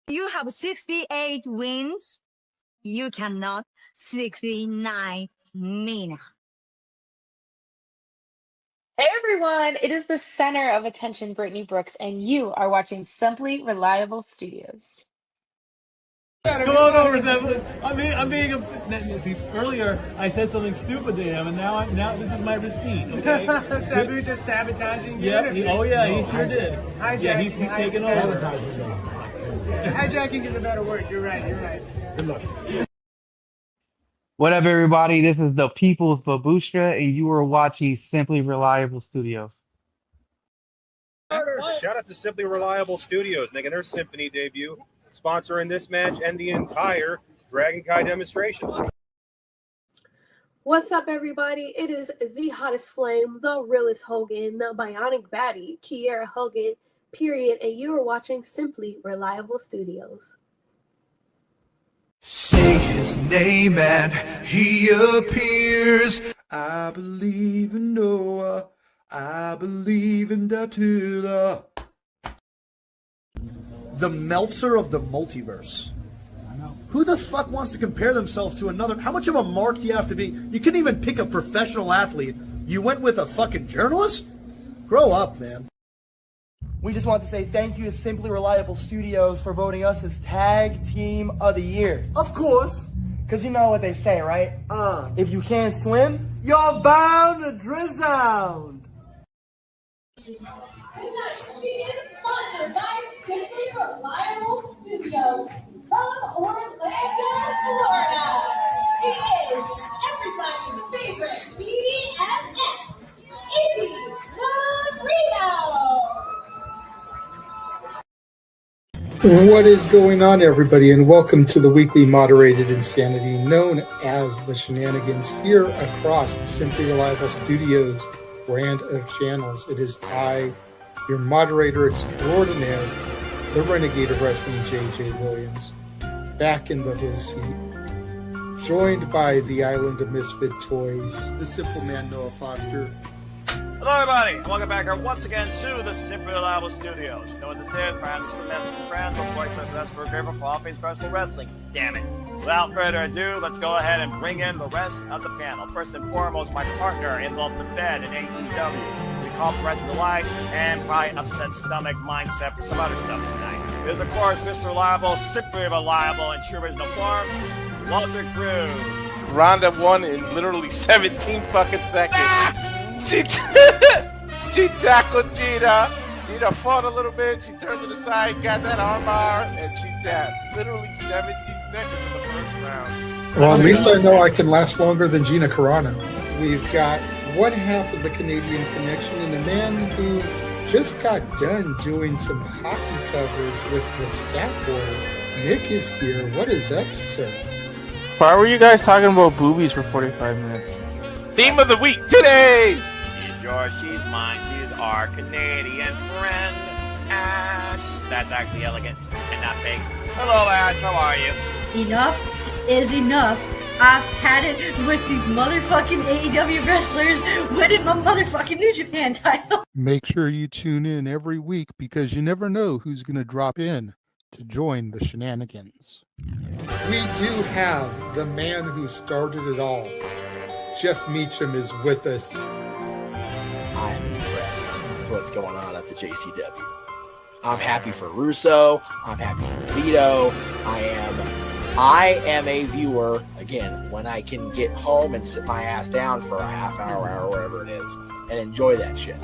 You have 68 wins. You cannot 69 Mina. Hey everyone, it is the center of attention, Brittany Brooks, and you are watching Simply Reliable Studios. Come on over, Simply. I'm being see, earlier I said something stupid to him, and now this is my receipt. Okay. Sabu's just sabotaging you. Yeah. He sure did. Hijacking. Yeah, he's taking over. Hijacking is a better word. You're right. Good luck. What up, everybody? This is the People's Babushka, and you are watching Simply Reliable Studios. Shout out to Simply Reliable Studios making their Symphony debut, sponsoring this match and the entire Dragon Kai demonstration. What's up, everybody? It is the hottest flame, the realest Hogan, the bionic baddie, Kiera Hogan, period, and you are watching Simply Reliable Studios. Say his name and he appears. I believe in Noah. I believe in Datula. The Meltzer of the multiverse. Who the fuck wants to compare themselves to another? How much of a mark do you have to be? You couldn't even pick a professional athlete. You went with a fucking journalist? Grow up, man. We just want to say thank you to Simply Reliable Studios for voting us as Tag Team of the Year. Of course. Because you know what they say, right? If you can't swim, You're bound to drown. Tonight, she is sponsored by Simply Reliable Studios from Orlando, Florida. She is everybody's favorite BFF, Izzy Marino. What is going on, everybody, and welcome to the weekly moderated insanity known as the Shenanigans here across the Simply Reliable Studios brand of channels. It is I, your moderator extraordinaire, the renegade of wrestling, JJ Williams, back in the host seat, joined by the Island of Misfit Toys, the simple man Noah Foster. Hello, everybody. Welcome back here once again to the Simply Reliable Studios. You know what this is? Brand cements and brands of voice that's for favorite fall-based professional wrestling. Damn it. So without further ado, let's go ahead and bring in the rest of the panel. First and foremost, my partner in love with the bed in AEW. We call the rest of the light and probably upset stomach mindset for some other stuff tonight. There's, of course, Mr. Reliable, Simply Reliable, and true original form, Walter Cruz. Ronda won in literally 17 fucking seconds. She tackled Gina. Gina fought a little bit. She turned to the side, got that arm bar, and she tapped. Literally 17 seconds in the first round. Well, at least I know I can last longer than Gina Carano. We've got one half of the Canadian connection and a man who just got done doing some hockey coverage with the Stat Boy. Nick is here. What is up, sir? Why were you guys talking about boobies for 45 minutes? Theme of the week, today's. She's yours, she's mine, she's our Canadian friend, Ash. That's actually elegant and not fake. Hello, Ash, how are you? Enough is enough. I've had it with these motherfucking AEW wrestlers winning my motherfucking New Japan title. Make sure you tune in every week because you never know who's going to drop in to join the Shenanigans. We do have the man who started it all. Jeff Meacham is with us. I'm impressed with what's going on at the JCW. I'm happy for Russo. I'm happy for Vito. I am a viewer, again, when I can get home and sit my ass down for a half hour, whatever it is, and enjoy that shit.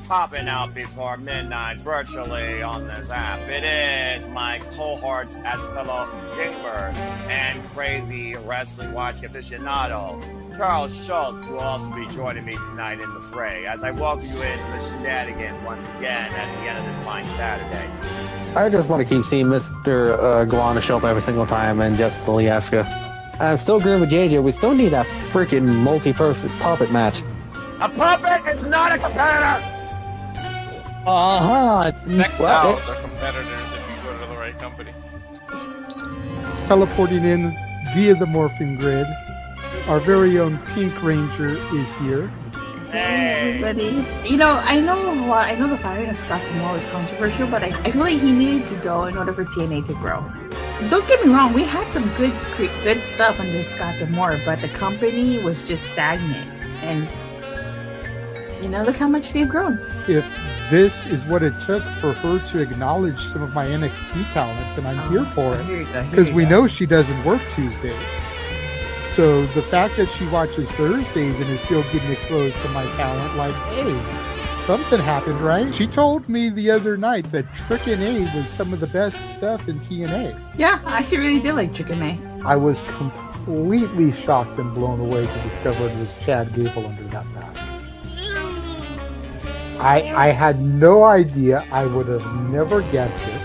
Popping out before midnight virtually on this app. It is my cohort as fellow gamer and crazy wrestling watching aficionado, Charles Schultz, will also be joining me tonight in the fray as I welcome you into the Shenanigans once again at the end of this fine Saturday. I just want to keep seeing Mr. Guana show up every single time and just Polyaska. I'm still agreeing with JJ. We still need that freaking multi-person puppet match. A puppet is not a competitor! Sex dolls are competitors if you go to the right company. Teleporting in via the morphing grid, our very own Pink Ranger is here. Everybody. You know, I know the firing of Scott D'Amore is controversial, but I feel like he needed to go in order for TNA to grow. Don't get me wrong, we had some good stuff under Scott D'Amore, but the company was just stagnant. And, look how much they've grown. If this is what it took for her to acknowledge some of my NXT talent, then I'm here for it. Because we know she doesn't work Tuesdays. So the fact that she watches Thursdays and is still getting exposed to my talent, like, hey, something happened, right? She told me the other night that Trick-in A was some of the best stuff in TNA. Yeah, I actually really did like Trick-in A. I was completely shocked and blown away to discover it was Chad Gable under that mask. I had no idea. I would have never guessed it.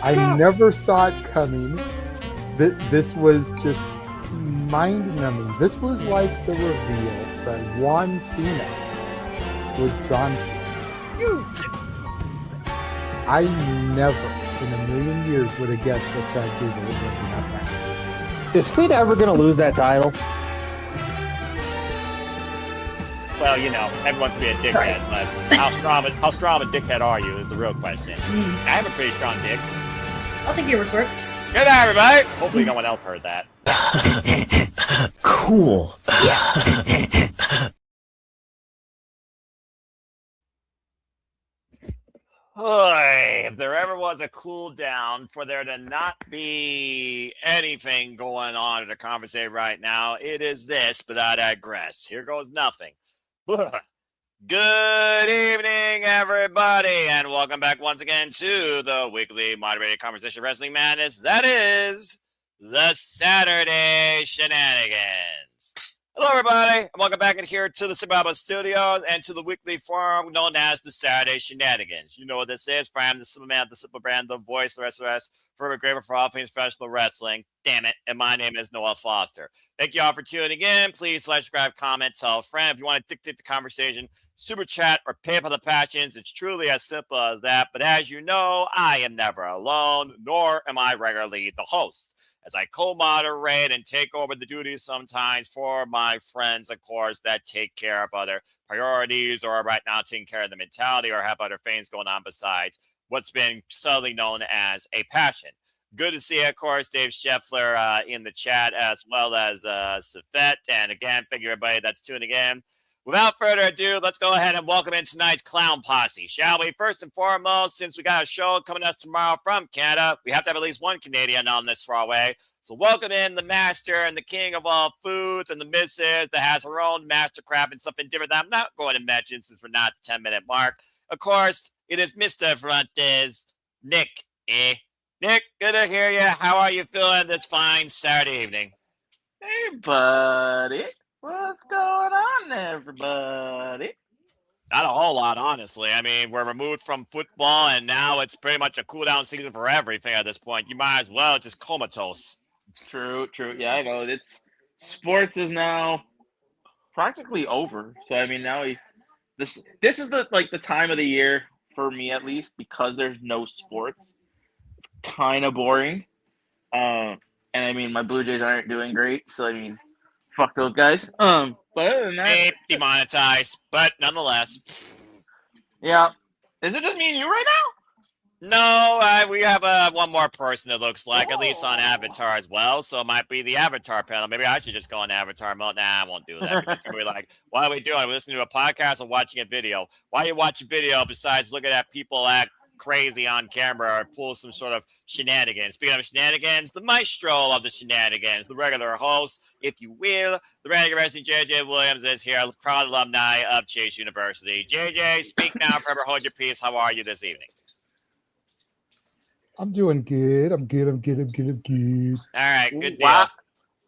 I never saw it coming. This was just mind-numbing. This was like the reveal that Juan Cena was John Cena. I never in a million years would have guessed that Chad Gable was going to have that. Is Fleet ever going to lose that title? Well, everyone can be a dickhead, but how strong a dickhead are you is the real question. I have a pretty strong dick. I'll take your report. Good night, everybody. Hopefully no one else heard that. Cool. Boy, if there ever was a cool down for there to not be anything going on in the conversation right now, it is this, but I digress. Here goes nothing. Good evening, everybody, and welcome back once again to the weekly moderated conversation wrestling madness. That is the Saturday Shenanigans. Hello, everybody, and welcome back in here to the Survival Studios and to the weekly forum known as the Saturday Shenanigans. You know what this is. I am the Simple Man, the Simple Brand, the voice, the rest of us, forever grateful for all things professional wrestling. Damn it. And my name is Noah Foster. Thank you all for tuning in. Please subscribe, comment, tell a friend. If you want to dictate the conversation, super chat or pay for the passions. It's truly as simple as that. But as you know, I am never alone, nor am I regularly the host, as I co-moderate and take over the duties sometimes for my friends, of course, that take care of other priorities or right now taking care of the mentality or have other things going on besides what's been subtly known as a passion. Good to see, of course, Dave Scheffler in the chat, as well as Safet. And again, thank you, everybody that's tuning in. Without further ado, let's go ahead and welcome in tonight's clown posse, shall we? First and foremost, since we got a show coming to us tomorrow from Canada, we have to have at least one Canadian on this strawway. So welcome in the master and the king of all foods and the missus that has her own master craft and something different that I'm not going to mention since we're not at the 10-minute mark. Of course, it is Mr. Frontes, Nick. Nick, good to hear you. How are you feeling this fine Saturday evening? Hey, buddy. What's going on, everybody? Not a whole lot, honestly. I mean, we're removed from football, and now it's pretty much a cool-down season for everything at this point. You might as well just comatose. True. Yeah, I know. Sports is now practically over. So, I mean, now this is the time of the year, for me at least, because there's no sports. It's kind of boring. And, I mean, my Blue Jays aren't doing great, so, I mean, fuck those guys. But other than that, demonetized, but nonetheless. Yeah. Is it just me and you right now? No, we have one more person, it looks like, at least on Avatar as well. So it might be the Avatar panel. Maybe I should just go on Avatar mode. Nah, I won't do that. Because we're like, what are we doing? Are we listening to a podcast or watching a video? Why are you watching video besides looking at people act crazy on camera or pull some sort of shenanigans? Speaking of shenanigans, the maestro of the shenanigans, the regular host, if you will, the Renegade Wrestling JJ Williams is here, proud alumni of Chase University. JJ, speak now, forever hold your peace. How are you this evening? I'm doing good. I'm good. All right, good deal. Wow.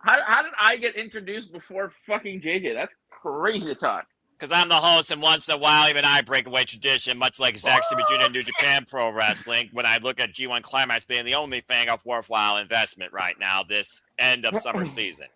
How did I get introduced before fucking JJ? That's crazy talk. Because I'm the host, and once in a while, even I break away tradition, much like Zack Sabre Jr. in New Japan Pro Wrestling, when I look at G1 Climax being the only thing of worthwhile investment right now, this end of summer season.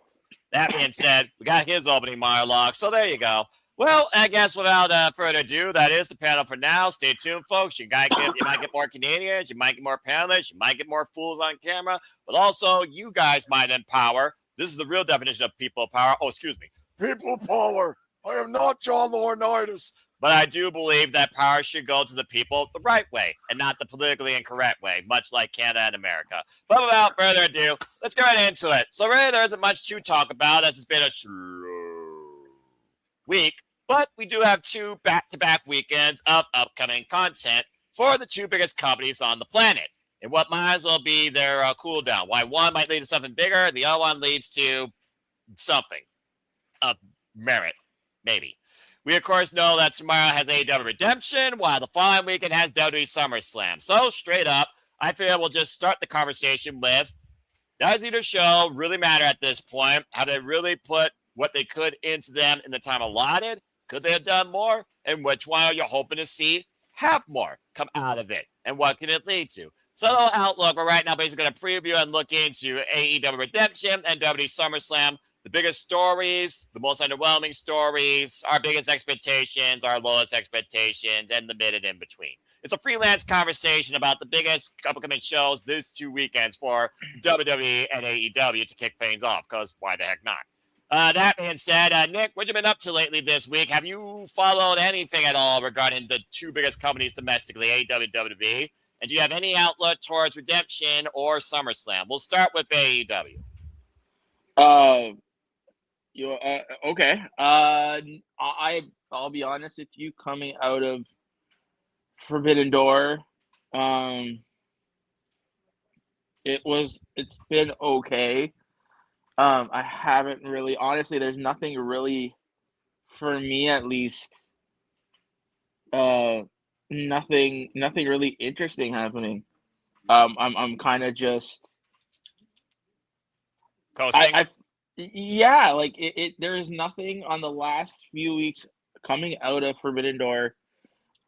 That being said, we got his opening monologue, so there you go. Well, I guess without further ado, that is the panel for now. Stay tuned, folks. You might get more Canadians, you might get more panelists, you might get more fools on camera, but also you guys might empower. This is the real definition of people power. Oh, excuse me. People power. I am not John Laurinaitis. But I do believe that power should go to the people the right way and not the politically incorrect way, much like Canada and America. But without further ado, let's get right into it. So really, there isn't much to talk about as it's been a slow week, but we do have 2 back-to-back weekends of upcoming content for the 2 biggest companies on the planet. And what might as well be their cooldown. Why one might lead to something bigger, the other one leads to something of merit, maybe. We, of course, know that tomorrow has AEW Redemption, while the following weekend has WWE SummerSlam. So, straight up, I feel we'll just start the conversation with, does either show really matter at this point? Have they really put what they could into them in the time allotted? Could they have done more? And which one are you hoping to see have more come out of it? And what can it lead to? So, outlook, we're right now basically going to preview and look into AEW Redemption and WWE SummerSlam. The biggest stories, the most underwhelming stories, our biggest expectations, our lowest expectations, and the mid and in between. It's a freelance conversation about the biggest upcoming shows this 2 weekends for WWE and AEW to kick things off, because why the heck not? That being said, Nick, what have you been up to lately this week? Have you followed anything at all regarding the 2 biggest companies domestically, AEW and WWE? And do you have any outlook towards Redemption or SummerSlam? We'll start with AEW. Okay. I'll be honest with you. Coming out of Forbidden Door, it's been okay. I haven't really, honestly, there's nothing really, for me at least, nothing really interesting happening. I'm kind of just coasting. Yeah, like there is nothing on the last few weeks coming out of Forbidden Door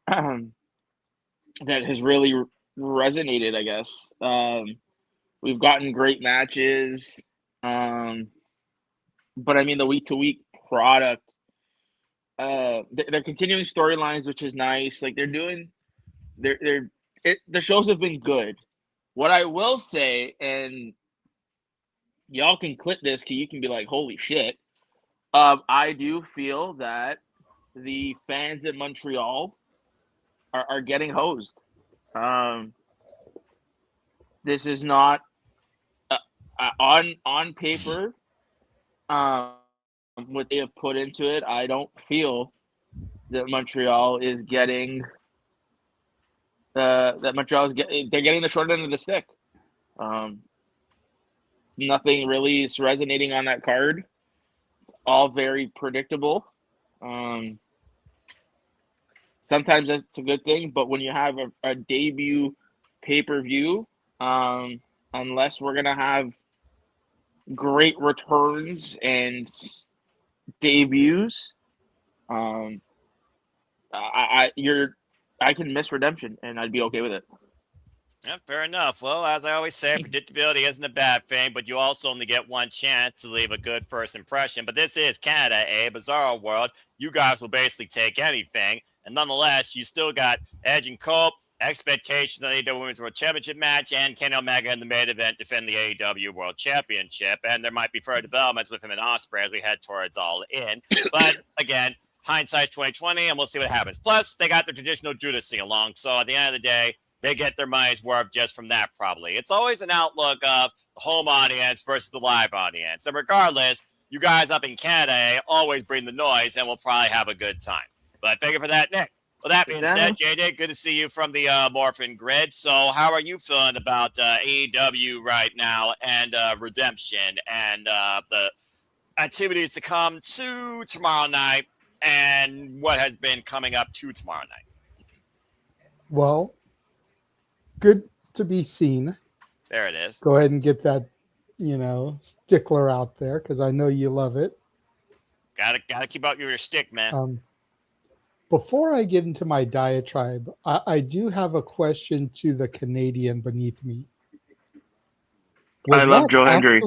that has really resonated, I guess. We've gotten great matches, but I mean the week-to-week product, they're continuing storylines, which is nice. Like the shows have been good. What I will say, and y'all can clip this because you can be like, holy shit. I do feel that the fans in Montreal are getting hosed. This is not on paper. What they have put into it, I don't feel that Montreal is getting they're getting the short end of the stick. Nothing really is resonating on that card. It's all very predictable. Sometimes that's a good thing, but when you have a debut pay-per-view, unless we're gonna have great returns and debuts, I can miss Redemption and I'd be okay with it. Yeah, fair enough. Well, as I always say, predictability isn't a bad thing, but you also only get one chance to leave a good first impression. But this is Canada, a bizarro world. You guys will basically take anything. And nonetheless, you still got Edge and Cope, expectations on the AEW Women's World Championship match, and Kenny Omega in the main event defend the AEW World Championship. And there might be further developments with him and Ospreay as we head towards All In. But again, hindsight's 2020, and we'll see what happens. Plus, they got their traditional Judas sing along. So at the end of the day, they get their money's worth just from that, probably. It's always an outlook of the home audience versus the live audience. And regardless, you guys up in Canada always bring the noise, and we'll probably have a good time. But thank you for that, Nick. Well, that being said, JJ, good to see you from the Morphin Grid. So how are you feeling about AEW right now and Redemption and the activities to come to tomorrow night and what has been coming up to tomorrow night? Well, good to be seen. There it is. Go ahead and get that, stickler out there because I know you love it. Gotta keep up your stick, man. Before I get into my diatribe, I do have a question to the Canadian beneath me. I love Joe Hendry.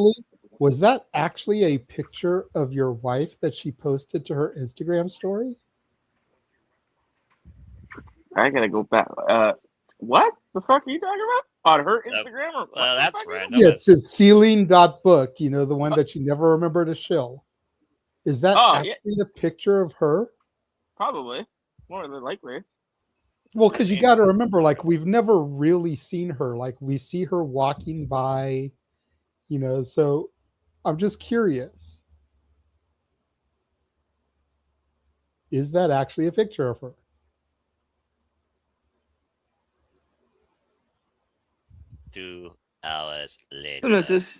Was that actually a picture of your wife that she posted to her Instagram story? I gotta go back. What the fuck are you talking about? On her Instagram? Or that's right. Yeah, it's Ceiling.book, the one that you never remember to shill. Is that Oh, yeah. actually a picture of her? Probably. More than likely. Well, because you got to remember, like, we've never really seen her. Like, we see her walking by, so I'm just curious. Is that actually a picture of her? To Alice later. The missus.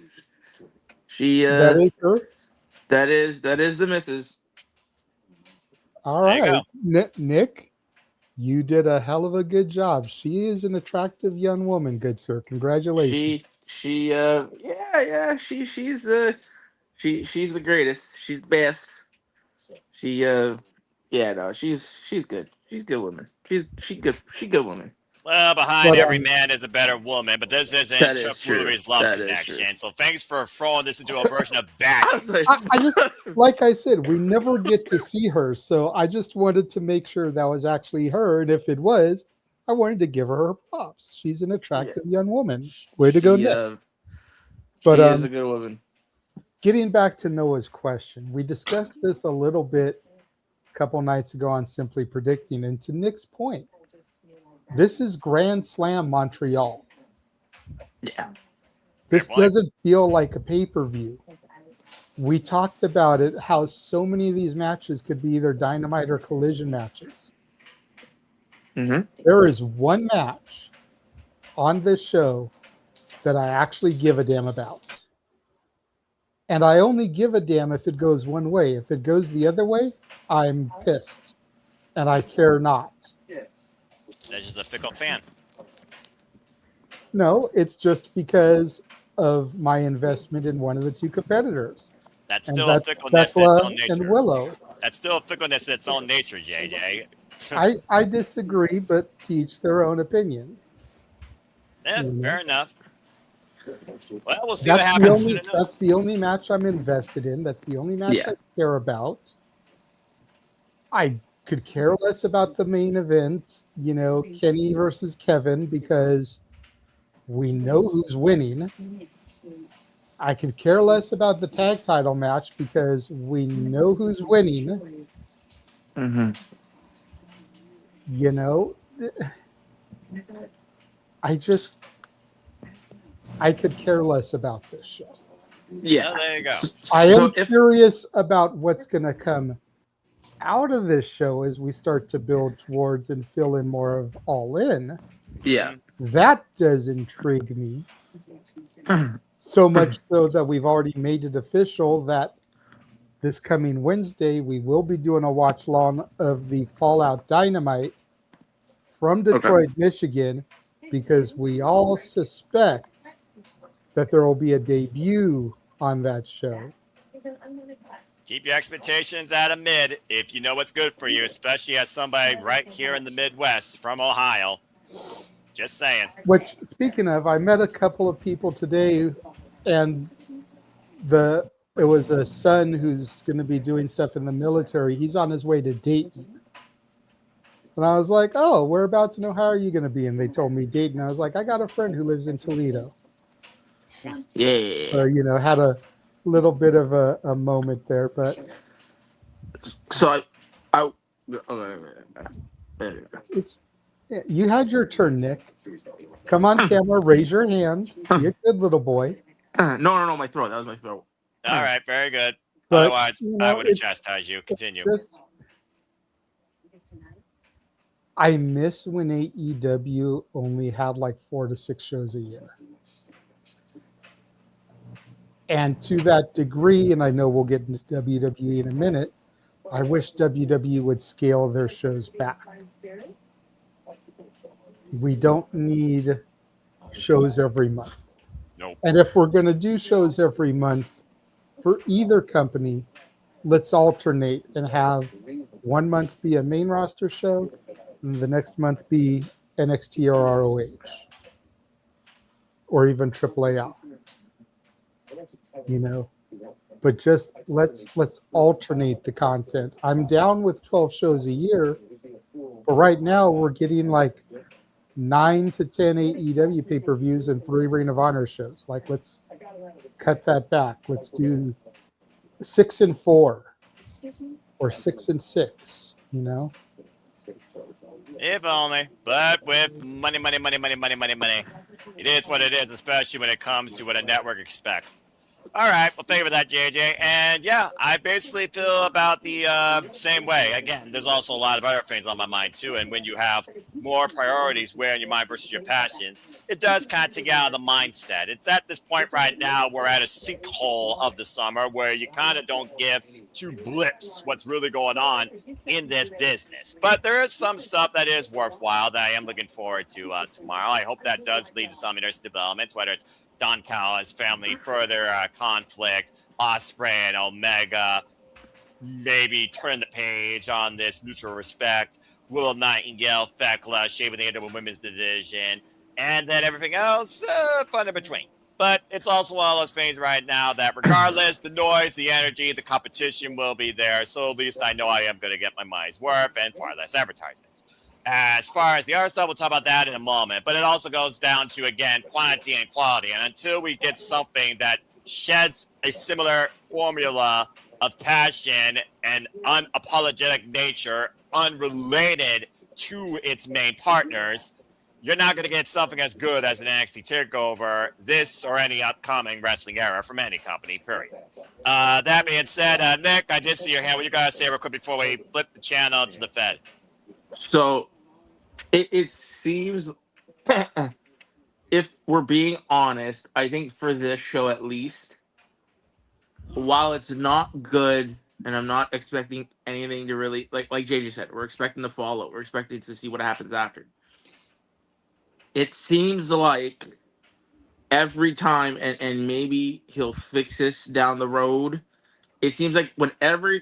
She That is her? That is the missus. All There you right. go. Nick, you did a hell of a good job. She is an attractive young woman, good sir. Congratulations. She's the greatest. She's the best. She's good. She's a good woman. She good woman. Well, behind But, every man is a better woman, but this isn't That is Chuck true. Woolery's love That is connection. true. So thanks for throwing this into a version of back. I just, like I said, we never get to see her, so I just wanted to make sure that was actually her, and if it was, I wanted to give her props. She's an attractive young woman. Way to go, Nick. But She is a good woman. getting back to Noah's question, we discussed this a little bit a couple nights ago on Simply Predicting, and to Nick's point, this is Grand Slam Montreal. Yeah. This doesn't feel like a pay-per-view. We talked about it, how so many of these matches could be either Dynamite or Collision matches. Mm-hmm. There is one match on this show that I actually give a damn about. And I only give a damn if it goes one way. If it goes the other way, I'm pissed. And I care not. That's just a fickle fan. No, it's just because of my investment in one of the two competitors. That's And still that's a fickleness in its own nature. and Willow. That's still a fickleness in its own nature, JJ. I disagree, but teach their own opinion. Yeah, fair enough. Well, we'll see That's what happens the soon only, enough. that's the only match I'm invested in. That's the only match I care about. I could care less about the main event, Kenny versus Kevin, because we know who's winning. I could care less about the tag title match because we know who's winning. Mm-hmm. I could care less about this show. Yeah. Well, there you go. I am curious about what's going to come out of this show as we start to build towards and fill in more of All In. Yeah. That does intrigue me. So much so that we've already made it official that this coming Wednesday, we will be doing a watch along of the Fallout Dynamite from Detroit, Michigan, because we all suspect that there will be a debut on that show. Keep your expectations at a mid if you know what's good for you, especially as somebody right here in the Midwest from Ohio. Just saying. Which, speaking of, I met a couple of people today, and it was a son who's going to be doing stuff in the military. He's on his way to Dayton. And I was like, oh, whereabouts in Ohio are you going to be? And they told me Dayton. I was like, I got a friend who lives in Toledo. Yeah. So, had a little bit of a moment there. But so you had your turn, Nick. Come on camera, raise your hand. Be a good little boy. No, my throat. That was my throat. All right, very good. But, Otherwise, I would have chastised you. Continue. I miss when AEW only had like 4 to 6 shows a year. And to that degree, and I know we'll get into WWE in a minute, I wish WWE would scale their shows back. We don't need shows every month. Nope. And if we're going to do shows every month for either company, let's alternate and have 1 month be a main roster show and the next month be NXT or ROH or even AAA. But just let's alternate the content. I'm down with 12 shows a year, but right now we're getting like 9 to 10 AEW pay-per-views and 3 Ring of Honor shows. Like, let's cut that back. Let's do 6 and 4. or 6-6. You know. If only. But with money, it is what it is, especially when it comes to what a network expects. All right, well, thank you for that, JJ. And yeah, I basically feel about the same way. Again, there's also a lot of other things on my mind too. And when you have more priorities weighing your mind versus your passions, it does kind of take you out of the mindset. It's at this point right now, we're at a sinkhole of the summer where you kind of don't give two blips what's really going on in this business. But there is some stuff that is worthwhile that I am looking forward to tomorrow. I hope that does lead to some interesting developments, whether it's Don Callis' family further conflict, Osprey and Omega maybe turn the page on this mutual respect, Willow Nightingale, Thekla shaving the end of a women's division, and then everything else fun in between. But it's also one of those things right now that regardless, the noise, the energy, the competition will be there. So at least I know I am going to get my money's worth and far less advertisements. As far as the other stuff, we'll talk about that in a moment. But it also goes down to, again, quantity and quality. And until we get something that sheds a similar formula of passion and unapologetic nature unrelated to its main partners, you're not going to get something as good as an NXT TakeOver this or any upcoming wrestling era from any company, period. That being said, Nick, I did see your hand. What you got to say real quick before we flip the channel to the Fed? So it seems, if we're being honest, I think for this show at least, while it's not good, and I'm not expecting anything to really, like JJ said, we're expecting the follow. We're expecting to see what happens after. It seems like every time, and maybe he'll fix this down the road, it seems like whenever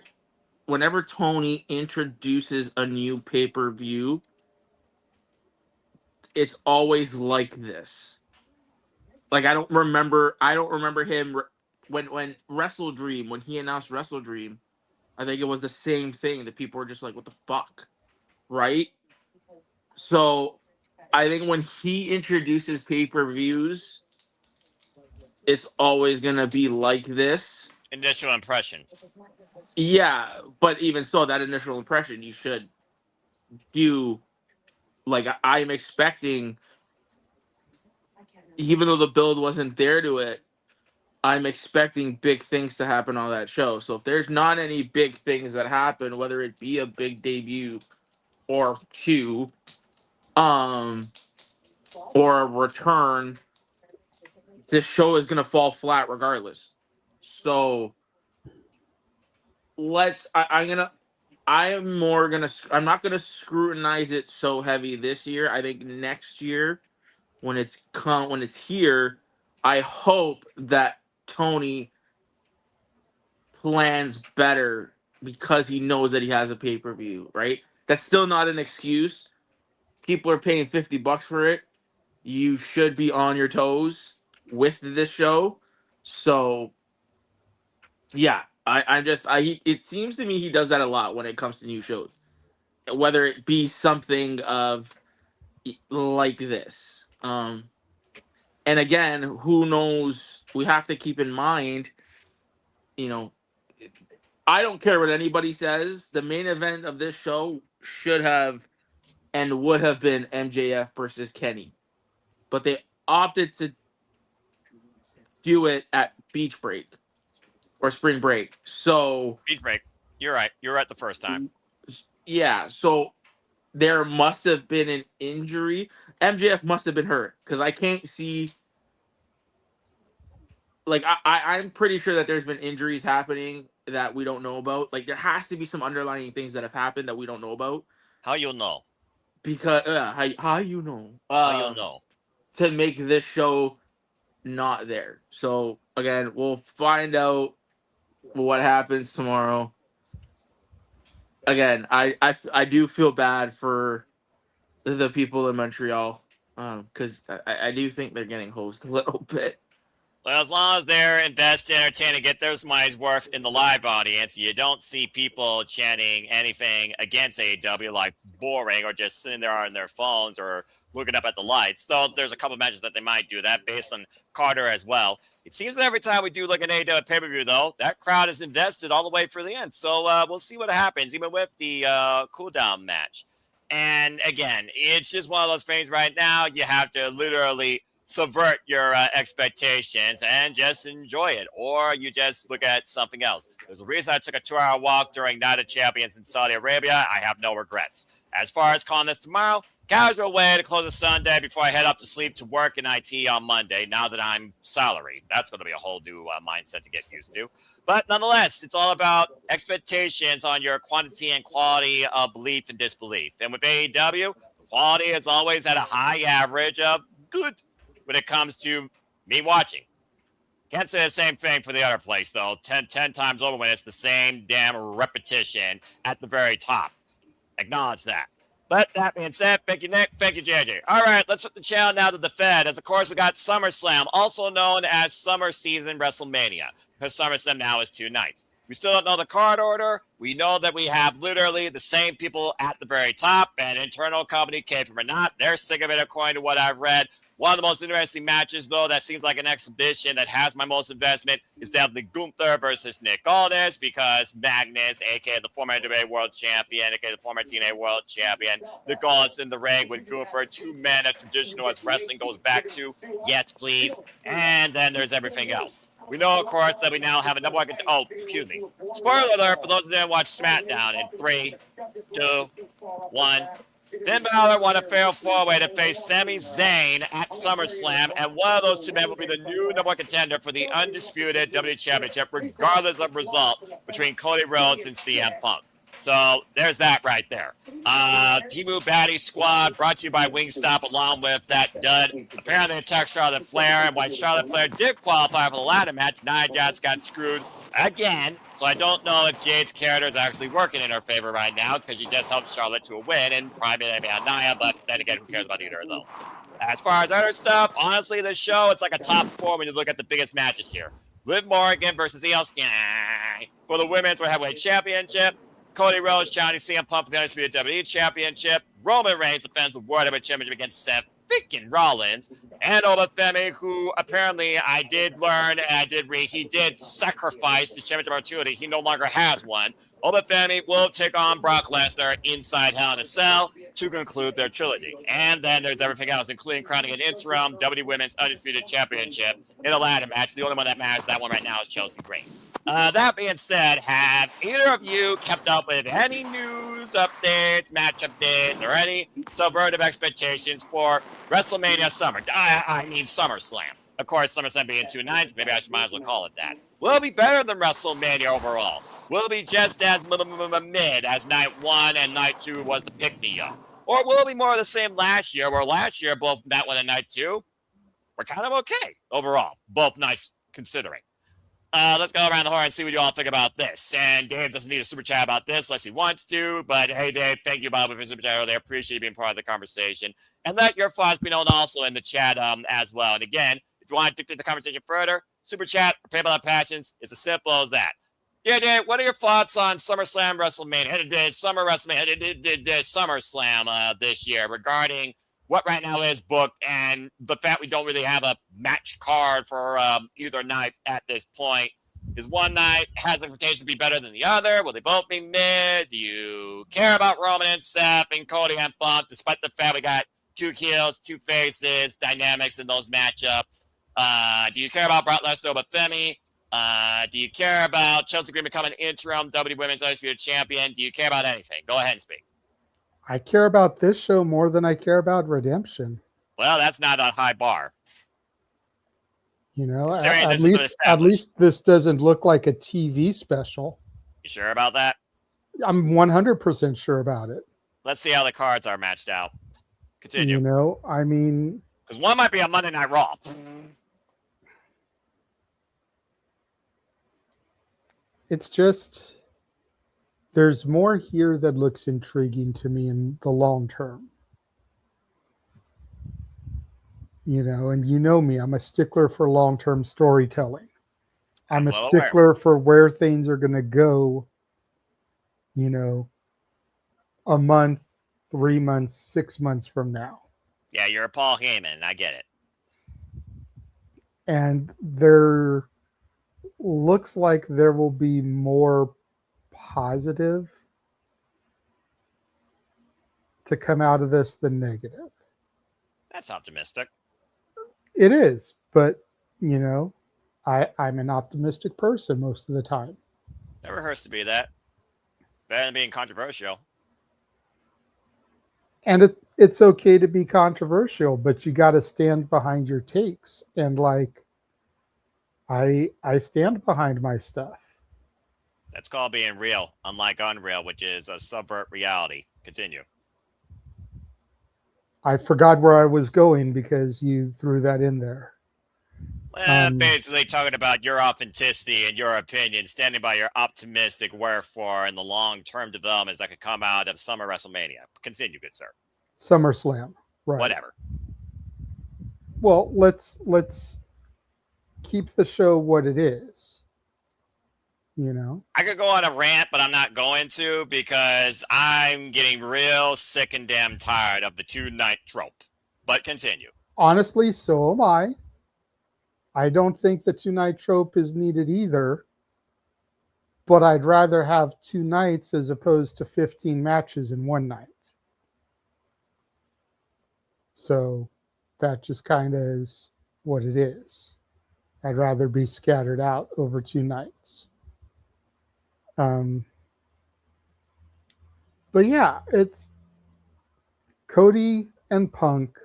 Tony introduces a new pay-per-view, it's always like this. Like I don't remember him when Wrestle Dream, when he announced Wrestle Dream, I think it was the same thing that people were just like, what the fuck? Right? So I think when he introduces pay-per-views, it's always gonna be like this. Initial impression. Yeah, but even so, that initial impression you should do. Like I'm expecting, even though the build wasn't there to it, I'm expecting big things to happen on that show. So if there's not any big things that happen, whether it be a big debut or two, or a return, this show is gonna fall flat regardless. So I'm not gonna scrutinize it so heavy this year. I think next year, when it's here, I hope that Tony plans better because he knows that he has a pay-per-view, right? That's still not an excuse. People are paying $50 for it. You should be on your toes with this show. So yeah, it seems to me he does that a lot when it comes to new shows. Whether it be something of like this. And again, who knows? We have to keep in mind, I don't care what anybody says. The main event of this show should have and would have been MJF versus Kenny. But they opted to do it at Beach Break or Spring Break. So Beach Break. You're right. You're right the first time. Yeah, so there must have been an injury. MJF must have been hurt because I can't see. Like I'm pretty sure that there's been injuries happening that we don't know about. Like there has to be some underlying things that have happened that we don't know about. How you'll know? Because how you know? How you'll know? To make this show not there. So again, we'll find out what happens tomorrow. Again, I do feel bad for the people in Montreal because I do think they're getting hosed a little bit. Well, as long as they're invested, entertaining, get their money's worth in the live audience, you don't see people chanting anything against AEW like boring or just sitting there on their phones or looking up at the lights. Though there's a couple matches that they might do that based on Carter as well. It seems that every time we do like an AEW pay-per-view, though, that crowd is invested all the way for the end. So we'll see what happens, even with the cooldown match. And again, it's just one of those things right now. You have to literally subvert your expectations and just enjoy it, or you just look at something else. There's a reason I took a 2-hour walk during Night of Champions in Saudi Arabia. I have no regrets. As far as calling this tomorrow, casual way to close a Sunday before I head up to sleep to work in IT on Monday, now that I'm salaried. That's going to be a whole new mindset to get used to. But nonetheless, it's all about expectations on your quantity and quality of belief and disbelief. And with AEW, the quality is always at a high average of good when it comes to me watching. Can't say the same thing for the other place, though. 10 times over when it's the same damn repetition at the very top. Acknowledge that. But that being said, thank you, Nick. Thank you, JJ. All right, let's flip the channel now to the Fed. As, of course, we got SummerSlam, also known as Summer Season WrestleMania, because SummerSlam now is 2 nights. We still don't know the card order. We know that we have literally the same people at the very top, and internal company, K-From or not, they're sick of it according to what I've read. One of the most interesting matches, though, that seems like an exhibition that has my most investment is definitely Gunther versus Nick Aldis, because Magnus, a.k.a. the former NWA World Champion, a.k.a. the former TNA World Champion, Nick Aldis in the ring with Gunther, 2 men as traditional as wrestling goes back to. Yes, please. And then there's everything else. We know, of course, that we now have a number one. Oh, excuse me. Spoiler alert for those who didn't watch SmackDown in 3, 2, 1. Finn Balor won a fatal 4-way to face Sami Zayn at SummerSlam, and one of those 2 men will be the new number 1 contender for the undisputed WWE Championship, regardless of result, between Cody Rhodes and CM Punk. So there's that right there. Timu Baddie Squad brought to you by Wingstop, along with that dud. Apparently, it attacked Charlotte Flair, and while Charlotte Flair did qualify for the ladder match, Nia Jax got screwed again. So I don't know if Jade's character is actually working in her favor right now, because she just helped Charlotte to a win and primarily on Nia, but then again, who cares about either of those? As far as other stuff, honestly, this show, it's like a top 4 when you look at the biggest matches here. Liv Morgan versus Io Sky for the Women's World Heavyweight Championship. Cody Rhodes challenging CM Punk for the Undisputed WWE Championship. Roman Reigns defends the World Heavyweight Championship against Seth freaking Rollins. And Obafemi, who apparently I did learn and I did read, he did sacrifice the championship opportunity. He no longer has one. Obafemi will take on Brock Lesnar inside Hell in a Cell to conclude their trilogy. And then there's everything else, including crowning an interim WWE Women's Undisputed Championship in a ladder match. The only one that matters, that one right now, is Chelsea Green. That being said, have either of you kept up with any news updates, match updates, or any subvertive expectations for WrestleMania Summer? I mean SummerSlam. Of course, SummerSlam being 2 nights, maybe I might as well call it that. Will it be better than WrestleMania overall? Will it be just as mid as Night 1 and Night 2 was the pick-me-up? Or will it be more of the same last year, where last year, both Night 1 and Night 2 were kind of okay overall, both nights considering? Let's go around the horn and see what you all think about this. And Dave doesn't need a super chat about this unless he wants to. But hey, Dave, thank you, Bob, for your super chat earlier. Appreciate you being part of the conversation. And let your thoughts be known also in the chat as well. And again, if you want to dictate the conversation further, super chat or PayPal Passions is as simple as that. Yeah, Dave, what are your thoughts on SummerSlam WrestleMania? SummerSlam this year regarding what right now is booked and the fact we don't really have a match card for either night at this point. Is one night has the potential to be better than the other? Will they both be mid? Do you care about Roman and Seth and Cody and Punk, despite the fact we got 2 heels, 2 faces, dynamics in those matchups? Do you care about Brock Lesnar but Femi? Do you care about Chelsea Green becoming interim WWE Women's Undisputed Champion? Do you care about anything? Go ahead and speak. I care about this show more than I care about Redemption. Well, that's not a high bar. You know, Considering at least this doesn't look like a TV special. You sure about that? I'm 100% sure about it. Let's see how the cards are matched out. Continue. You know, I mean, because one might be a Monday Night Raw. It's just, there's more here that looks intriguing to me in the long term. You know, and you know me, I'm a stickler for long-term storytelling. I'm a well aware. stickler for where things are going to go, you know, a month, 3 months, 6 months from now. Yeah, you're a Paul Heyman. I get it. And there looks like there will be more positive to come out of this than negative. That's optimistic. It is, but you know, I'm an optimistic person most of the time. Never hurts to be that. It's better than being controversial. And it's okay to be controversial, but you got to stand behind your takes. And like, I stand behind my stuff. That's called being real, unlike Unreal, which is a subvert reality. Continue. I forgot where I was going because you threw that in there. Basically talking about your authenticity and your opinion, standing by your optimistic wherefore and the long-term developments that could come out of Summer WrestleMania. Continue, good sir. SummerSlam, right? Whatever. Well, let's keep the show what it is. You know, I could go on a rant, but I'm not going to because I'm getting real sick and damn tired of the 2-night trope. But continue. Honestly, so am I. I don't think the 2-night trope is needed either, but I'd rather have 2 nights as opposed to 15 matches in one night. So that just kind of is what it is. I'd rather be scattered out over 2 nights. But yeah, it's Cody and Punk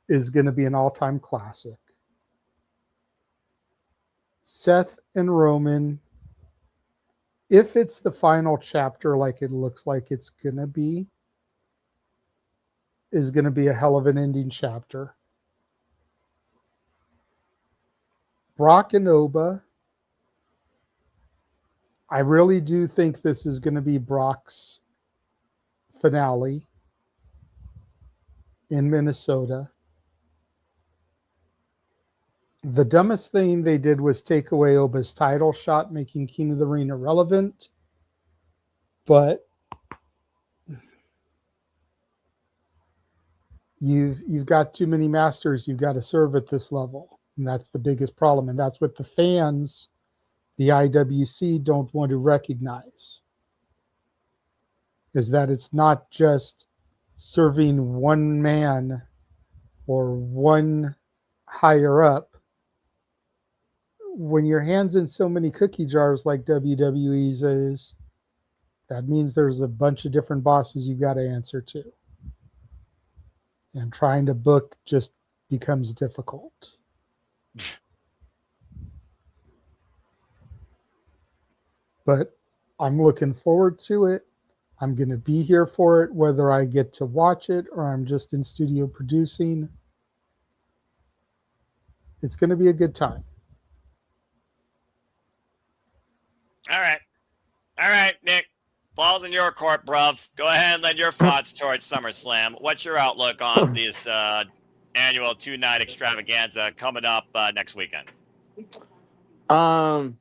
is going to be an all-time classic. Seth and Roman, if it's the final chapter like it looks like it's going to be, is going to be a hell of an ending chapter. Brock and Oba, I really do think this is going to be Brock's finale in Minnesota. The dumbest thing they did was take away Oba's title shot, making King of the Ring irrelevant. But you've got too many masters you've got to serve at this level. And that's the biggest problem. And that's what the fans, the IWC, don't want to recognize. Is that it's not just serving one man or one higher up. When your hand's in so many cookie jars like WWE's is, that means there's a bunch of different bosses you got to answer to. And trying to book just becomes difficult. But I'm looking forward to it. I'm going to be here for it, whether I get to watch it or I'm just in studio producing. It's going to be a good time. All right, Nick. Ball's in your court, bruv. Go ahead and lend your thoughts towards SummerSlam. What's your outlook on this annual 2-night extravaganza coming up next weekend? Well,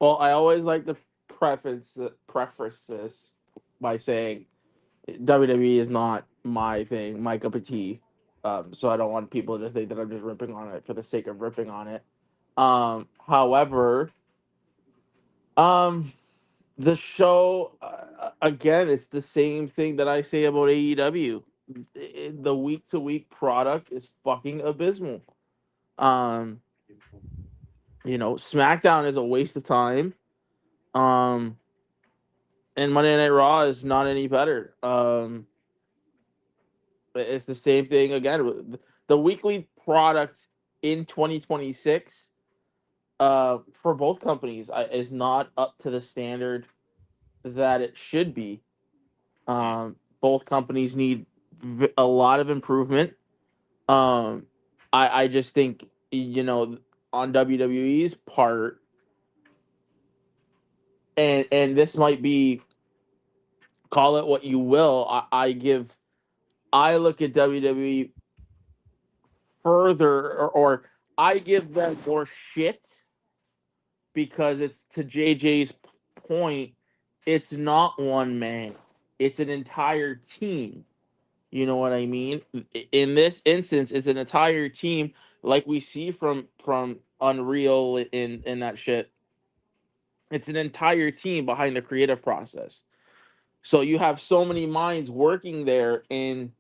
I always like to preface this by saying WWE is not my thing, my cup of tea. So I don't want people to think that I'm just ripping on it for the sake of ripping on it. However, the show, again, it's the same thing that I say about AEW. The week-to-week product is fucking abysmal. SmackDown is a waste of time. And Monday Night Raw is not any better. It's the same thing again. The weekly product in 2026 for both companies is not up to the standard that it should be. Both companies need a lot of improvement. I just think, on WWE's part, and this might be, call it what you will, I look at WWE further, or I give them more shit because it's to JJ's point. It's not one man; it's an entire team. You know what I mean? In this instance, it's an entire team, like we see from Unreal in that shit. It's an entire team behind the creative process. So you have so many minds working there, and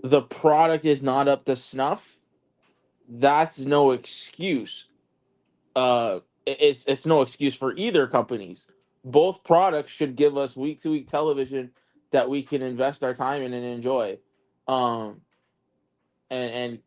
the product is not up to snuff. That's no excuse. It's no excuse for either companies. Both products should give us week to week television that we can invest our time in and enjoy. Um, and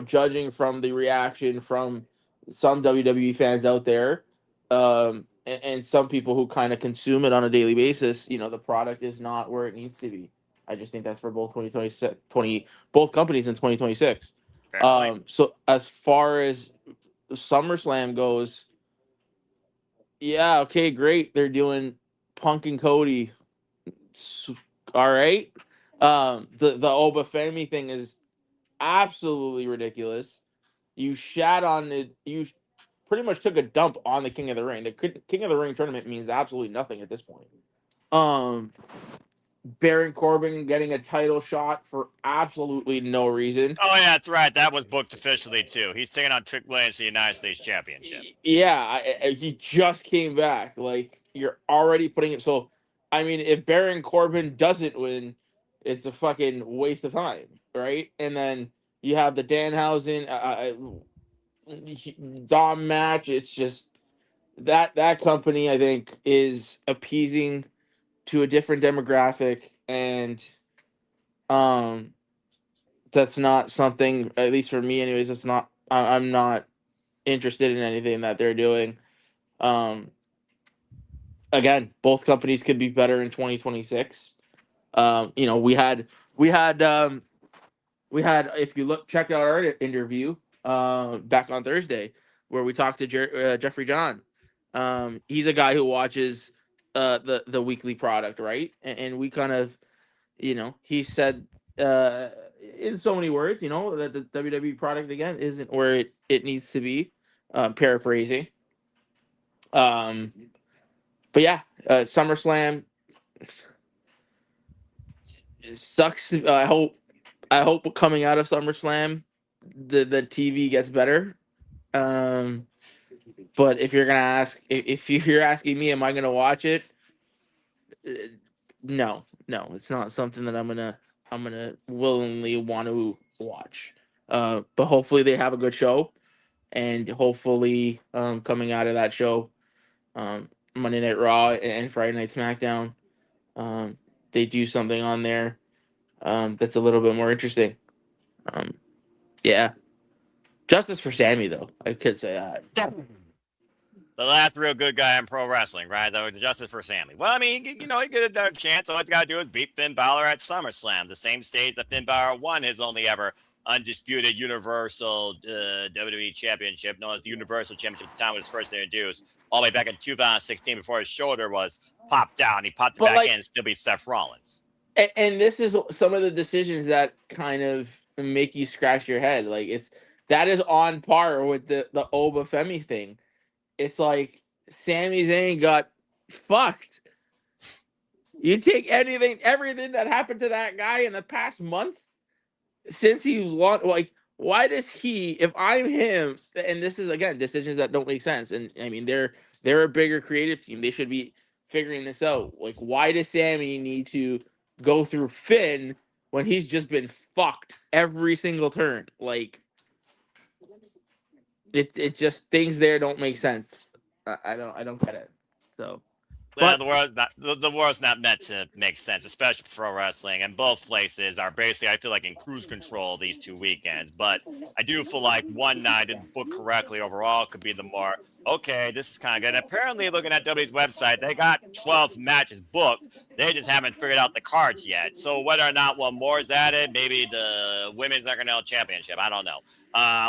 judging from the reaction from some WWE fans out there, and some people who kind of consume it on a daily basis, the product is not where it needs to be. I just think that's for both both companies in 2026. Fair point. So as far as SummerSlam goes, yeah, okay, great. They're doing Punk and Cody. All right. The Obafemi thing is absolutely ridiculous. You shat on it. You pretty much took a dump on the King of the Ring. The King of the Ring tournament means absolutely nothing at this point. Baron Corbin getting a title shot for absolutely no reason. Oh yeah, that's right. That was booked officially too. He's taking on Trick Williams for the United States Championship. Yeah, he just came back. Like, you're already putting it. So, I mean, if Baron Corbin doesn't win, it's a fucking waste of time, right? And then you have the Danhausen Dom match. It's just that company, I think, is appeasing to a different demographic, and that's not something, at least for me, anyways. It's not. I'm not interested in anything that they're doing. Again, both companies could be better in 2026. We had if you check out our interview back on Thursday where we talked to Jeffrey John. He's a guy who watches the weekly product, right? And we kind of, he said in so many words, that the WWE product again isn't where it needs to be. Paraphrasing. But yeah, SummerSlam sucks. I hope coming out of SummerSlam, the TV gets better. But if you're gonna ask, if you're asking me, am I gonna watch it? No, it's not something that I'm gonna willingly want to watch. But hopefully they have a good show, and hopefully coming out of that show, Monday Night Raw and Friday Night SmackDown, they do something on there that's a little bit more interesting. Yeah. Justice for Sammy, though. I could say that. The last real good guy in pro wrestling, right? Though, justice for Sammy. Well, I mean, he get a chance. All he's got to do is beat Finn Balor at SummerSlam, the same stage that Finn Balor won his only ever undisputed Universal WWE Championship, known as the Universal Championship at the time it was first introduced, all the way back in 2016 before his shoulder was popped out. And he popped it back in and still beat Seth Rollins. And this is some of the decisions that kind of make you scratch your head. Like, that is on par with the Obafemi thing. It's like Sami Zayn got fucked. You take everything that happened to that guy in the past month since he was launched. Like, why does he? If I'm him, and this is again decisions that don't make sense. And I mean, they're a bigger creative team. They should be figuring this out. Like, why does Sammy need to go through Finn when he's just been fucked every single turn? Like, it just, things there don't make sense. I don't get it. So, But the world's not meant to make sense, especially for pro wrestling. And both places are basically, I feel like, in cruise control these 2 weekends. But I do feel like one night, and booked correctly overall, could be the more, okay, this is kind of good. And apparently, looking at WWE's website, they got 12 matches booked. They just haven't figured out the cards yet. So whether or not one more is added, maybe the Women's Intercontinental Championship, I don't know.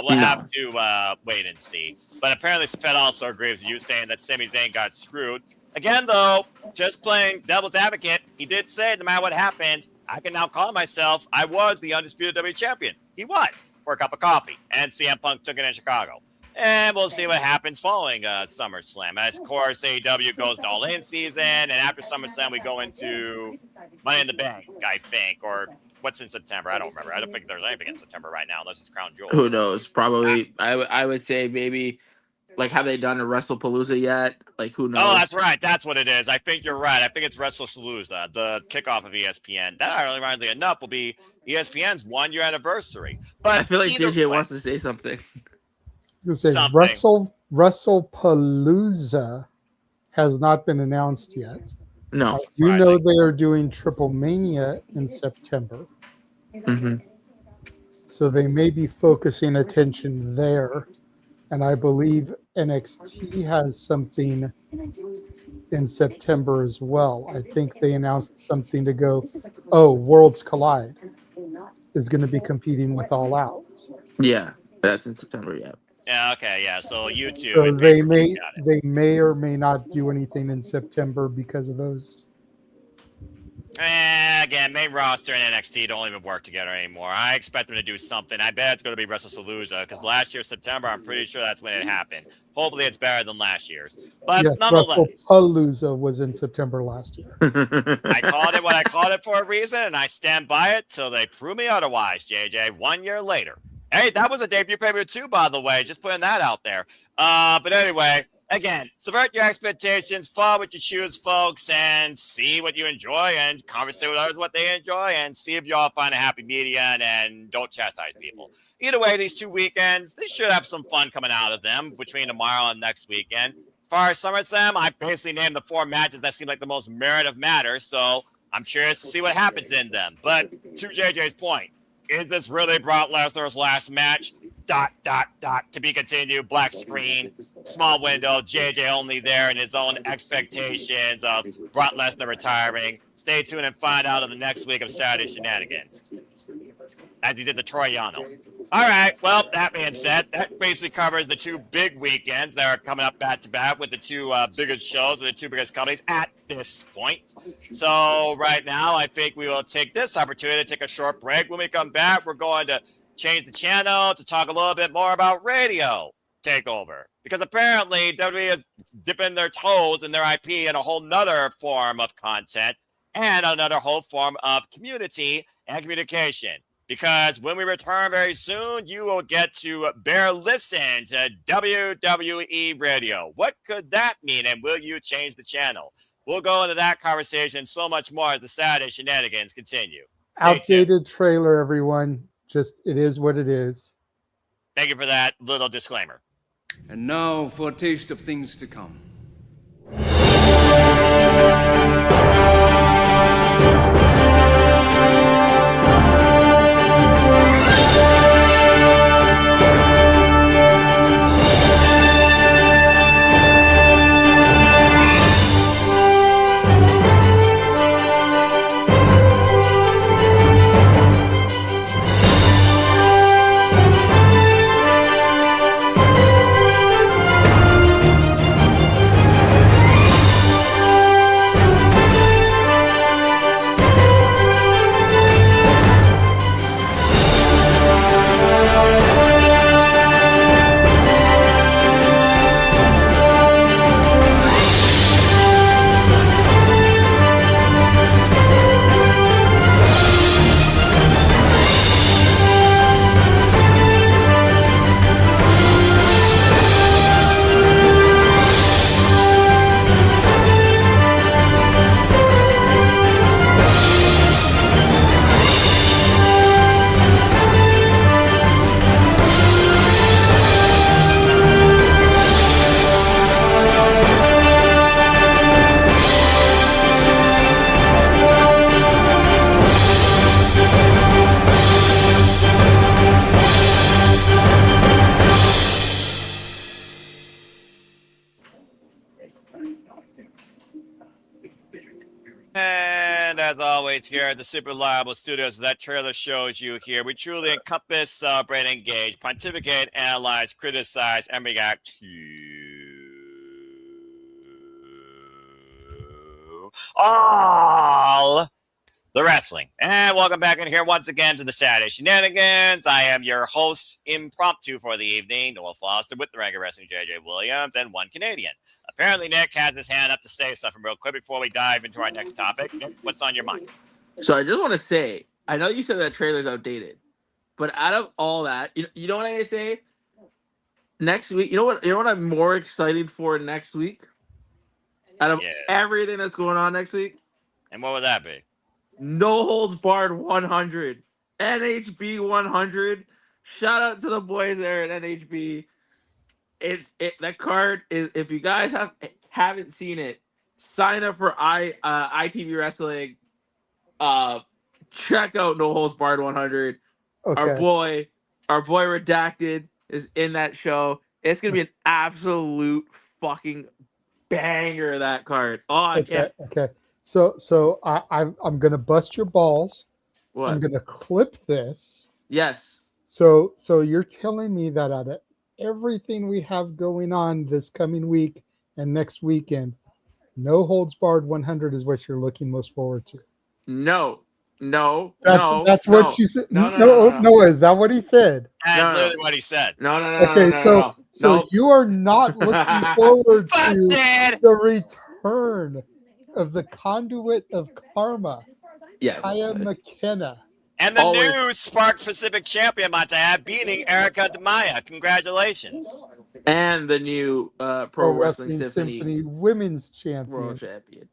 We'll have to wait and see. But apparently, Fed also agrees with you, saying that Sami Zayn got screwed. Again, though, just playing devil's advocate, he did say no matter what happens, I can now call myself, I was the undisputed W champion. He was for a cup of coffee, and CM Punk took it in Chicago. And we'll see what happens following SummerSlam. As, of course, AEW goes to All-In season, and after SummerSlam, we go into Money in the Bank, I think, or what's in September? I don't remember. I don't think there's anything in September right now, unless it's Crown Jewel. Who knows? Probably. I would say maybe. Like, have they done a WrestlePalooza yet? Like, who knows? Oh, that's right. That's what it is. I think you're right. I think it's WrestlePalooza, the kickoff of ESPN. That, ironically enough, will be ESPN's 1-year anniversary. But I feel like either JJ way, wants to say something. WrestlePalooza has not been announced yet. No. You know they are doing Triple Mania in September. Mm-hmm. So they may be focusing attention there. And I believe NXT has something in September as well. I think they announced something to go, Worlds Collide is going to be competing with All Out. Yeah, that's in September, yeah. Yeah, okay, yeah. So you two. So they may or may not do anything in September because of those. Again, main roster and NXT don't even work together anymore. I expect them to do something. I bet it's going to be WrestlePalooza because last year, September, I'm pretty sure that's when it happened. Hopefully, it's better than last year's. But yes, nonetheless, WrestlePalooza was in September last year. I called it what I called it for a reason, and I stand by it till they prove me otherwise, JJ. 1 year later. Hey, that was a debut pay-per-view too, by the way. Just putting that out there. But anyway, again, subvert your expectations, follow what you choose, folks, and see what you enjoy and conversate with others what they enjoy and see if you all find a happy median and don't chastise people. Either way, these 2 weekends, they should have some fun coming out of them between tomorrow and next weekend. As far as SummerSlam, I basically named the 4 matches that seem like the most merit of matter, so I'm curious to see what happens in them. But to JJ's point, is this really Brock Lesnar's last match? ... To be continued. Black screen, small window. JJ only there in his own expectations of Brock Lesnar retiring. Stay tuned and find out in the next week of Saturday Shenanigans, as he did the Troy Yano. All right. Well, that being said, that basically covers the 2 big weekends that are coming up back to back with the 2 biggest shows and the 2 biggest companies at this point. So right now, I think we will take this opportunity to take a short break. When we come back, we're going to change the channel to talk a little bit more about radio takeover, because apparently WWE is dipping their toes in their IP in a whole nother form of content and another whole form of community and communication. Because when we return very soon, you will get to bear listen to WWE Radio. What could that mean, and will you change the channel? We'll go into that conversation and so much more as the Saturday Shenanigans continue. Outdated trailer, everyone. Just, it is what it is. Thank you for that little disclaimer. And now for a taste of things to come. And as always, here at the Super Reliable Studios, that trailer shows you here. We truly encompass, celebrate, engage, pontificate, analyze, criticize, and react to all the wrestling. And welcome back in here once again to the Saturday Shenanigans. I am your host, impromptu for the evening, Noel Foster, with the Ranker Wrestling, JJ Williams, and one Canadian. Apparently, Nick has his hand up to say something real quick before we dive into our next topic. Nick, what's on your mind? So I just want to say, I know you said that trailer's outdated, but out of all that, you know what I say? Next week, you know what I'm more excited for next week? Out of everything that's going on next week? And what would that be? No Holds Barred 100. NHB 100. Shout out to the boys there at NHB. That card is, if you guys haven't seen it, sign up for ITV Wrestling. Check out No Holds Barred 100. Okay. Our boy Redacted is in that show. It's gonna be an absolute fucking banger, that card. Oh, I can't. Okay. So I'm gonna bust your balls. What? I'm gonna clip this. Yes. So you're telling me that out of everything we have going on this coming week and next weekend, No Holds Barred 100 is what you're looking most forward to? No. That's what you said. No. Is that what he said? That's literally what he said. No. So you are not looking forward to the return of the conduit of karma. Yes. Kaya McKenna. And the new Spark Pacific champion, might I add, beating Erica Demaya. Congratulations. And the new Pro Wrestling Symphony Women's Champion. World Champion.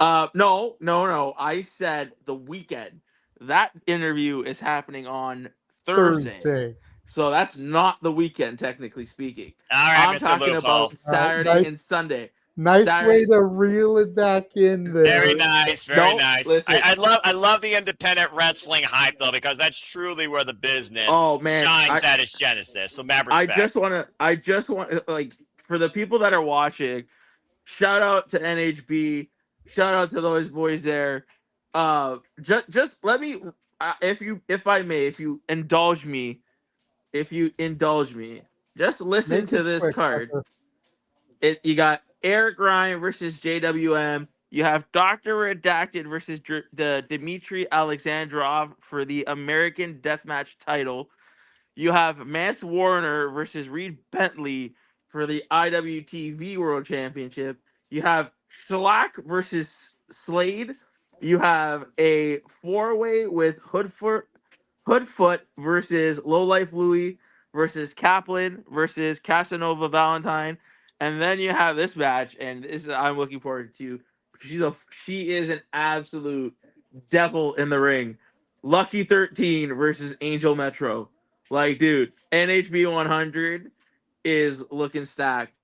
No. I said the weekend. That interview is happening on Thursday. So that's not the weekend, technically speaking. All right, I'm Mr. talking about Saturday and Sunday. Nice Saturday. way to reel it back in there. Very nice, very nice. Listen. I love the independent wrestling hype though, because that's truly where the business shines at its genesis. So mad respect. I just want like, for the people that are watching, shout out to NHB, shout out to those boys there. Just let me, if you indulge me, just listen to this card. You got Eric Ryan versus JWM. You have Dr. Redacted versus the Dmitry Alexandrov for the American Deathmatch title. You have Mance Warner versus Reed Bentley for the IWTV World Championship. You have Schlack versus Slade. You have a four-way with Hoodfoot versus Lowlife Louie versus Kaplan versus Casanova Valentine. And then you have this match, and I'm looking forward to. She is an absolute devil in the ring. Lucky 13 versus Angel Metro. Like, dude, NHB 100 is looking stacked.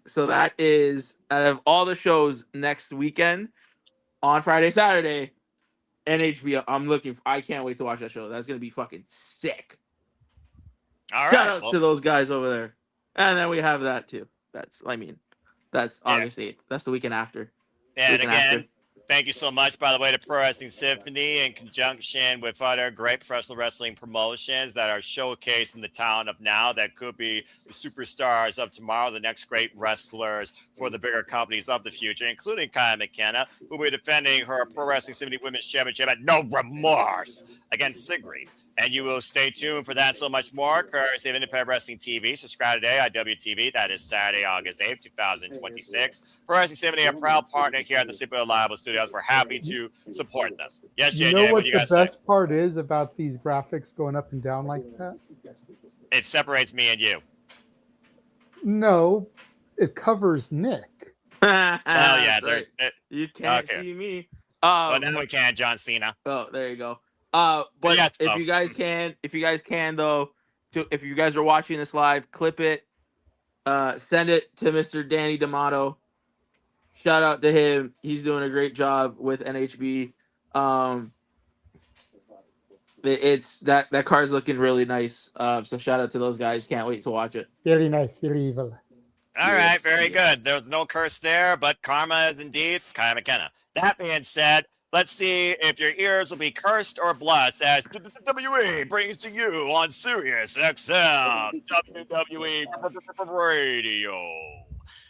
So that is, out of all the shows next weekend, on Friday, Saturday, NHB, I can't wait to watch that show. That's going to be fucking sick. All right. Shout out to those guys over there. And then we have that too. That's August 8th. That's the weekend after. And again, thank you so much, by the way, to Pro Wrestling Symphony in conjunction with other great professional wrestling promotions that are showcased in the town of now that could be the superstars of tomorrow, the next great wrestlers for the bigger companies of the future, including Kaya McKenna, who will be defending her Pro Wrestling Symphony Women's Championship at no remorse against Sigrid. And you will stay tuned for that and so much more, courtesy of Independent Wrestling TV. Subscribe today on WTV. That is Saturday, August 8th, 2026. Pro Wrestling 70, a proud partner here at the Super Reliable Studios. We're happy to support them. Yes, JJ, You know what you the guys best say? part is about these graphics going up and down like that? It separates me and you. No, it covers Nick. Well, yeah. You can't see me. Well, now we can, John Cena. Oh, there you go. But yes, if folks. you guys can though, if you guys are watching this live, clip it, send it to Mr. Danny D'Amato. Shout out to him. He's doing a great job with NHB. It's that card's looking really nice. So shout out to those guys. Can't wait to watch it. Very nice, very evil. All right, very good. There's no curse there, but karma is indeed Kaya McKenna. That being said, let's see if your ears will be cursed or blessed as WWE brings to you on Sirius XM WWE Radio.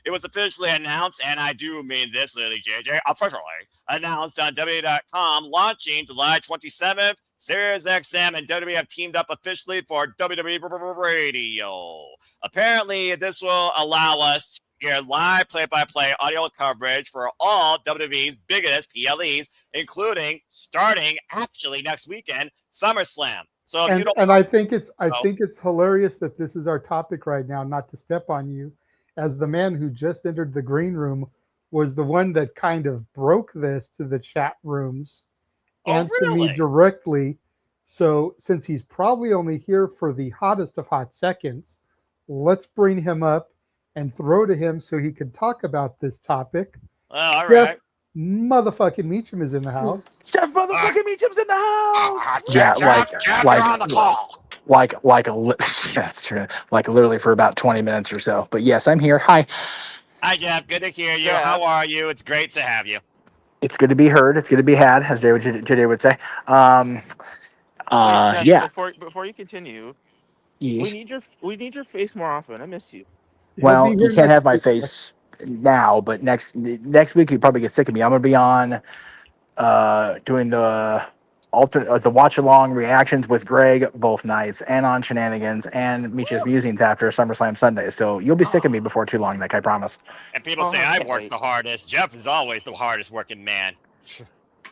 It was officially announced, and I do mean this, literally, JJ, officially announced on WWE.com, launching July 27th. Sirius XM and WWE have teamed up officially for WWE Radio. Apparently, this will allow us to hear live play-by-play audio coverage for all WWE's biggest PLEs, including starting actually next weekend, SummerSlam. So if you don't, I think it's hilarious that this is our topic right now. Not to step on you, as the man who just entered the green room was the one that kind of broke this to the chat rooms and to me directly. So since he's probably only here for the hottest of hot seconds, let's bring him up and throw to him so he can talk about this topic. All Jeff right. Motherfucking Meacham is in the house. Jeff motherfucking Meacham's in the house. Yeah, that's true. Like literally for about 20 minutes or so. But yes, I'm here. Hi. Hi, Jeff. Good to hear you. How are you? It's great to have you. It's good to be heard. It's good to be had, as JJ would say. Yeah. Before you continue, Yes. we need your face more often. I miss you. Well, you can't have my face now, but next week you probably get sick of me. I'm gonna be on doing the watch along reactions with Greg both nights, and on Shenanigans and Misha's musings after SummerSlam Sunday. So you'll be sick of me before too long, Nick. I promise. And people say I work the hardest. Jeff is always the hardest working man.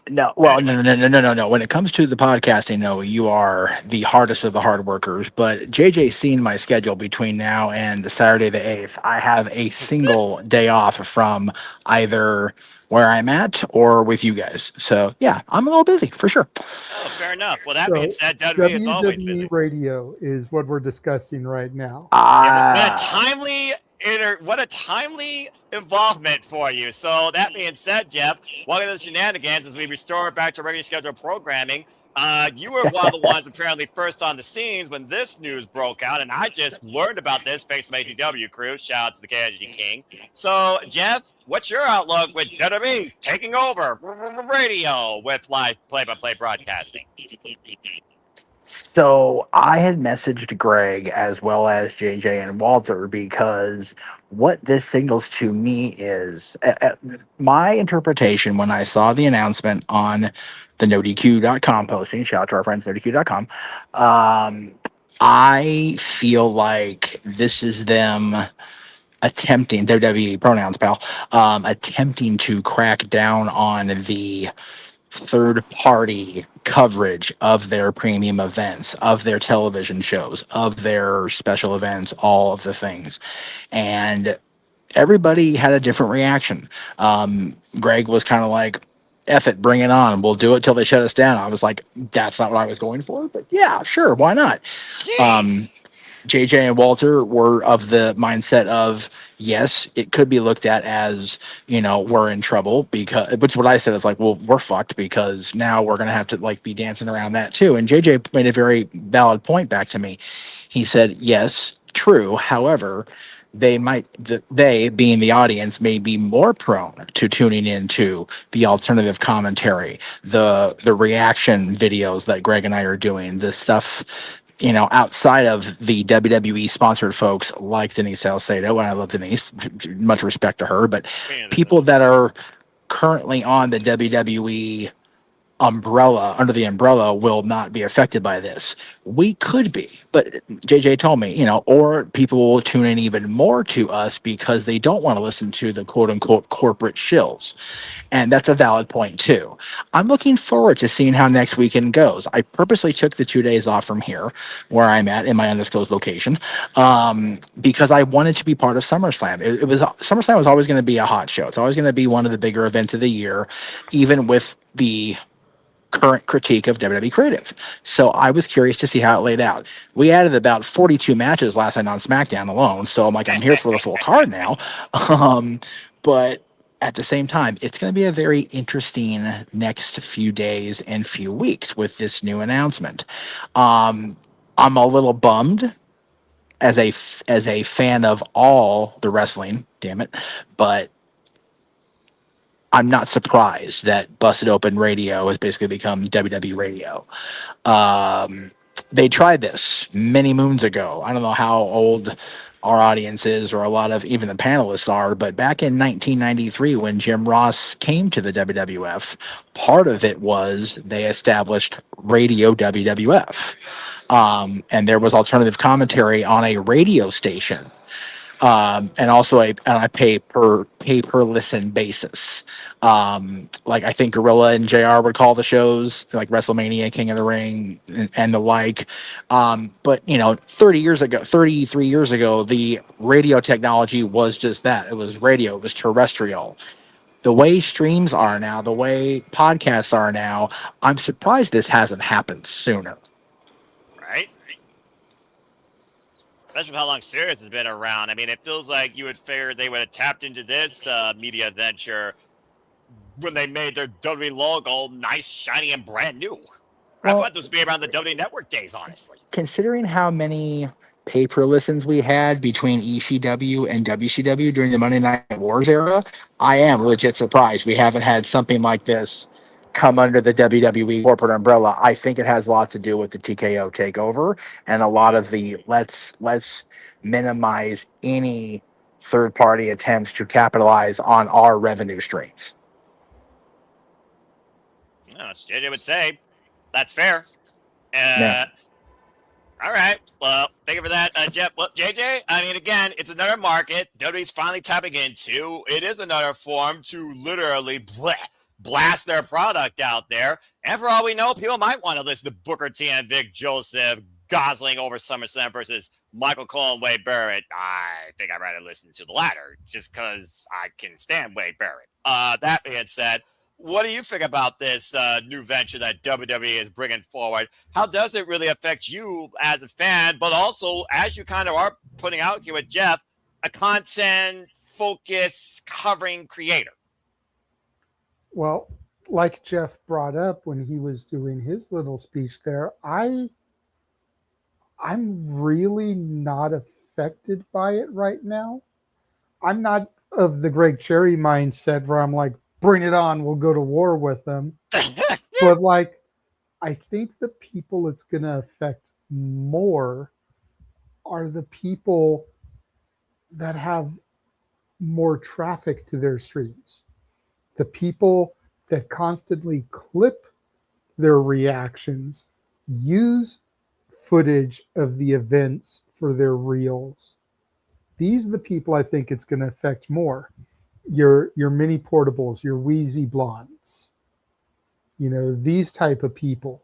No, well, no. When it comes to the podcasting, no, you are the hardest of the hard workers. But JJ's seen my schedule between now and Saturday the 8th. I have a single day off from either where I'm at or with you guys. So, yeah, I'm a little busy for sure. Oh, fair enough. Well, that being said, WWE is always busy. Radio is what we're discussing right now. What a timely involvement for you. So that being said, Jeff, welcome to the Shenanigans as we restore back to regular scheduled programming. You were one of the ones apparently first on the scenes when this news broke out, and I just learned about this thanks to my ATW crew. Shout out to the KG King. So, Jeff, what's your outlook with WWE taking over radio with live play-by-play broadcasting? So I had messaged Greg as well as JJ and Walter because what this signals to me is my interpretation when I saw the announcement on the NoDQ.com posting. Shout out to our friends NoDQ.com. I feel like this is them attempting, WWE pronouns, pal, attempting to crack down on the third-party coverage of their premium events, of their television shows, of their special events, all of the things. And everybody had a different reaction. Greg was kind of like, F it, bring it on. We'll do it till they shut us down. I was like, that's not what I was going for, but yeah, sure, why not? JJ and Walter were of the mindset of, yes, it could be looked at as, we're in trouble, because, which what I said is like, well, we're fucked because now we're going to have to like be dancing around that too. And JJ made a very valid point back to me. He said, yes, true. However, they being the audience may be more prone to tuning into the alternative commentary, the reaction videos that Greg and I are doing, the stuff outside of the WWE sponsored folks like Denise Salcedo, and I love Denise, much respect to her, but people that are currently on the WWE under the umbrella will not be affected by this. We could be, but JJ told me, or people will tune in even more to us because they don't want to listen to the quote unquote corporate shills. And that's a valid point too. I'm looking forward to seeing how next weekend goes. I purposely took the 2 days off from here where I'm at in my undisclosed location, because I wanted to be part of SummerSlam. SummerSlam was always going to be a hot show. It's always going to be one of the bigger events of the year, even with the current critique of WWE Creative. So I was curious to see how it laid out. We added about 42 matches last night on SmackDown alone. So I'm like, I'm here for the full card now. But at the same time, it's going to be a very interesting next few days and few weeks with this new announcement. I'm a little bummed as a fan of all the wrestling, damn it, but I'm not surprised that Busted Open Radio has basically become WWE Radio. They tried this many moons ago. I don't know how old our audience is, or a lot of even the panelists are. But back in 1993, when Jim Ross came to the WWF, part of it was they established Radio WWF. And there was alternative commentary on a radio station. And also on a pay per listen basis. Like I think Gorilla and JR would call the shows like WrestleMania, King of the Ring, and the like. But 33 years ago, the radio technology was just that. It was radio. It was terrestrial. The way streams are now, the way podcasts are now, I'm surprised this hasn't happened sooner. Right? Especially with how long Sirius has been around. I mean, it feels like you would figure they would have tapped into this media venture when they made their WWE logo nice, shiny, and brand new. I thought this would be around the WWE Network days, honestly. Considering how many pay-per-listens we had between ECW and WCW during the Monday Night Wars era, I am legit surprised we haven't had something like this come under the WWE corporate umbrella. I think it has a lot to do with the TKO takeover and a lot of the let's minimize any third-party attempts to capitalize on our revenue streams. As JJ would say, that's fair. Yeah. All right. Well, thank you for that, Jeff. Well, JJ, I mean, again, it's another market WWE's finally tapping into. It is another form to literally blast their product out there. And for all we know, people might want to listen to Booker T and Vic Joseph Gosling over SummerSlam versus Michael Cole and Wade Barrett. I think I'd rather listen to the latter just because I can stand Wade Barrett. That being said, what do you think about this new venture that WWE is bringing forward? How does it really affect you as a fan, but also, as you kind of are putting out here with Jeff, a content focus covering creator? Well, like Jeff brought up when he was doing his little speech there, I'm really not affected by it right now. I'm not of the Greg Cherry mindset where I'm like, bring it on, we'll go to war with them. But like, I think the people it's going to affect more are the people that have more traffic to their streams. The people that constantly clip their reactions, use footage of the events for their reels. These are the people I think it's going to affect more. Your mini portables, your Wheezy Blondes, these type of people.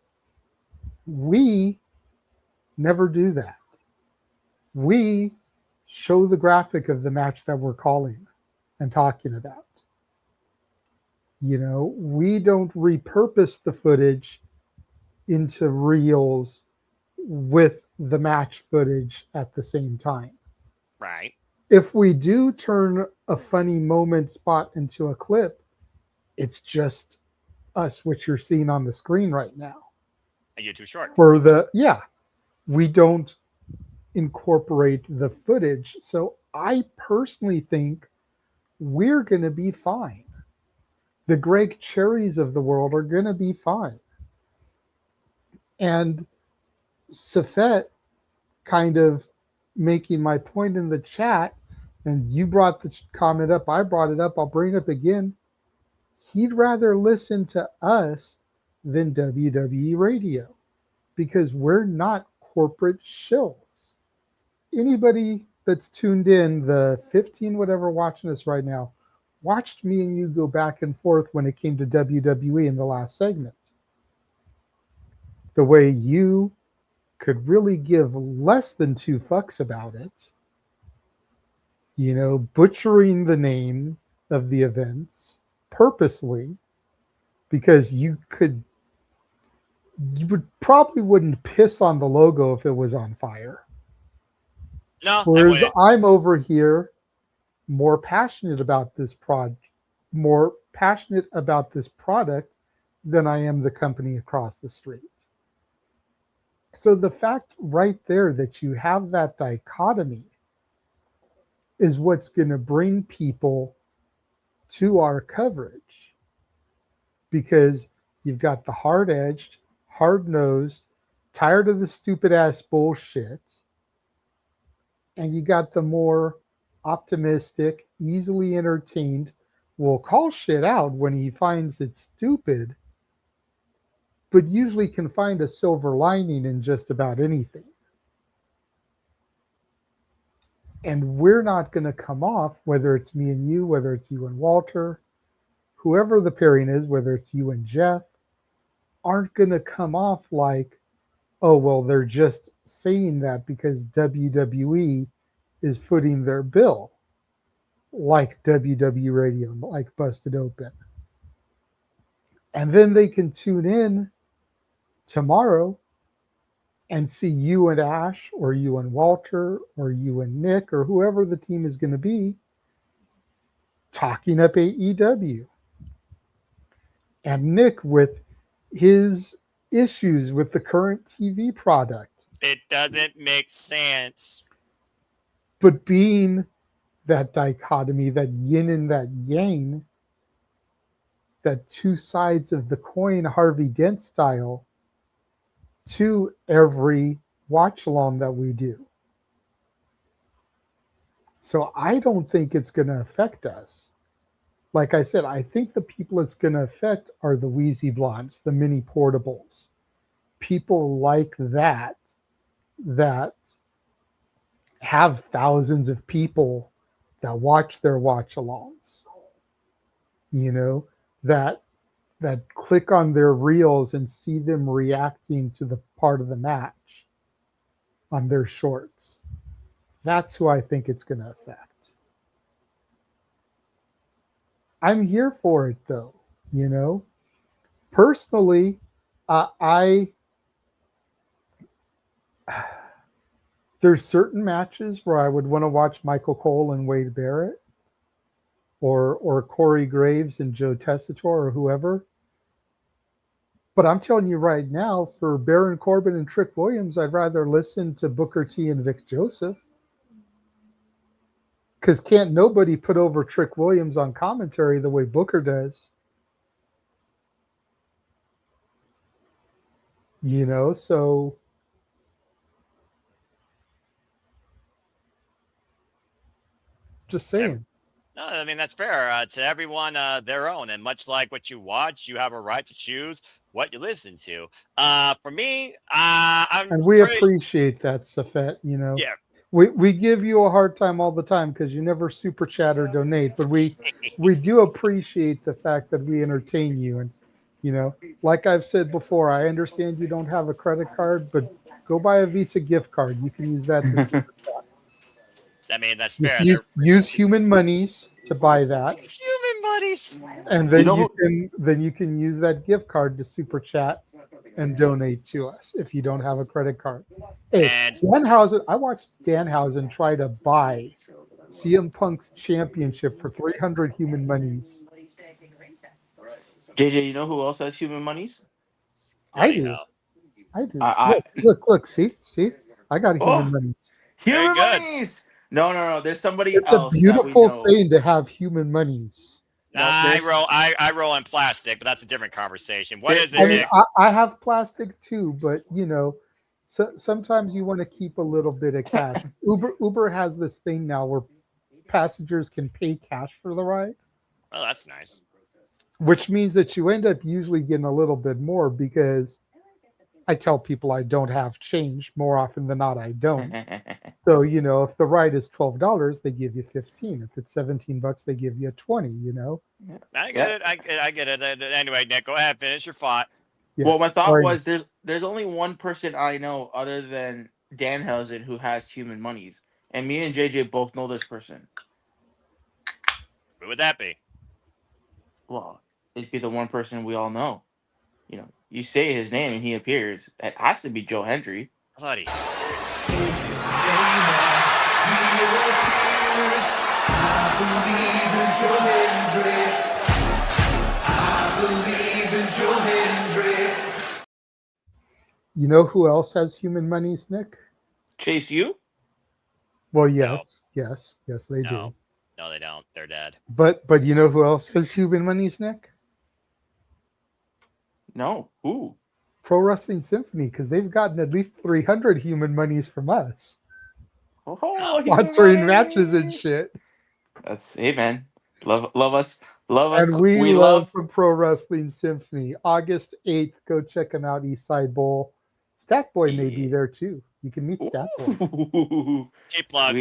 We never do that. We show the graphic of the match that we're calling and talking about. We don't repurpose the footage into reels with the match footage at the same time. Right. If we do turn a funny moment spot into a clip, it's just us, what you're seeing on the screen right now. You're too short. We don't incorporate the footage. So I personally think we're going to be fine. The Greg Cherries of the world are going to be fine. And Safet kind of making my point in the chat, and you brought the comment up, I brought it up, I'll bring it up again. He'd rather listen to us than WWE radio because we're not corporate shills. Anybody that's tuned in, the 15 whatever watching us right now, watched me and you go back and forth when it came to WWE in the last segment. The way you could really give less than two fucks about it, butchering the name of the events purposely because you probably wouldn't piss on the logo if it was on fire. No. Whereas I'm over here more passionate about this product than I am the company across the street. So the fact right there that you have that dichotomy is what's going to bring people to our coverage, because you've got the hard-edged, hard-nosed, tired of the stupid-ass bullshit, and you got the more optimistic, easily entertained, will call shit out when he finds it stupid, but usually can find a silver lining in just about anything. And we're not going to come off, whether it's me and you, whether it's you and Walter, whoever the pairing is, whether it's you and Jeff, aren't going to come off like, oh, well, they're just saying that because WWE is footing their bill, like WWE Radio, like Busted Open. And then they can tune in tomorrow and see you and Ash, or you and Walter, or you and Nick, or whoever the team is going to be, talking up AEW. And Nick with his issues with the current TV product. It doesn't make sense. But being that dichotomy, that yin and that yang, that two sides of the coin, Harvey Dent style, to every watch along that we do. So I don't think it's going to affect us. Like I said, I think the people it's going to affect are the Wheezy Blondes, the mini portables. People like that have thousands of people that watch their watch alongs. You know, that click on their reels and see them reacting to the part of the match on their shorts. That's who I think it's going to affect. I'm here for it, though. You know, personally, there's certain matches where I would want to watch Michael Cole and Wade Barrett, or Corey Graves and Joe Tessitore, or whoever. But I'm telling you right now, for Baron Corbin and Trick Williams, I'd rather listen to Booker T and Vic Joseph. Because can't nobody put over Trick Williams on commentary the way Booker does. You know, so just saying. No, I mean, that's fair. To everyone, their own. And much like what you watch, you have a right to choose what you listen to. For me, and we appreciate that, Safet. You know, yeah. We give you a hard time all the time because you never super chat or donate, but we do appreciate the fact that we entertain you. And, you know, like I've said before, I understand you don't have a credit card, but go buy a Visa gift card. You can use that to super chat. I mean, that's fair. Use human monies to buy that. Human monies. And then you can use that gift card to super chat and donate to us if you don't have a credit card. Hey, Danhausen, I watched Danhausen try to buy CM Punk's championship for 300 human monies. JJ, you know who else has human monies? I do. Look, see? I got human monies. Human monies! No. There's somebody it's else. It's a beautiful thing to have human monies. I roll in plastic, but that's a different conversation. What is it, Nick? I have plastic too, but you know, sometimes you want to keep a little bit of cash. Uber has this thing now where passengers can pay cash for the ride. Oh, that's nice. Which means that you end up usually getting a little bit more because I tell people I don't have change. More often than not, I don't. So, you know, if the ride is $12, they give you 15. If it's $17, they give you 20, you know? I get it. I get it. Anyway, Nick, go ahead. Finish your thought. Yes. Well, my thought was there's only one person I know other than Danhausen who has human monies. And me and JJ both know this person. Who would that be? Well, it'd be the one person we all know. You know, you say his name and he appears. It has to be Joe Hendry. I thought he. You know who else has human monies, Nick? Chase U? Well, yes, they do. No, they don't. They're dead. But you know who else has human monies, Nick? No. Who? Pro Wrestling Symphony, because they've gotten at least 300 human monies from us. Oh, sponsoring matches and shit. That's hey man, love us. And we We love love. from Pro Wrestling Symphony. August 8th, go check them out, Eastside Bowl. Stackboy may be there too. You can meet Stackboy. Cheap plug.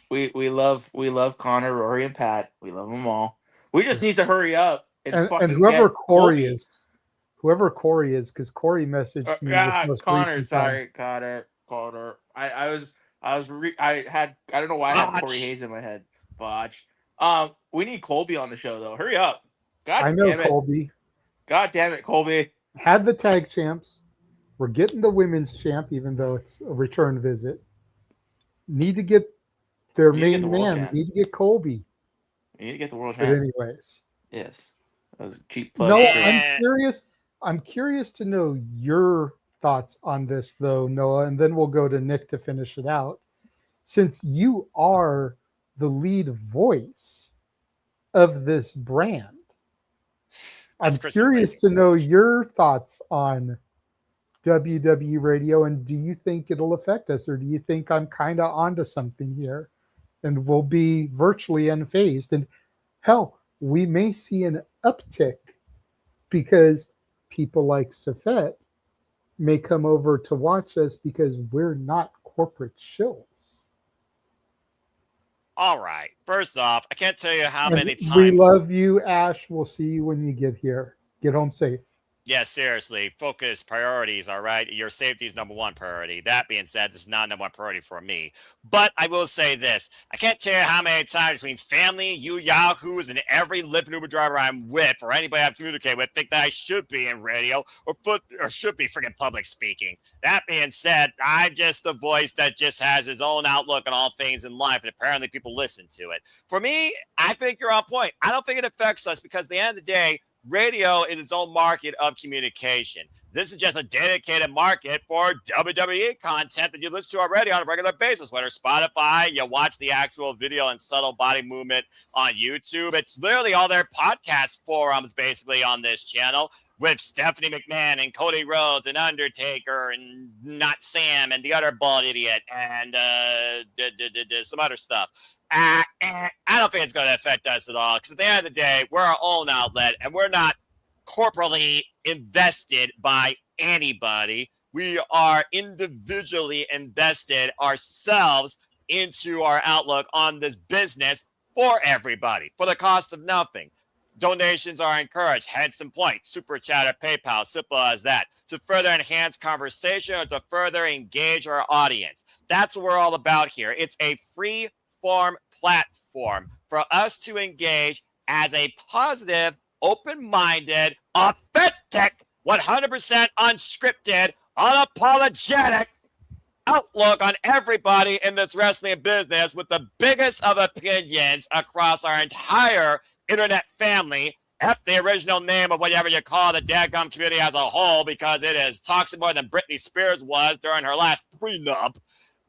We love Connor, Rory, and Pat. We love them all. We just need to hurry up and fucking whoever get Corey Colby. is, because Corey messaged me this most Connor, recent sorry, time. Connor. I don't know why I had Corey Hayes in my head. Botch. We need Colby on the show though. Hurry up. I know Colby. God damn it, Colby. Had the tag champs. We're getting the women's champ, even though it's a return visit. Need to get their main man. Need to get Colby. You need to get the world But champ. anyways. Yes. That was a cheap plug. No, I'm curious to know your thoughts on this though, Noah, and then we'll go to Nick to finish it out. Since you are the lead voice of this brand, I'm curious to know your thoughts on WWE radio, and do you think it'll affect us, or do you think I'm kind of onto something here and we'll be virtually unfazed? And hell, we may see an uptick because people like Safet may come over to watch us because we're not corporate shills. All right. First off, I can't tell you how many times. We love you, Ash. We'll see you when you get here. Get home safe. Yeah, seriously, focus priorities, all right? Your safety is number one priority. That being said, this is not number one priority for me. But I will say this. I can't tell you how many times between family, you yahoos, and every Lyft and Uber driver I'm with or anybody I've communicated with think that I should be in radio or should be freaking public speaking. That being said, I'm just the voice that just has his own outlook on all things in life, and apparently people listen to it. For me, I think you're on point. I don't think it affects us because at the end of the day, radio is its own market of communication. This is just a dedicated market for WWE content that you listen to already on a regular basis, whether Spotify, you watch the actual video and subtle body movement on YouTube. It's literally all their podcast forums basically on this channel with Stephanie McMahon and Cody Rhodes and Undertaker and not Sam and the other bald idiot and some other stuff. I don't think it's going to affect us at all because at the end of the day, we're our own outlet and we're not corporately invested by anybody. We are individually invested ourselves into our outlook on this business for everybody for the cost of nothing. Donations are encouraged, hence in point, Superchatted, PayPal, simple as that, to further enhance conversation or to further engage our audience. That's what we're all about here. It's a free form platform for us to engage as a positive, open-minded, authentic, 100% unscripted, unapologetic outlook on everybody in this wrestling business with the biggest of opinions across our entire internet family. F the original name of whatever you call the dadgum community as a whole because it is toxic more than Britney Spears was during her last prenup.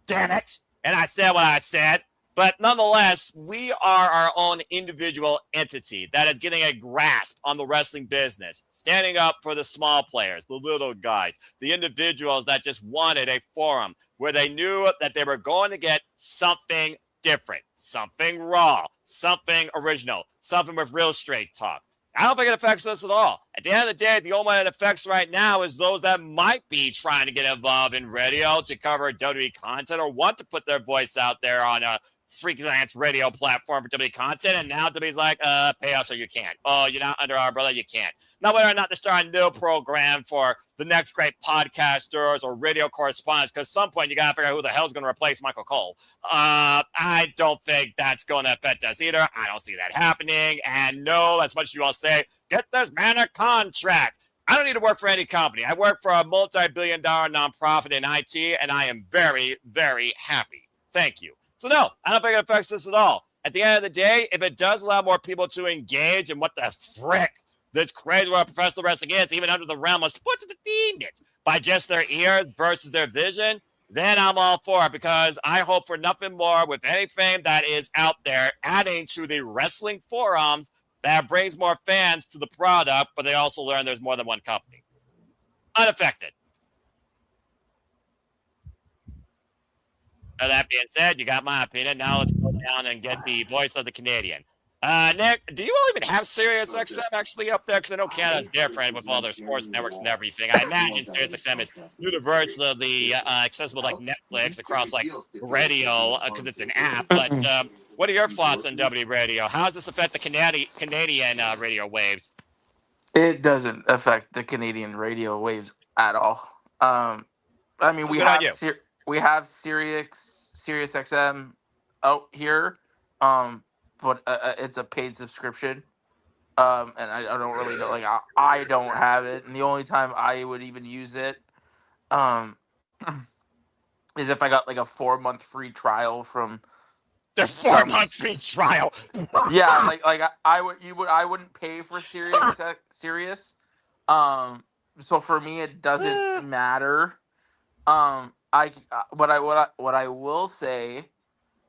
Damn it. And I said what I said. But nonetheless, we are our own individual entity that is getting a grasp on the wrestling business, standing up for the small players, the little guys, the individuals that just wanted a forum where they knew that they were going to get something different, something raw, something original, something with real straight talk. I don't think it affects us at all. At the end of the day, the only one it affects right now is those that might be trying to get involved in radio to cover WWE content or want to put their voice out there on a freelance radio platform for WWE content, and now WWE's like, pay us or you can't. Oh, you're not under our umbrella, you can't. Now, whether or not to start a new program for the next great podcasters or radio correspondents, because at some point you got to figure out who the hell's going to replace Michael Cole. I don't think that's going to affect us either. I don't see that happening. And no, as much as you all say, get this man a contract. I don't need to work for any company. I work for a multi-billion-dollar nonprofit in IT, and I am very, very happy. Thank you. So no, I don't think it affects us at all. At the end of the day, if it does allow more people to engage in what the frick this crazy world of professional wrestling is, even under the realm of sports entertainment, by just their ears versus their vision, then I'm all for it because I hope for nothing more with anything that is out there adding to the wrestling forums that brings more fans to the product, but they also learn there's more than one company. Unaffected. That being said, you got my opinion. Now let's go down and get the voice of the Canadian. Nick, do you all even have Sirius XM actually up there? Because I know Canada's different with all their sports networks and everything. I imagine Sirius XM is universally accessible like Netflix across like radio because it's an app. But what are your thoughts on W Radio? How does this affect the Canadian radio waves? It doesn't affect the Canadian radio waves at all. I mean, we Good on have you. we have Sirius XM out here, but it's a paid subscription. And I don't really know. Like I don't have it, and the only time I would even use it, um, is if I got like a 4-month free trial from the 4-month free trial. Yeah, like I wouldn't pay for Sirius. So for me it doesn't matter. What I will say,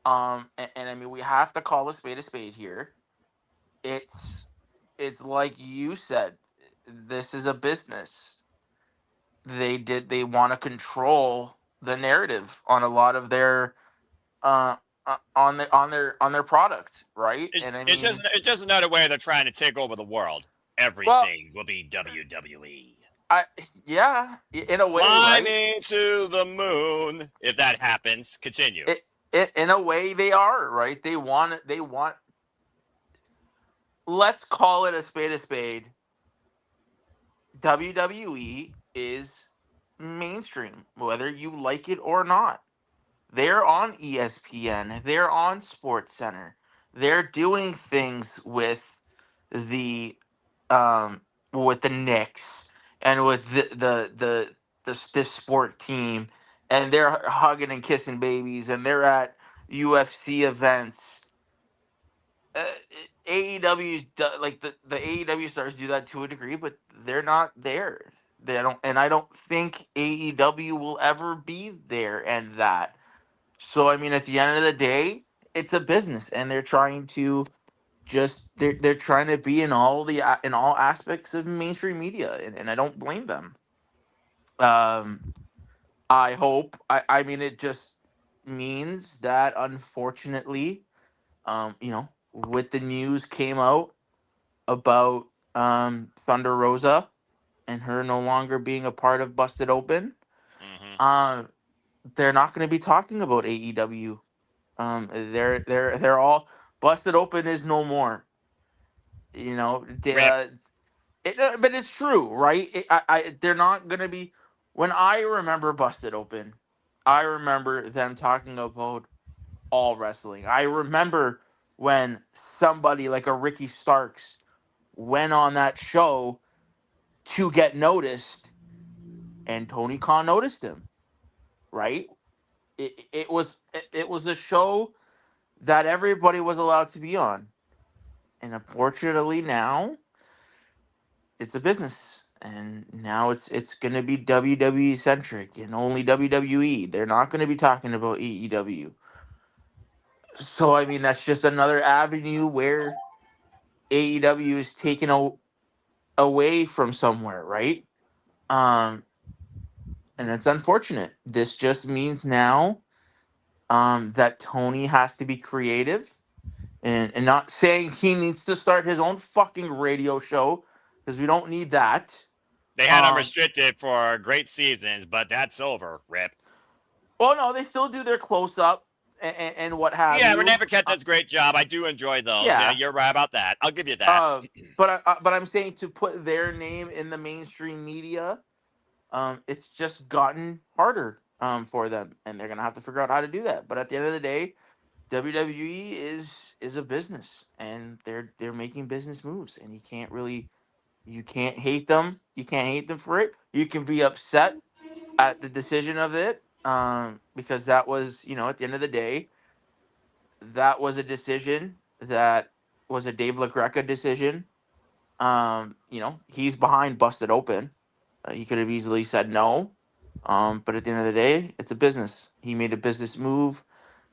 and I mean we have to call a spade here. It's like you said, this is a business. They want to control the narrative on a lot of their on their product, right? It's, and I it's mean, just it's just another way they're trying to take over the world. Everything will be WWE. Yeah, in a way, Climbing right? to the moon. If that happens, continue. In a way, they are right. They want. Let's call it a spade a spade. WWE is mainstream, whether you like it or not. They're on ESPN. They're on Sports Center. They're doing things with the Knicks and with this sport team, and they're hugging and kissing babies, and they're at UFC events. AEW like the AEW stars do that to a degree, but they're not there. They don't, and I don't think AEW will ever be there. And that, so I mean, at the end of the day, it's a business, and they're trying to they're trying to be in all aspects of mainstream media, and I don't blame them. I hope. I mean, it just means that unfortunately, with the news came out about Thunder Rosa and her no longer being a part of Busted Open, they're not going to be talking about AEW. They're all Busted Open is no more. But it's true, right? They're not going to be. When I remember Busted Open, I remember them talking about all wrestling. I remember when somebody like a Ricky Starks went on that show to get noticed, and Tony Khan noticed him, right? It was a show that everybody was allowed to be on, and unfortunately now it's a business, and now it's going to be WWE centric and only WWE. They're not going to be talking about AEW. So I mean, that's just another avenue where AEW is taken away from somewhere, right? And it's unfortunate. This just means now that Tony has to be creative, and not saying he needs to start his own fucking radio show, because we don't need that. They had them restricted for great seasons, but that's over. Rip. Well, no, they still do their close up and what have you. Yeah, Renee Paquette does a great job. I do enjoy those. Yeah, you're right about that. I'll give you that. But I'm saying, to put their name in the mainstream media, it's just gotten harder for them, and they're gonna have to figure out how to do that. But at the end of the day, WWE is a business, and they're making business moves, and you can't hate them. You can't hate them for it. You can be upset at the decision of it, because that was, at the end of the day, that was a decision that was a Dave LaGreca decision. He's behind Busted Open. He could have easily said no, but at the end of the day, it's a business. He made a business move.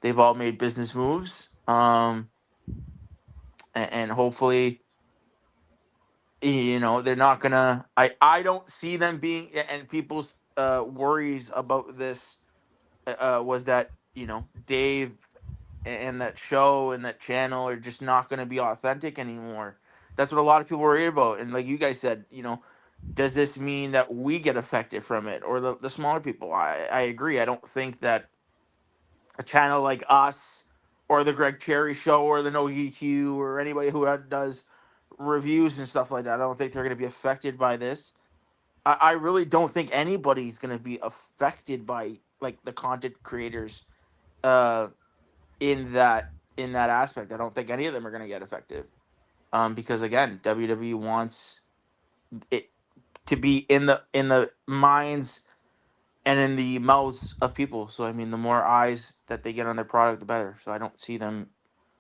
They've all made business moves, and hopefully, they're not gonna. I don't see them being. And people's worries about this was that Dave and that show and that channel are just not going to be authentic anymore. That's what a lot of people worry about. And like you guys said, does this mean that we get affected from it, or the smaller people? I agree. I don't think that a channel like us or the Greg Cherry Show or the No EQ or anybody who does reviews and stuff like that, I don't think they're going to be affected by this. I really don't think anybody's going to be affected by like the content creators in that aspect. I don't think any of them are going to get affected because again, WWE wants it to be in the minds and in the mouths of people. So I mean, the more eyes that they get on their product, the better. So I don't see them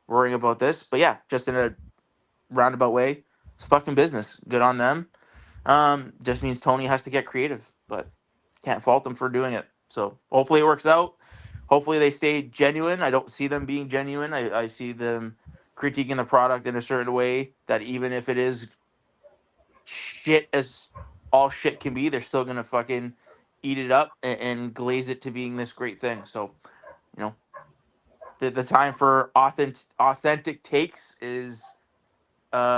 worrying about this. But yeah, just in a roundabout way, it's fucking business. Good on them. Just means Tony has to get creative, but can't fault them for doing it. So hopefully it works out. Hopefully they stay genuine. I don't see them being genuine. I see them critiquing the product in a certain way that even if it is shit as all shit can be, they're still gonna fucking eat it up and glaze it to being this great thing. So, the time for authentic takes is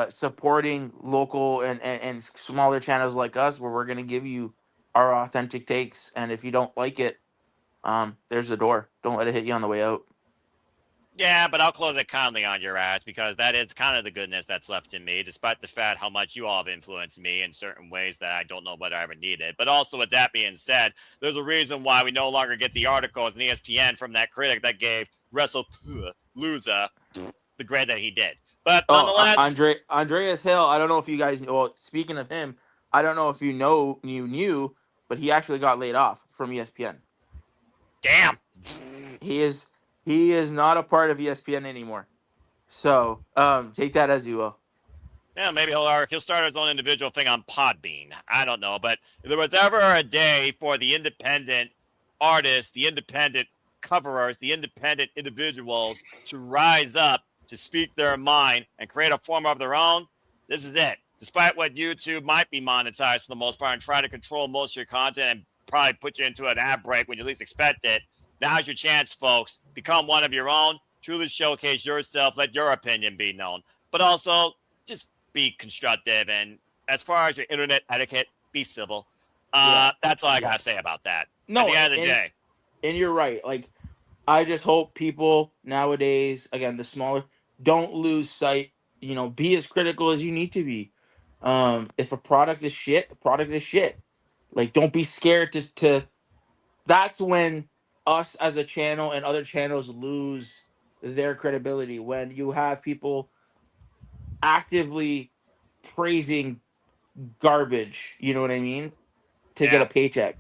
supporting local and smaller channels like us, where we're going to give you our authentic takes. And if you don't like it, there's the door. Don't let it hit you on the way out. Yeah, but I'll close it kindly on your ass, because that is kind of the goodness that's left in me, despite the fact how much you all have influenced me in certain ways that I don't know whether I ever needed. But also, with that being said, there's a reason why we no longer get the articles in ESPN from that critic that gave WrestleLoser the grade that he did. But nonetheless, Andreas Hill. I don't know if you guys. Well, speaking of him, I don't know if you knew, but he actually got laid off from ESPN. Damn. He is not a part of ESPN anymore. So take that as you will. Yeah, maybe he'll start his own individual thing on Podbean. I don't know, but if there was ever a day for the independent artists, the independent coverers, the independent individuals to rise up, to speak their mind and create a form of their own, this is it. Despite what YouTube might be monetized for the most part and try to control most of your content and probably put you into an ad break when you least expect it, now's your chance, folks. Become one of your own. Truly showcase yourself. Let your opinion be known. But also, just be constructive. And as far as your internet etiquette, be civil. That's all I got to say about that. No, at the end of the day. And you're right. Like, I just hope people nowadays, again, the smaller, don't lose sight. Be as critical as you need to be. If a product is shit, the product is shit. Like, don't be scared to that's when us as a channel and other channels lose their credibility, when you have people actively praising garbage, you know what I mean, to get a paycheck.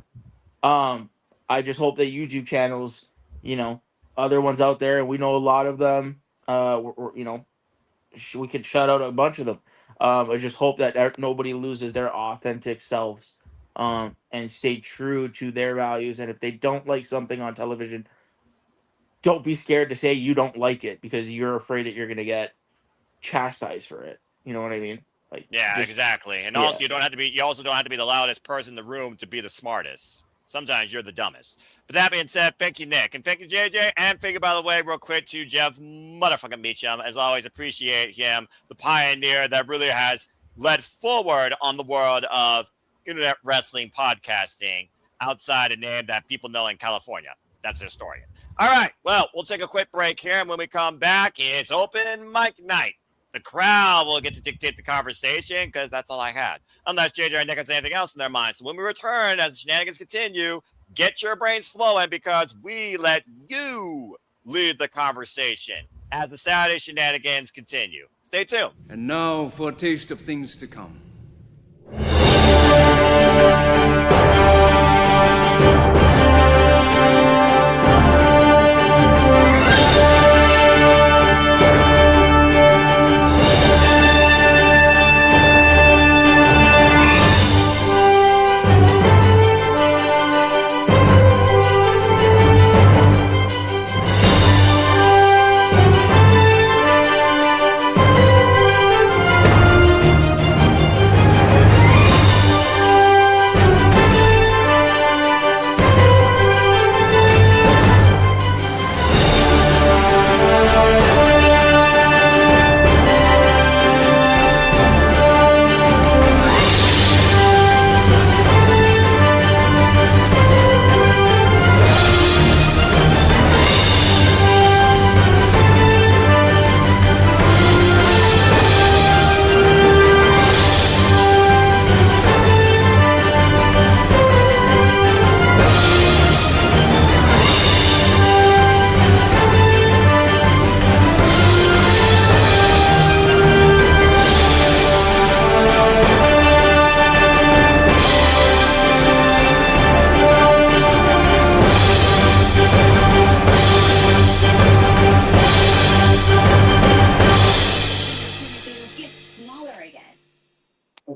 I just hope that YouTube channels, other ones out there, and we know a lot of them, we could shout out a bunch of them. I just hope that nobody loses their authentic selves, and stay true to their values. And if they don't like something on television, don't be scared to say you don't like it, because you're afraid that you're going to get chastised for it. You know what I mean? Like, exactly. And also, you also don't have to be the loudest person in the room to be the smartest. Sometimes you're the dumbest. But that being said, thank you, Nick. And thank you, JJ. And thank you, by the way, real quick, to Jeff motherfucking Meacham. As always, appreciate him, the pioneer that really has led forward on the world of internet wrestling podcasting outside a name that people know in California. That's a historian. All right. Well, we'll take a quick break here. And when we come back, it's open mic night. The crowd will get to dictate the conversation, because that's all I had. Unless JJ and Nick has anything else in their minds. So when we return, as the shenanigans continue, get your brains flowing, because we let you lead the conversation as the Saturday shenanigans continue. Stay tuned. And now for a taste of things to come.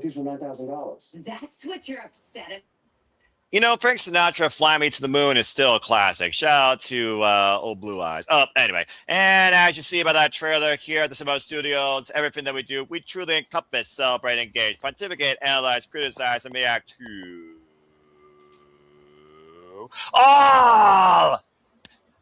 teach her $9,000. That's what you're upset at. You know, Frank Sinatra, Fly Me to the Moon is still a classic. Shout out to Old Blue Eyes. Oh, anyway. And as you see by that trailer here at the Simbo Studios, everything that we do, we truly encompass, celebrate, engage, pontificate, analyze, criticize, and react to all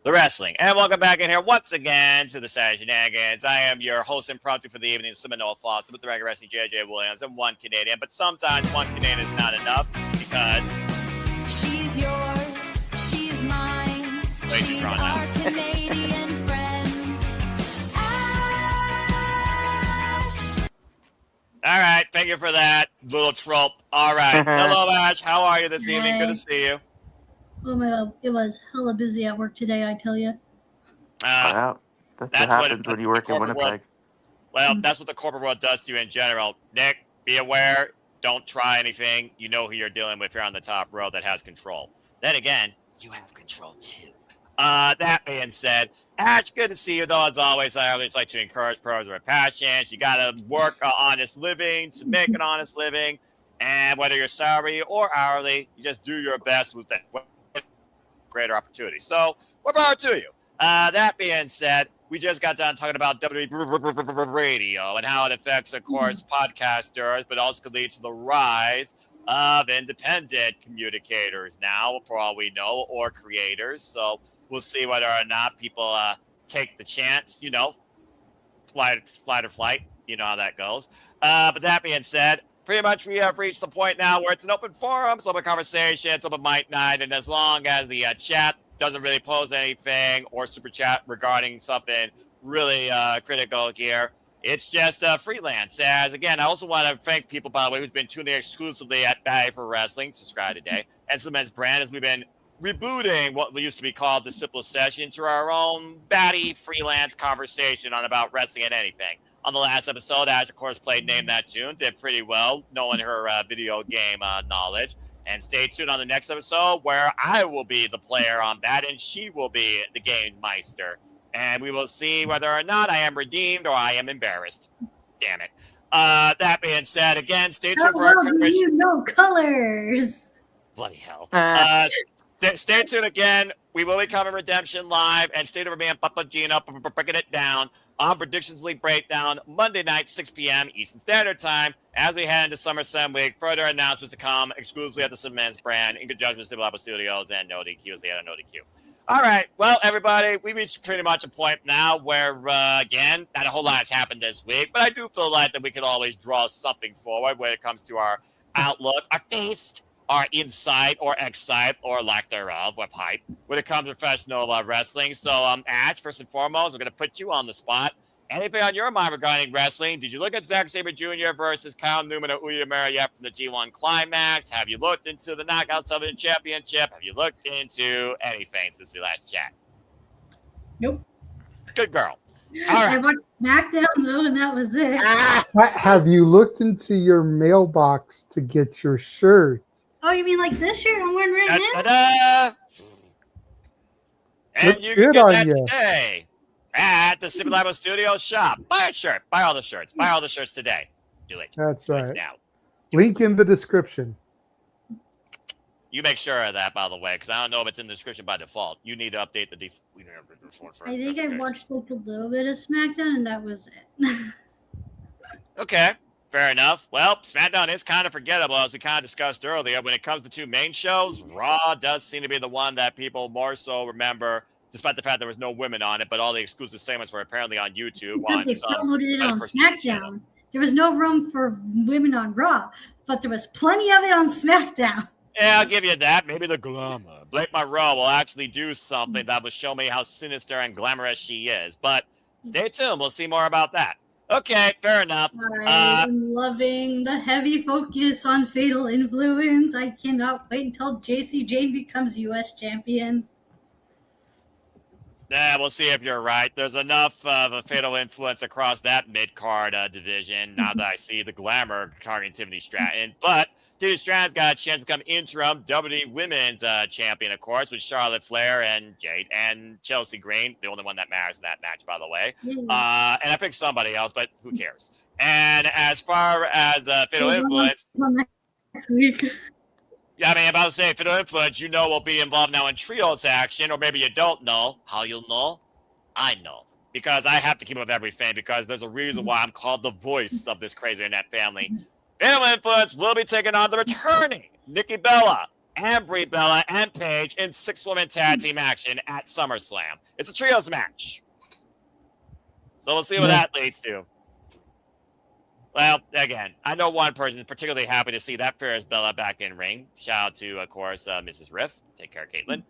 the wrestling. And welcome back in here once again to the Shenanigans. I am your host and prompter for the evening, Seminole Foster, with the regular wrestling JJ Williams and one Canadian. But sometimes one Canadian is not enough because She's yours, she's mine. She's our Canadian friend. Ash. All right, thank you for that little trope. All right. Hello, Ash. How are you this evening? Good to see you. Oh my god, it was hella busy at work today, I tell you. Wow. That's what happens when you work in Winnipeg. Well, that's what the corporate world does to you in general. Nick, be aware. Don't try anything. You know who you're dealing with. You're on the top row that has control. Then again, you have control too. That being said, Ash, good to see you though. As always, I always like to encourage pros with passions. You gotta work an honest living to make an honest living, and whether you're salary or hourly, you just do your best with that greater opportunity. So, more power to you. That being said, we just got done talking about WWE radio and how it affects, of course, podcasters, but also could lead to the rise of independent communicators now, for all we know, or creators. So we'll see whether or not people take the chance, you know, flight or flight, you know how that goes. But that being said, pretty much we have reached the point now where it's an open forum, it's open conversation, it's open mic night, and as long as the chat doesn't really pose anything or super chat regarding something really critical here, it's just freelance. As again, I also want to thank people, by the way, who's been tuning in exclusively at Batty for Wrestling, subscribe today, and Cements Brand, as we've been rebooting what used to be called the Simple Session to our own Batty freelance conversation on about wrestling and anything. On the last episode, Ash, of course, played Name That Tune, did pretty well, knowing her video game knowledge. And stay tuned on the next episode where I will be the player on that and she will be the game meister. And we will see whether or not I am redeemed or I am embarrassed. Damn it. That being said, again, stay tuned for our coverage. You know colors. Bloody hell. Stay tuned again. We will be covering Redemption Live, and stay tuned for me and Papa Gino breaking it down on Predictions League Breakdown Monday night, 6 p.m. Eastern Standard Time, as we head into SummerSlam week. Further announcements to come exclusively at the Cements Brand in conjunction with Civil Apple Studios and No DQ as they had a No DQ. All right, well, everybody, we reached pretty much a point now where, again, not a whole lot has happened this week, but I do feel like that we can always draw something forward when it comes to our outlook, our taste, our insight or excite or lack thereof with hype when it comes to professional wrestling. So, Ash, first and foremost, I'm going to put you on the spot. Anything on your mind regarding wrestling? Did you look at Zack Sabre Jr. versus Kyle Newman or Uya Mariette from the G1 Climax? Have you looked into the Knockout Television Championship? Have you looked into anything since we last chat? Nope. Good girl. I watched SmackDown though, and that was it. Have you looked into your mailbox to get your shirt? Oh, you mean like this shirt I'm wearing right now? Ta-da! And Looks you can good get on that ya. today at the Super Live Studios shop. Buy a shirt. Buy all the shirts. Buy all the shirts today. Do it. That's Do it right. now. Link in the description. You make sure of that, by the way, because I don't know if it's in the description by default. You need to update the default. I think I watched like a little bit of SmackDown, and that was it. Okay, fair enough. Well, SmackDown is kind of forgettable, as we kind of discussed earlier. When it comes to two main shows, Raw does seem to be the one that people more so remember, despite the fact there was no women on it, but all the exclusive segments were apparently on YouTube. Because they promoted it on SmackDown. There was no room for women on Raw, but there was plenty of it on SmackDown. Yeah, I'll give you that. Maybe the glamour. Blake Monroe will actually do something that will show me how sinister and glamorous she is. But stay tuned. We'll see more about that. Okay, fair enough. I'm loving the heavy focus on Fatal Influence. I cannot wait until JC Jane becomes U.S. champion. Yeah, we'll see if you're right. There's enough of a Fatal Influence across that mid-card division now that I see the glamour targeting Tiffany Stratton. But Tiffany Stratton's got a chance to become interim WWE Women's Champion, of course, with Charlotte Flair and Jade and Chelsea Green, the only one that matters in that match, by the way. And I think somebody else, but who cares? And as far as Fatal Influence, Next week. yeah, I mean, about to say Fatal Influence, will be involved now in trios action, or maybe you don't know. How you'll know? I know. Because I have to keep up with everything, because there's a reason why I'm called the voice of this crazy internet family. Fatal Influence will be taking on the returning Nikki Bella, and Brie Bella, and Paige in 6-woman tag team action at SummerSlam. It's a trios match. So we'll see what that leads to. Well, again, I know one person is particularly happy to see that Ferris Bella back in ring. Shout out to, of course, Mrs. Riff. Take care, Caitlin.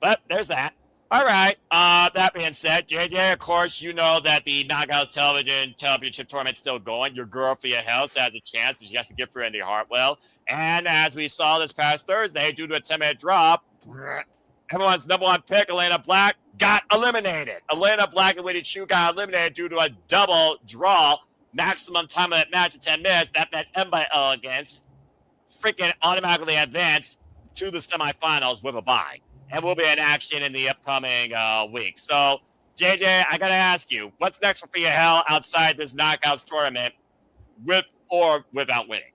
But there's that. All right. That being said, JJ, of course, you know that the Knockouts Television Championship Tournament's still going. Your girl for your health has a chance, but she has to get through Indy Hartwell. And as we saw this past Thursday, due to a 10-minute drop, everyone's number one pick, Elena Black, got eliminated. Elena Black and Lady Chu got eliminated due to a double draw. Maximum time of that match at 10 minutes. That meant M by Elegance freaking automatically advanced to the semifinals with a bye. And we'll be in action in the upcoming week. So, JJ, I got to ask you, what's next for Fia Hell outside this Knockouts tournament with or without winning?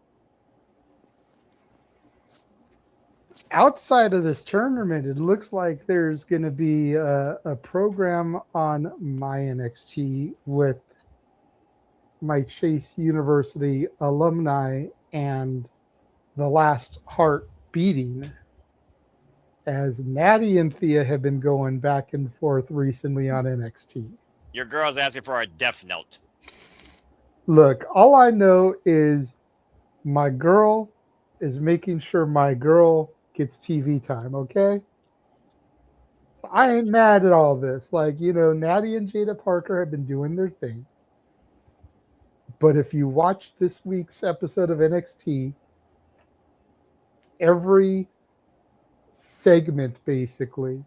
Outside of this tournament, it looks like there's going to be a program on my NXT with my Chase University alumni and the last heart beating, as Natty and Thea have been going back and forth recently on NXT. Your girl's asking for a death note. Look, all I know is my girl is making sure my girl gets TV time, okay? So I ain't mad at all this. Like, Natty and Jada Parker have been doing their thing. But if you watch this week's episode of NXT, every segment, basically,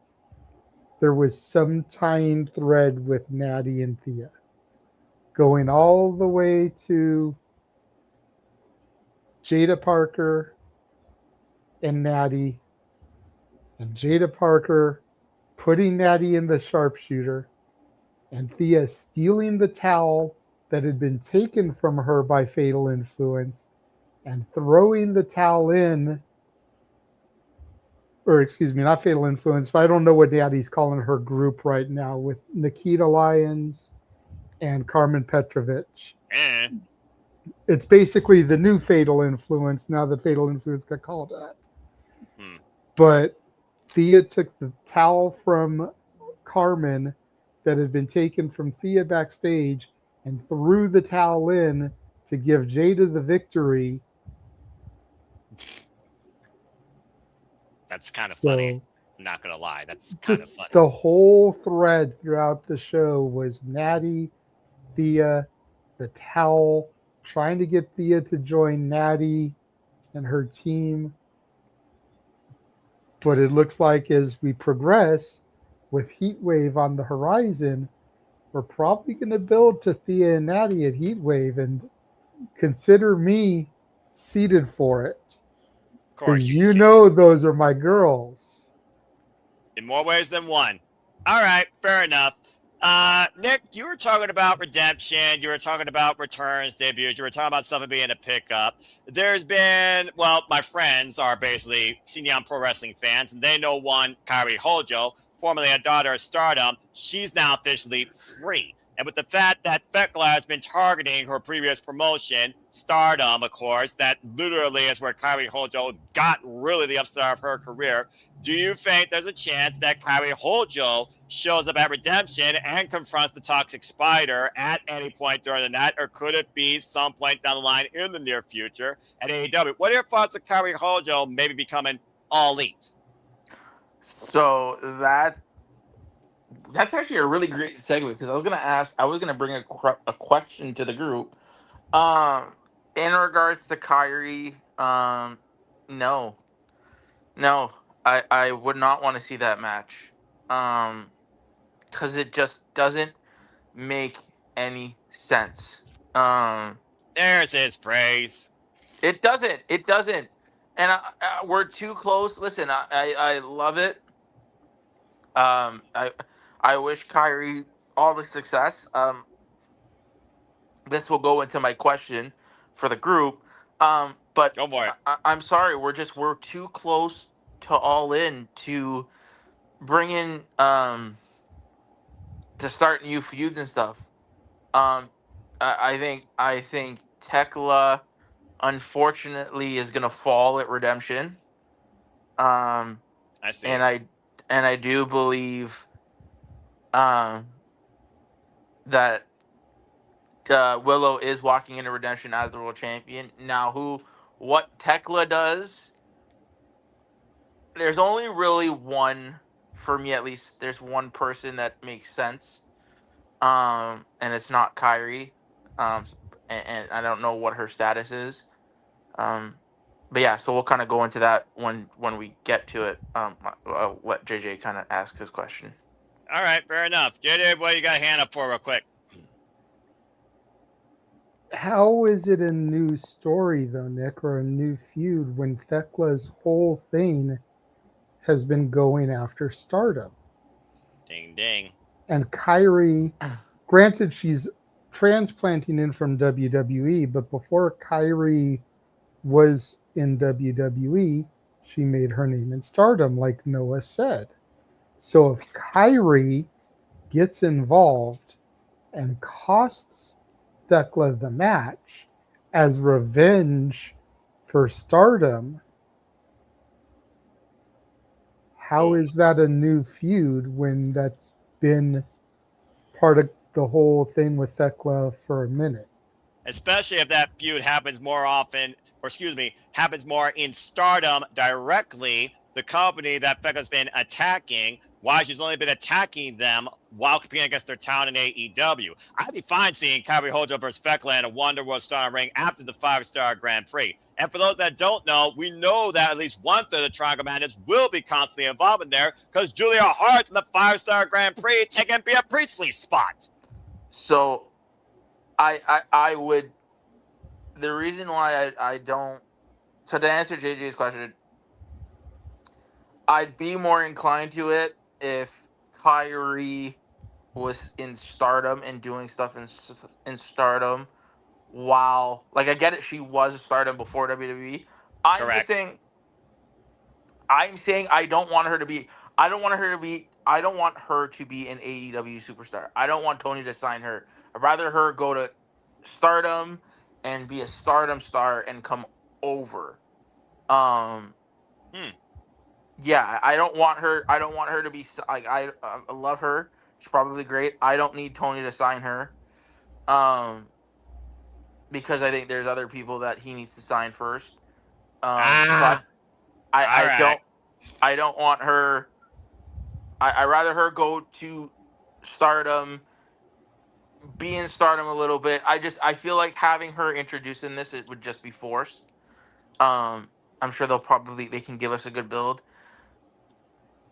there was some tying thread with Natty and Thea, going all the way to Jada Parker and Natty, and Jada Parker putting Natty in the sharpshooter, and Thea stealing the towel that had been taken from her by Fatal Influence and throwing the towel in, or excuse me, not Fatal Influence, but I don't know what Natty's calling her group right now, with Nikita Lyons and Carmen Petrovich. It's basically the new Fatal Influence now that Fatal Influence got called out. But Thea took the towel from Carmen that had been taken from Thea backstage and threw the towel in to give Jada the victory. That's kind of funny. I'm not going to lie. That's kind of funny. The whole thread throughout the show was Natty, Thea, the towel, trying to get Thea to join Natty and her team. But it looks like as we progress with Heatwave on the horizon, we're probably going to build to Thea and Natty at Heatwave, and consider me seated for it. Because those are my girls. In more ways than one. All right, fair enough. Nick, you were talking about redemption. You were talking about returns, debuts. You were talking about something being a pickup. There's been, my friends are basically Senior Pro Wrestling fans, and they know one, Kairi Hojo, formerly a daughter of Stardom. She's now officially free. And with the fact that Thekla has been targeting her previous promotion, Stardom, of course, that literally is where Kairi Hojo got really the upstart of her career, do you think there's a chance that Kairi Hojo shows up at Redemption and confronts the Toxic Spider at any point during the night, or could it be some point down the line in the near future at AEW? What are your thoughts of Kairi Hojo maybe becoming All Elite? So that's actually a really great segue, because I was gonna bring a question to the group. In regards to Kyrie, no, I would not want to see that match, because it just doesn't make any sense. There's his praise. It doesn't, and we're too close. Listen, I love it. I wish Kyrie all the success. this will go into my question for the group. But Go for it. I'm sorry, we're too close to All In to bring in to start new feuds and stuff. I think Tekla unfortunately is gonna fall at Redemption. I see. And I do believe that Willow is walking into Redemption as the world champion. Now, what Tekla does, there's only really one, for me at least. There's one person that makes sense, and it's not Kyrie. And I don't know what her status is. But yeah, so we'll kind of go into that when we get to it. I'll let JJ kind of ask his question. All right, fair enough. JJ, what you got a hand up for real quick? How is it a new story, though, Nick, or a new feud when Thekla's whole thing has been going after Stardom? Ding, ding. And Kyrie, granted, she's transplanting in from WWE, but before Kyrie was in WWE, she made her name in Stardom, like Noah said. So if Kyrie gets involved and costs Thekla the match as revenge for Stardom, how is that a new feud when that's been part of the whole thing with Thekla for a minute? Especially if that feud happens more often, or excuse me, happens more in Stardom directly, the company that Thekkla's been attacking, why she's only been attacking them while competing against their talent in AEW. I'd be fine seeing Kyrie Hojo versus Thekla in a Wonder World Star ring after the 5-star Grand Prix. And for those that don't know, we know that at least one third of the Triangle Madness will be constantly involved in there because Julia Hart's in the 5-star Grand Prix taking Bea Priestley's spot. So I would, the reason why I don't, so to answer JJ's question, I'd be more inclined to it if Kyrie was in Stardom and doing stuff in Stardom while, like, I get it, she was Stardom before WWE. I'm saying I don't want her to be an AEW superstar. I don't want Tony to sign her. I'd rather her go to Stardom and be a Stardom star and come over. Yeah, I don't want her to be like, I love her. She's probably great. I don't need Tony to sign her. Because I think there's other people that he needs to sign first. But I don't want her. I rather her go to Stardom, be in Stardom a little bit. I feel like having her introduced in this, it would just be forced. I'm sure they can give us a good build.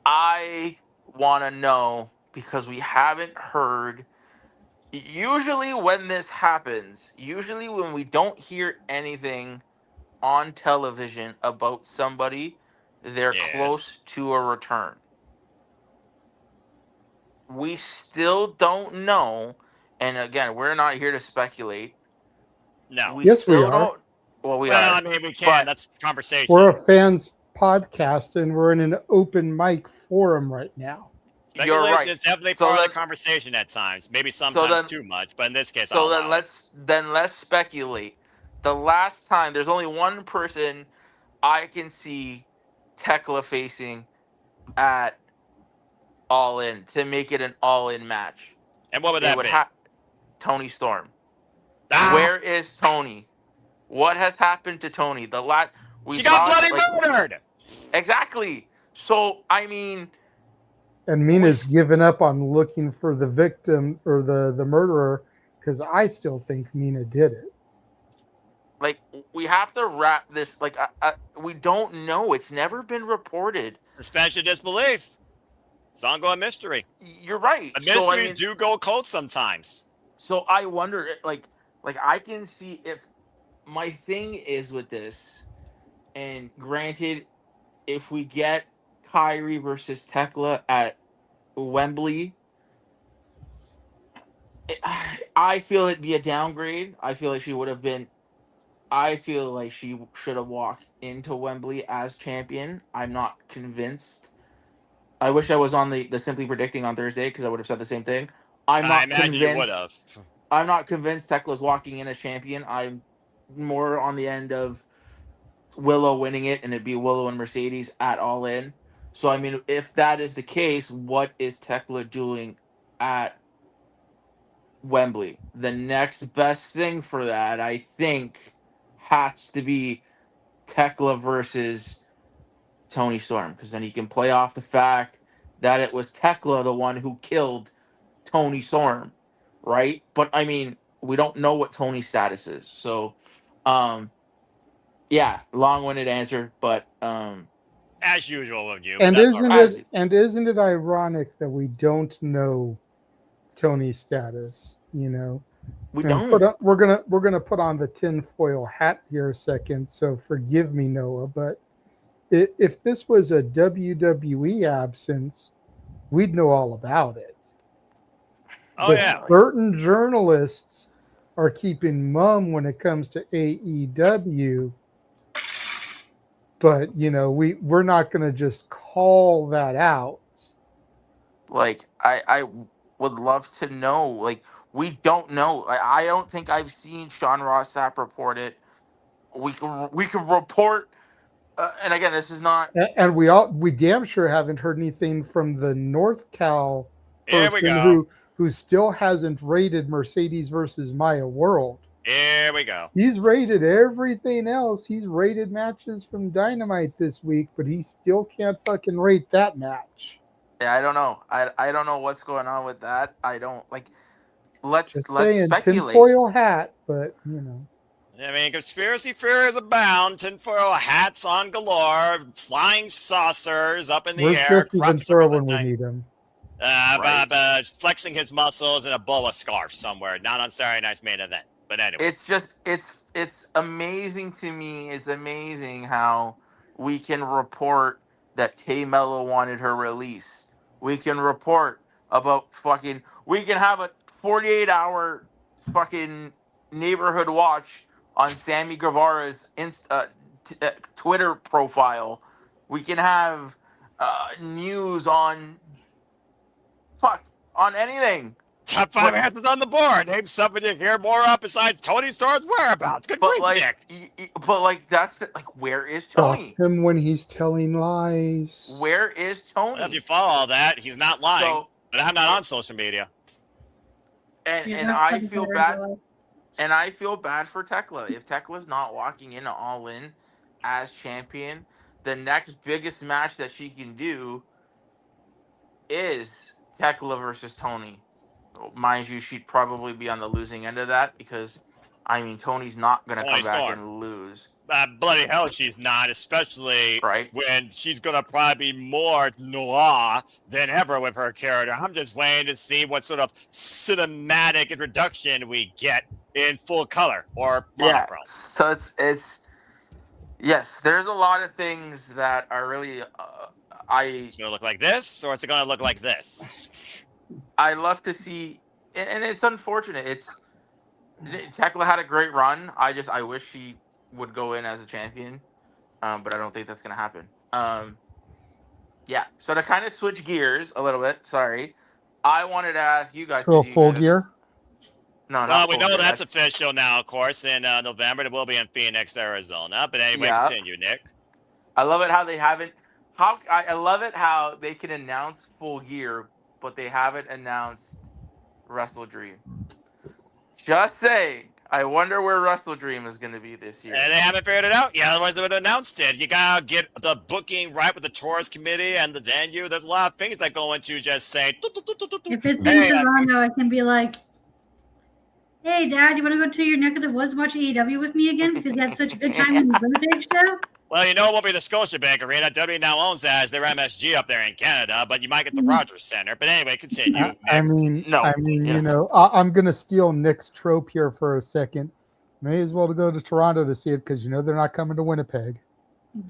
I want to know, because we haven't heard. Usually when this happens, when we don't hear anything on television about somebody, they're close to a return. We still don't know, and again, we're not here to speculate. No. We are. Well, we are. are. I mean, we can. That's conversation. We're a fans podcast, and we're in an open mic forum right now. Speculation is definitely part of the conversation at times. Maybe sometimes too much, but in this case, I'll allow it. let's speculate. The last time, there's only one person I can see Tekla facing at All In to make it an All In match. And what would that be? Tony Storm. Where is Tony? What has happened to Tony? She got bloody murdered. Exactly. So I mean. And Mina's given up on looking for the victim or the murderer, because I still think Mina did it. Like, we have to wrap this. Like, we don't know. It's never been reported. Suspension of disbelief. It's ongoing mystery. You're right. The mysteries do go cold sometimes. So I wonder, like I can see if my thing is with this, and granted, if we get Kyrie versus Tekla at Wembley, I feel it'd be a downgrade. I feel like she would have been. I feel like she should have walked into Wembley as champion. I'm not convinced. I wish I was on the Simply Predicting on Thursday because I would have said the same thing. I'm I not imagine you would convinced. have. I'm not convinced Tekla's walking in as champion. I'm more on the end of Willow winning it, and it'd be Willow and Mercedes at All In. So I mean, if that is the case, what is Tekla doing at Wembley? The next best thing for that, I think, has to be Tekla versus Tony Storm, because then you can play off the fact that it was Tekla the one who killed Tony Storm, right? But I mean, we don't know what Tony's status is, so yeah, long-winded answer, but as usual with you. And But that's all right. isn't it ironic that we don't know Tony's status? You know, we and don't. we're gonna put on the tinfoil hat here a second. So forgive me, Noah, but if this was a WWE absence, we'd know all about it. Oh but yeah. certain journalists are keeping mum when it comes to AEW. But you know, we're not going to just call that out. Like I would love to know. Like we don't know. I don't think I've seen Sean Ross Sapp report it. We can report. And again, this is not. And we damn sure haven't heard anything from the North Cal Here we person go. who still hasn't rated Mercedes versus Maya World. Here we go. He's rated everything else. He's rated matches from Dynamite this week, but he still can't fucking rate that match. Yeah, I don't know. I don't know what's going on with that. I don't like. Let's saying, speculate. Tinfoil hat, but you know. I mean, conspiracy theories abound. Tinfoil hats on galore. Flying saucers up in the Where's air. Cliff even throw when we need him? Flexing his muscles in a boa scarf somewhere. Not on Saturday Night's Main Event. But anyway. It's just it's amazing to me. It's amazing how we can report that Tay Mello wanted her release. We can report about fucking. We can have a 48-hour fucking neighborhood watch on Sammy Guevara's Twitter profile. We can have news on anything. Top 5 answers on the board. Name something you hear more of besides Tony Storm's whereabouts. Good grief, Nick. But like that's where is Tony? Stop him when he's telling lies. Where is Tony? Well, if you follow all that, he's not lying. But I'm not on social media. And I feel bad. And I feel bad for Tekla. If Tekla's not walking in All In as champion, the next biggest match that she can do is Tekla versus Tony. Mind you, she'd probably be on the losing end of that because, I mean, Tony's not going to come back and lose. Bloody hell, she's not, especially when she's going to probably be more noir than ever with her character. I'm just waiting to see what sort of cinematic introduction we get in full color or monochrome. Yeah, so it's yes, there's a lot of things that are really It's going to look like this, or it's going to look like this. I love to see, and it's unfortunate. Tekla had a great run. I wish she would go in as a champion, but I don't think that's gonna happen. Yeah. So to kind of switch gears a little bit, sorry, I wanted to ask you guys. So full gear. No, well, we know that's official now, of course. In November, it will be in Phoenix, Arizona. But anyway, continue, Nick. I love it how they haven't. I love it how they can announce Full Gear, but they haven't announced Wrestle Dream. Just saying. I wonder where Wrestle Dream is going to be this year. And they haven't figured it out. Yeah, otherwise they would have announced it. You gotta get the booking right with the tourist committee and the venue. There's a lot of things that go into just saying. If it's in Toronto, I can be like, "Hey, Dad, you want to go to your neck of the woods and watch AEW with me again because you had such a good time in the Winnipeg show?" Well, you know it won't be the Scotiabank Arena. W now owns that as their MSG up there in Canada, but you might get the Rogers Center. But anyway, continue. I mean, you know, I'm going to steal Nick's trope here for a second. May as well go to Toronto to see it because you know they're not coming to Winnipeg.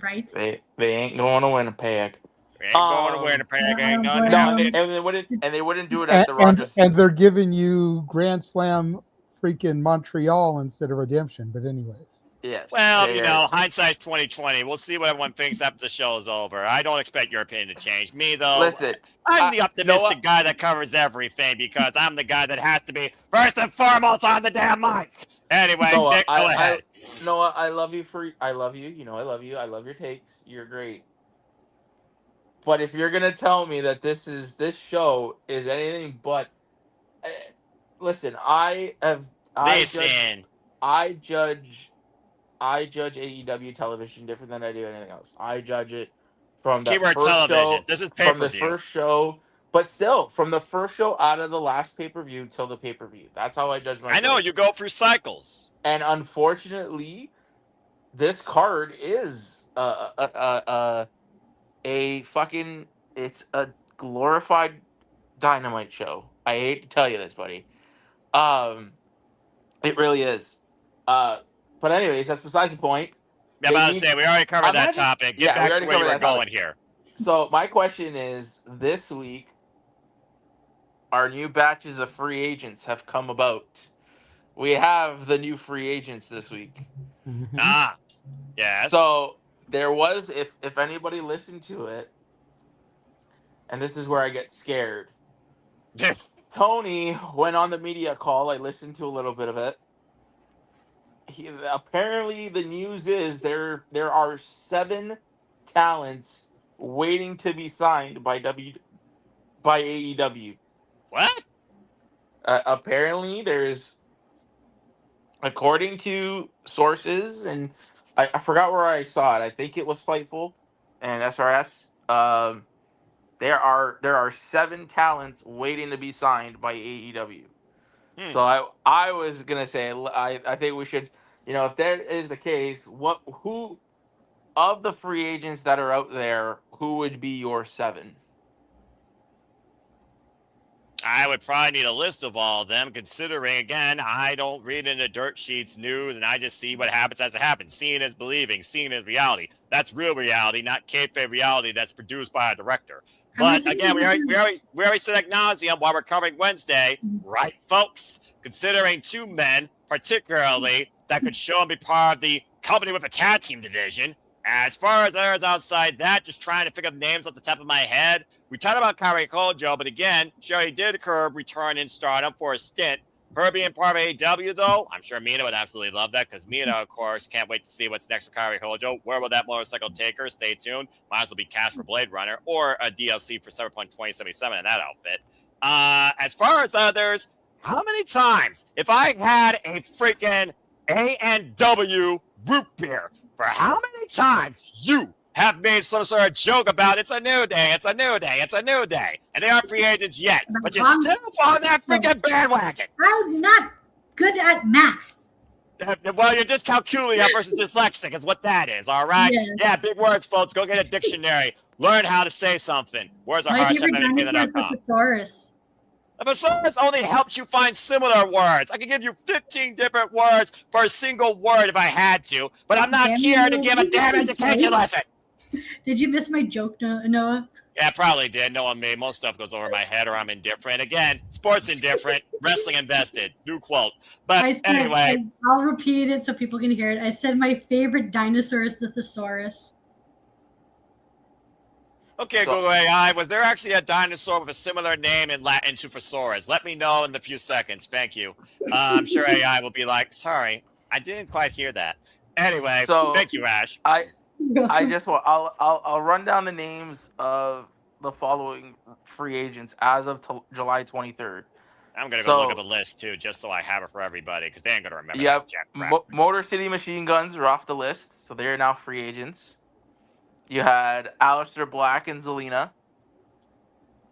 Right. They ain't going to Winnipeg. We ain't going to Winnipeg. Ain't none No, happening. and they wouldn't do it at the Rogers. And they're giving you Grand Slam freaking Montreal instead of Redemption. But anyways. Yes. Well, you know, hindsight's 2020. We'll see what everyone thinks after the show is over. I don't expect your opinion to change. Me, though, Listen, I'm the optimistic Noah, guy that covers everything because I'm the guy that has to be first and foremost on the damn mic. Anyway, Noah, Nick, go ahead. Noah, I love you. I love you. You know, I love you. I love your takes. You're great. But if you're gonna tell me that this show is anything but, listen, I judge AEW television different than I do anything else. I judge it from the Keyword first television. show. This is From the pay-per-view. first show, but still, from the first show out of the last pay-per-view till the pay-per-view. That's how I judge my. I know you go through cycles. And unfortunately, this card is a fucking. It's a glorified Dynamite show. I hate to tell you this, buddy. It really is. But anyways, that's besides the point. Yeah, I'm about to say, we already covered that topic. Get back to where you were going here. So my question is, this week, our new batches of free agents have come about. We have the new free agents this week. Yes. So there was, if anybody listened to it, and this is where I get scared. Tony went on the media call. I listened to a little bit of it. Apparently, the news is there are 7 talents waiting to be signed by AEW. What? Apparently, there's, according to sources, and I forgot where I saw it. I think it was Fightful and SRS. There are 7 talents waiting to be signed by AEW. So I was gonna say I think we should, you know, if that is the case, who of the free agents that are out there, who would be your 7? I would probably need a list of all of them, considering, again, I don't read into dirt sheets news, and I just see what happens as it happens. Seeing is believing. Seeing is reality. That's real reality, not kayfabe reality that's produced by a director. But, again, we already said ad nauseum while we're covering Wednesday, right, folks? Considering 2 men, particularly, that could show and be part of the company with a tag team division. As far as others outside that, just trying to figure out names off the top of my head. We talked about Kairi Kojo, but again, Sherry did return in Stardom for a stint. Her being part of AEW, though, I'm sure Mina would absolutely love that, because Mina, of course, can't wait to see what's next for Kairi Kojo. Where will that motorcycle take her? Stay tuned. Might as well be cast for Blade Runner or a DLC for Cyberpunk 2077 in that outfit. As far as others, how many times, if I had a freaking A&W root beer, for how many times you have made some sort of joke about it's a new day, it's a new day, it's a new day, and they aren't free agents yet, but you're still on that freaking bandwagon. I'm not good at math. Well, you're dyscalculia versus dyslexic is what that is, all right? Yeah, big words, folks. Go get a dictionary. Learn how to say something. Words are harsh. Thesaurus. A thesaurus only helps you find similar words. I could give you 15 different words for a single word if I had to, but I'm not here to give a damn education lesson. Did you miss my joke, Noah? Yeah, probably did. Knowing me, most stuff goes over my head or I'm indifferent. Again, sports indifferent, wrestling invested. New quote. But anyway. I'll repeat it so people can hear it. I said my favorite dinosaur is the thesaurus. Okay, Google AI, was there actually a dinosaur with a similar name in Latin to Thesaurus? Let me know in the few seconds. Thank you. I'm sure AI will be like, sorry, I didn't quite hear that. Anyway, thank you, Ash. I just want I'll run down the names of the following free agents as of July 23rd. I'm gonna go look up a list too, just so I have it for everybody, because they ain't gonna remember. Yep. Motor City Machine Guns are off the list, so they're now free agents. You had Aleister Black and Zelina.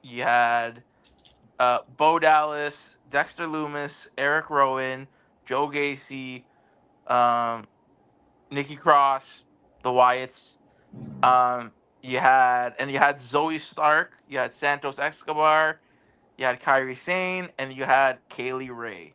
You had Bo Dallas, Dexter Lumis, Eric Rowan, Joe Gacy, Nikki Cross, the Wyatts. You had Zoe Stark. You had Santos Escobar. You had Kairi Sane, and you had Kaylee Ray.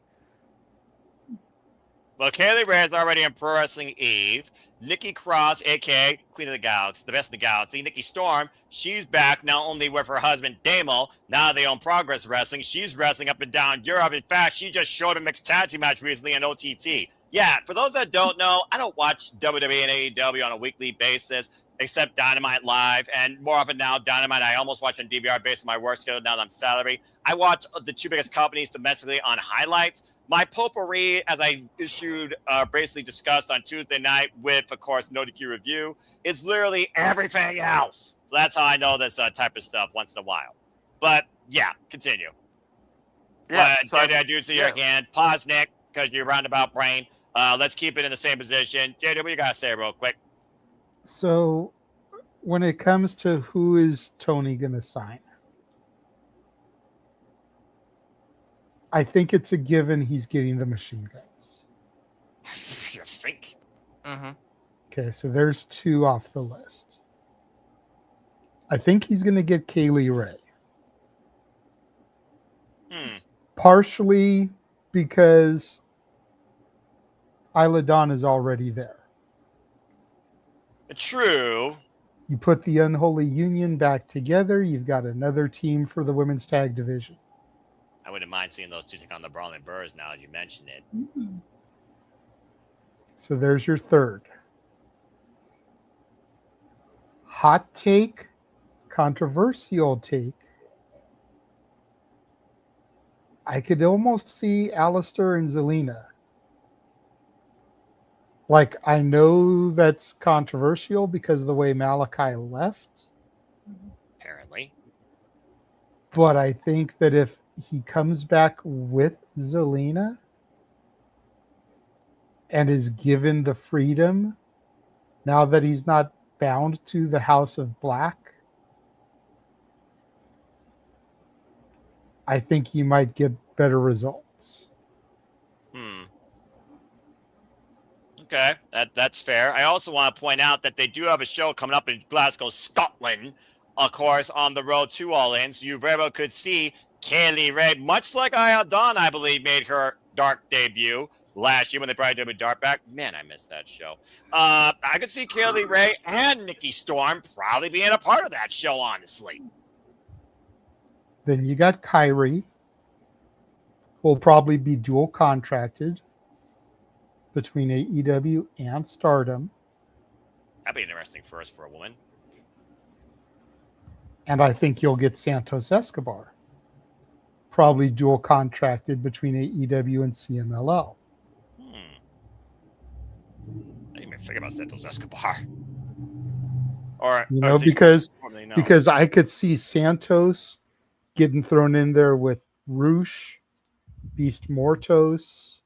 Well, Kaylee Ray is already in Pro Wrestling Eve. Nikki Cross, aka Queen of the Galaxy, the best in the galaxy. Nikki Storm, she's back not only with her husband Damo, now they own Progress Wrestling. She's wrestling up and down Europe. In fact, she just showed a mixed tag team match recently in OTT. Yeah, for those that don't know, I don't watch WWE and AEW on a weekly basis, except Dynamite Live, and more often now, Dynamite I almost watch on DVR based on my work schedule now that I'm salary. I watch the two biggest companies domestically on highlights. My potpourri, as I basically discussed on Tuesday night with, of course, No DQ Review, is literally everything else. So that's how I know this type of stuff once in a while. But, yeah, continue. Yeah, so JJ, I do see your hand. Pause, Nick, because you're roundabout brain. Let's keep it in the same position. JJ, what you got to say real quick? So, when it comes to who is Tony going to sign, I think it's a given he's getting the machine guns. You think? Mm-hmm. Okay, so there's 2 off the list. I think he's going to get Kaylee Ray. Partially because Isla Dawn is already there. True. You put the Unholy Union back together, you've got another team for the women's tag division. I wouldn't mind seeing those two take on the Brawling Burrs now that you mention it. So there's your third. Hot take, controversial take. I could almost see Alistair and Zelina. Like, I know that's controversial because of the way Malachi left. Apparently. But I think that if he comes back with Zelina and is given the freedom, now that he's not bound to the House of Black, I think he might get better results. Okay, that's fair. I also want to point out that they do have a show coming up in Glasgow, Scotland, of course, on the road to All In, so you very well could see Kaylee Ray, much like Isla Dawn, I believe, made her Dark debut last year when they brought WWE Dark back. Man, I missed that show. I could see Kaylee Ray and Nikki Storm probably being a part of that show, honestly. Then you got Kyrie, who will probably be dual contracted between AEW and Stardom. That'd be interesting first for a woman. And I think you'll get Santos Escobar, probably dual contracted between AEW and CMLL. I didn't even think about Santos Escobar. Or, You know, because I could see Santos getting thrown in there with Roosh, Beast Mortos.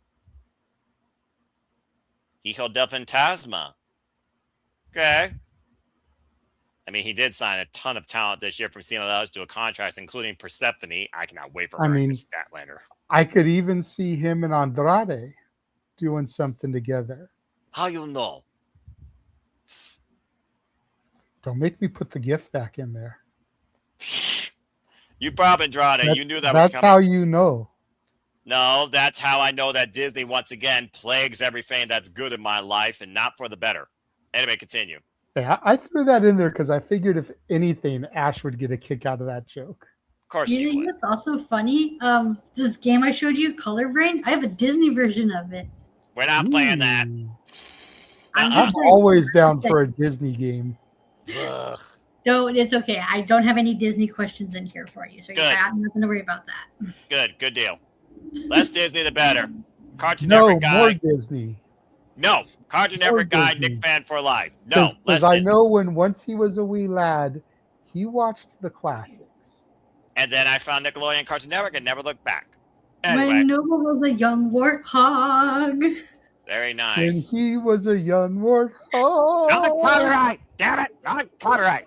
Hijo del Fantasma. Okay. I mean, he did sign a ton of talent this year from CMLL to a contract, including Persephone. I cannot wait for her in Statlander. I could even see him and Andrade doing something together. How you know? Don't make me put the gift back in there. You brought up Andrade. You knew that was That's coming. how you know. No, that's how I know that Disney, once again, plagues everything that's good in my life and not for the better. Anyway, continue. Yeah, I threw that in there because I figured if anything, Ash would get a kick out of that joke. Of course You know what's also funny? This game I showed you, Color Brain, I have a Disney version of it. We're not playing that. I'm always down for a Disney game. Ugh. No, it's okay. I don't have any Disney questions in here for you, so Good. you're not nothing to worry about that. Good deal. Less Disney, the better. Cartoon No, Network guy. more Disney. No. Cartoon Network guy, Nick Fan for life. No. Because less I Disney. know when once he was a wee lad, he watched the classics. And then I found Nickelodeon Cartoon Network and never looked back. When Anyway, Noble was a young warthog. very When nice. he was a young warthog. Not copyright. Damn it. Not copyright.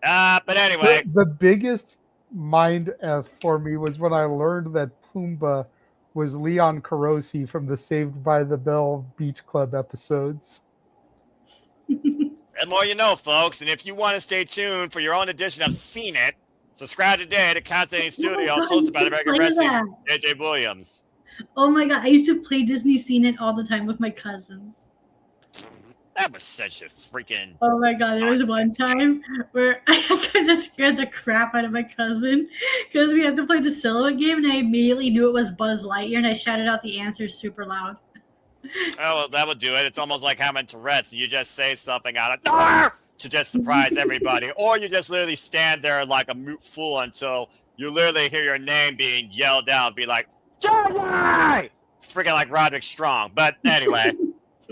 But anyway. The biggest mind F for me was when I learned that Pumbaa was Leon Carosi from the Saved by the Bell Beach Club episodes. The more you know, folks. And if you want to stay tuned for your own edition of Seen It, subscribe today to Constantine Studios, hosted by the regular wrestling JJ Williams. Oh my god, I used to play Disney Scene It all the time with my cousins. That was such a freaking. Oh my god, there was one time where I kind of scared the crap out of my cousin because we had to play the silhouette game and I immediately knew it was Buzz Lightyear and I shouted out the answers super loud. Oh, well, that would do it. It's almost like having Tourette's. You just say something out of "Arr!" to just surprise everybody, or you just literally stand there like a mute fool until you literally hear your name being yelled out, be like, "Johnny!" Freaking like Roderick Strong. But anyway,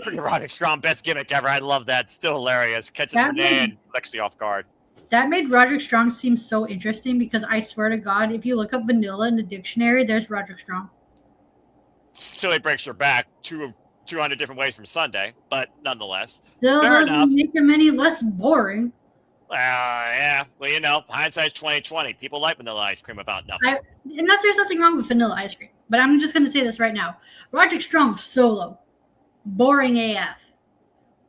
freaking Roderick Strong, best gimmick ever. I love that. Still hilarious. Catches That Renee made- and Lexi off guard. That made Roderick Strong seem so interesting because I swear to God, if you look up vanilla in the dictionary, there's Roderick Strong. Still, he breaks your back 200 different ways from Sunday, but nonetheless, Still fair doesn't enough. make him any less boring. Yeah. Well, you know, hindsight's 2020. People like vanilla ice cream about nothing. There's nothing wrong with vanilla ice cream, but I'm just going to say this right now. Roderick Strong solo, boring AF.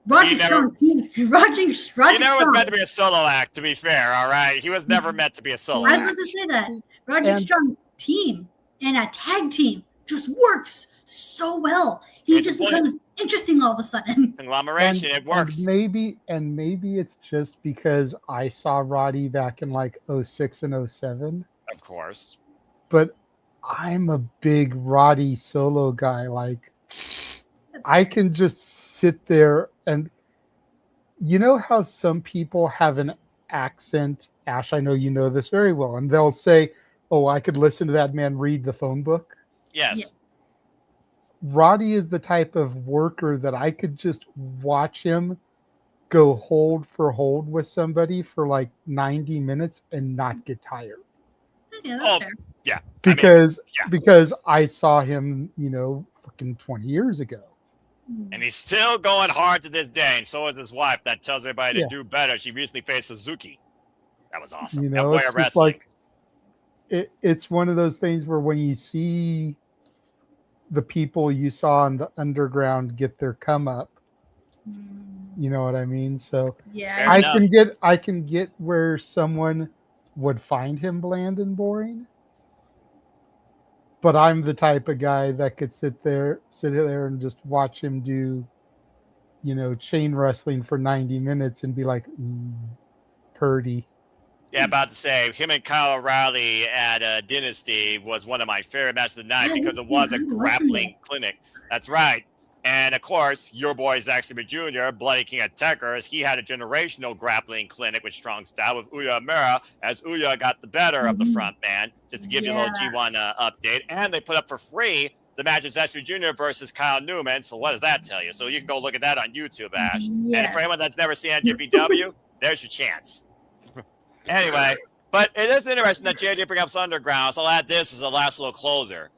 Roderick Strong, He never was meant to be a solo act, to be fair, all right? He was never meant to be a solo I was act. about to say that. Roderick Strong team and a tag team just works so well. He It's just a point. becomes interesting all of a sudden. Conglomeration, it works. And maybe it's just because I saw Roddy back in like 06 and 07. Of course. But I'm a big Roddy solo guy. Like, I can just sit there and you know how some people have an accent? Ash, I know you know this very well. And they'll say, oh, I could listen to that man read the phone book. Yes. Roddy is the type of worker that I could just watch him go hold for hold with somebody for like 90 minutes and not get tired. Yeah, that's fair. Yeah. Because I saw him, you know, fucking 20 years ago. And he's still going hard to this day, and so is his wife that tells everybody Yeah. to do better. She recently faced Suzuki. That was awesome. You That know, boy it's of just wrestling. like it's one of those things where when you see the people you saw in the underground get their come up, you know what I mean? So Yeah. Fair I can get where someone would find him bland and boring. But I'm the type of guy that could sit there and just watch him do, you know, chain wrestling for 90 minutes and be like, purdy. Yeah, about to say, him and Kyle O'Reilly at Dynasty was one of my favorite matches of the night because it was a grappling clinic. That's right. And of course, your boy Zack Sabre Jr., Bloody King of Techers, he had a generational grappling clinic with strong style with Uya Amira, as Uya got the better of the front man, just to give you a little G1 update. And they put up for free the match of Zack Sabre Jr. versus Kyle Newman. So what does that tell you? So you can go look at that on YouTube, Ash. Yeah. And for anyone that's never seen NJPW, there's your chance. Anyway, but it is interesting that JJ brings up Underground, so I'll add this as a last little closer.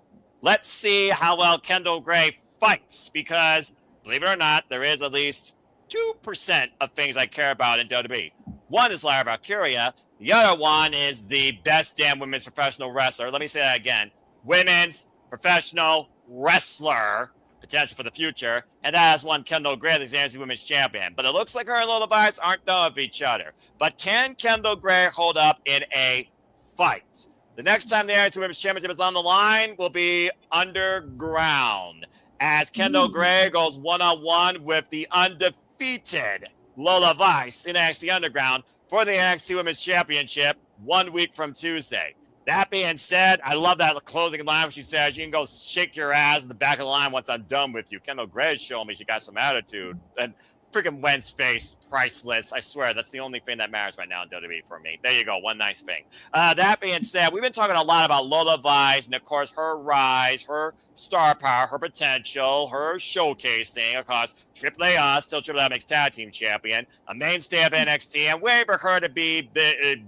Let's see how well Kendall Gray fights, because, believe it or not, there is at least 2% of things I care about in WWE. One is Lyra Valkyria. The other one is the best damn women's professional wrestler. Let me say that again. Women's professional wrestler. Potential for the future, and that has one Kendall Gray, the Zanzi Women's Champion. But it looks like her and Lola Vice aren't done with each other. But can Kendall Gray hold up in a fight? The next time the Zanzi Women's Championship is on the line will be Underground, as Kendall Gray goes one-on-one with the undefeated Lola Vice in NXT Underground for the NXT Women's Championship 1 week from Tuesday. That being said, I love that closing line where she says, you can go shake your ass in the back of the line once I'm done with you. Kendall Gray's showing me she got some attitude. And freaking Wen's face, priceless. I swear, that's the only thing that matters right now in WWE for me. There you go, one nice thing. That being said, we've been talking a lot about Lola Vice and, of course, her rise, her star power, her potential, her showcasing. Of course, AAA still AAA Mixed Tag Team Champion, a mainstay of NXT, and waiting for her to be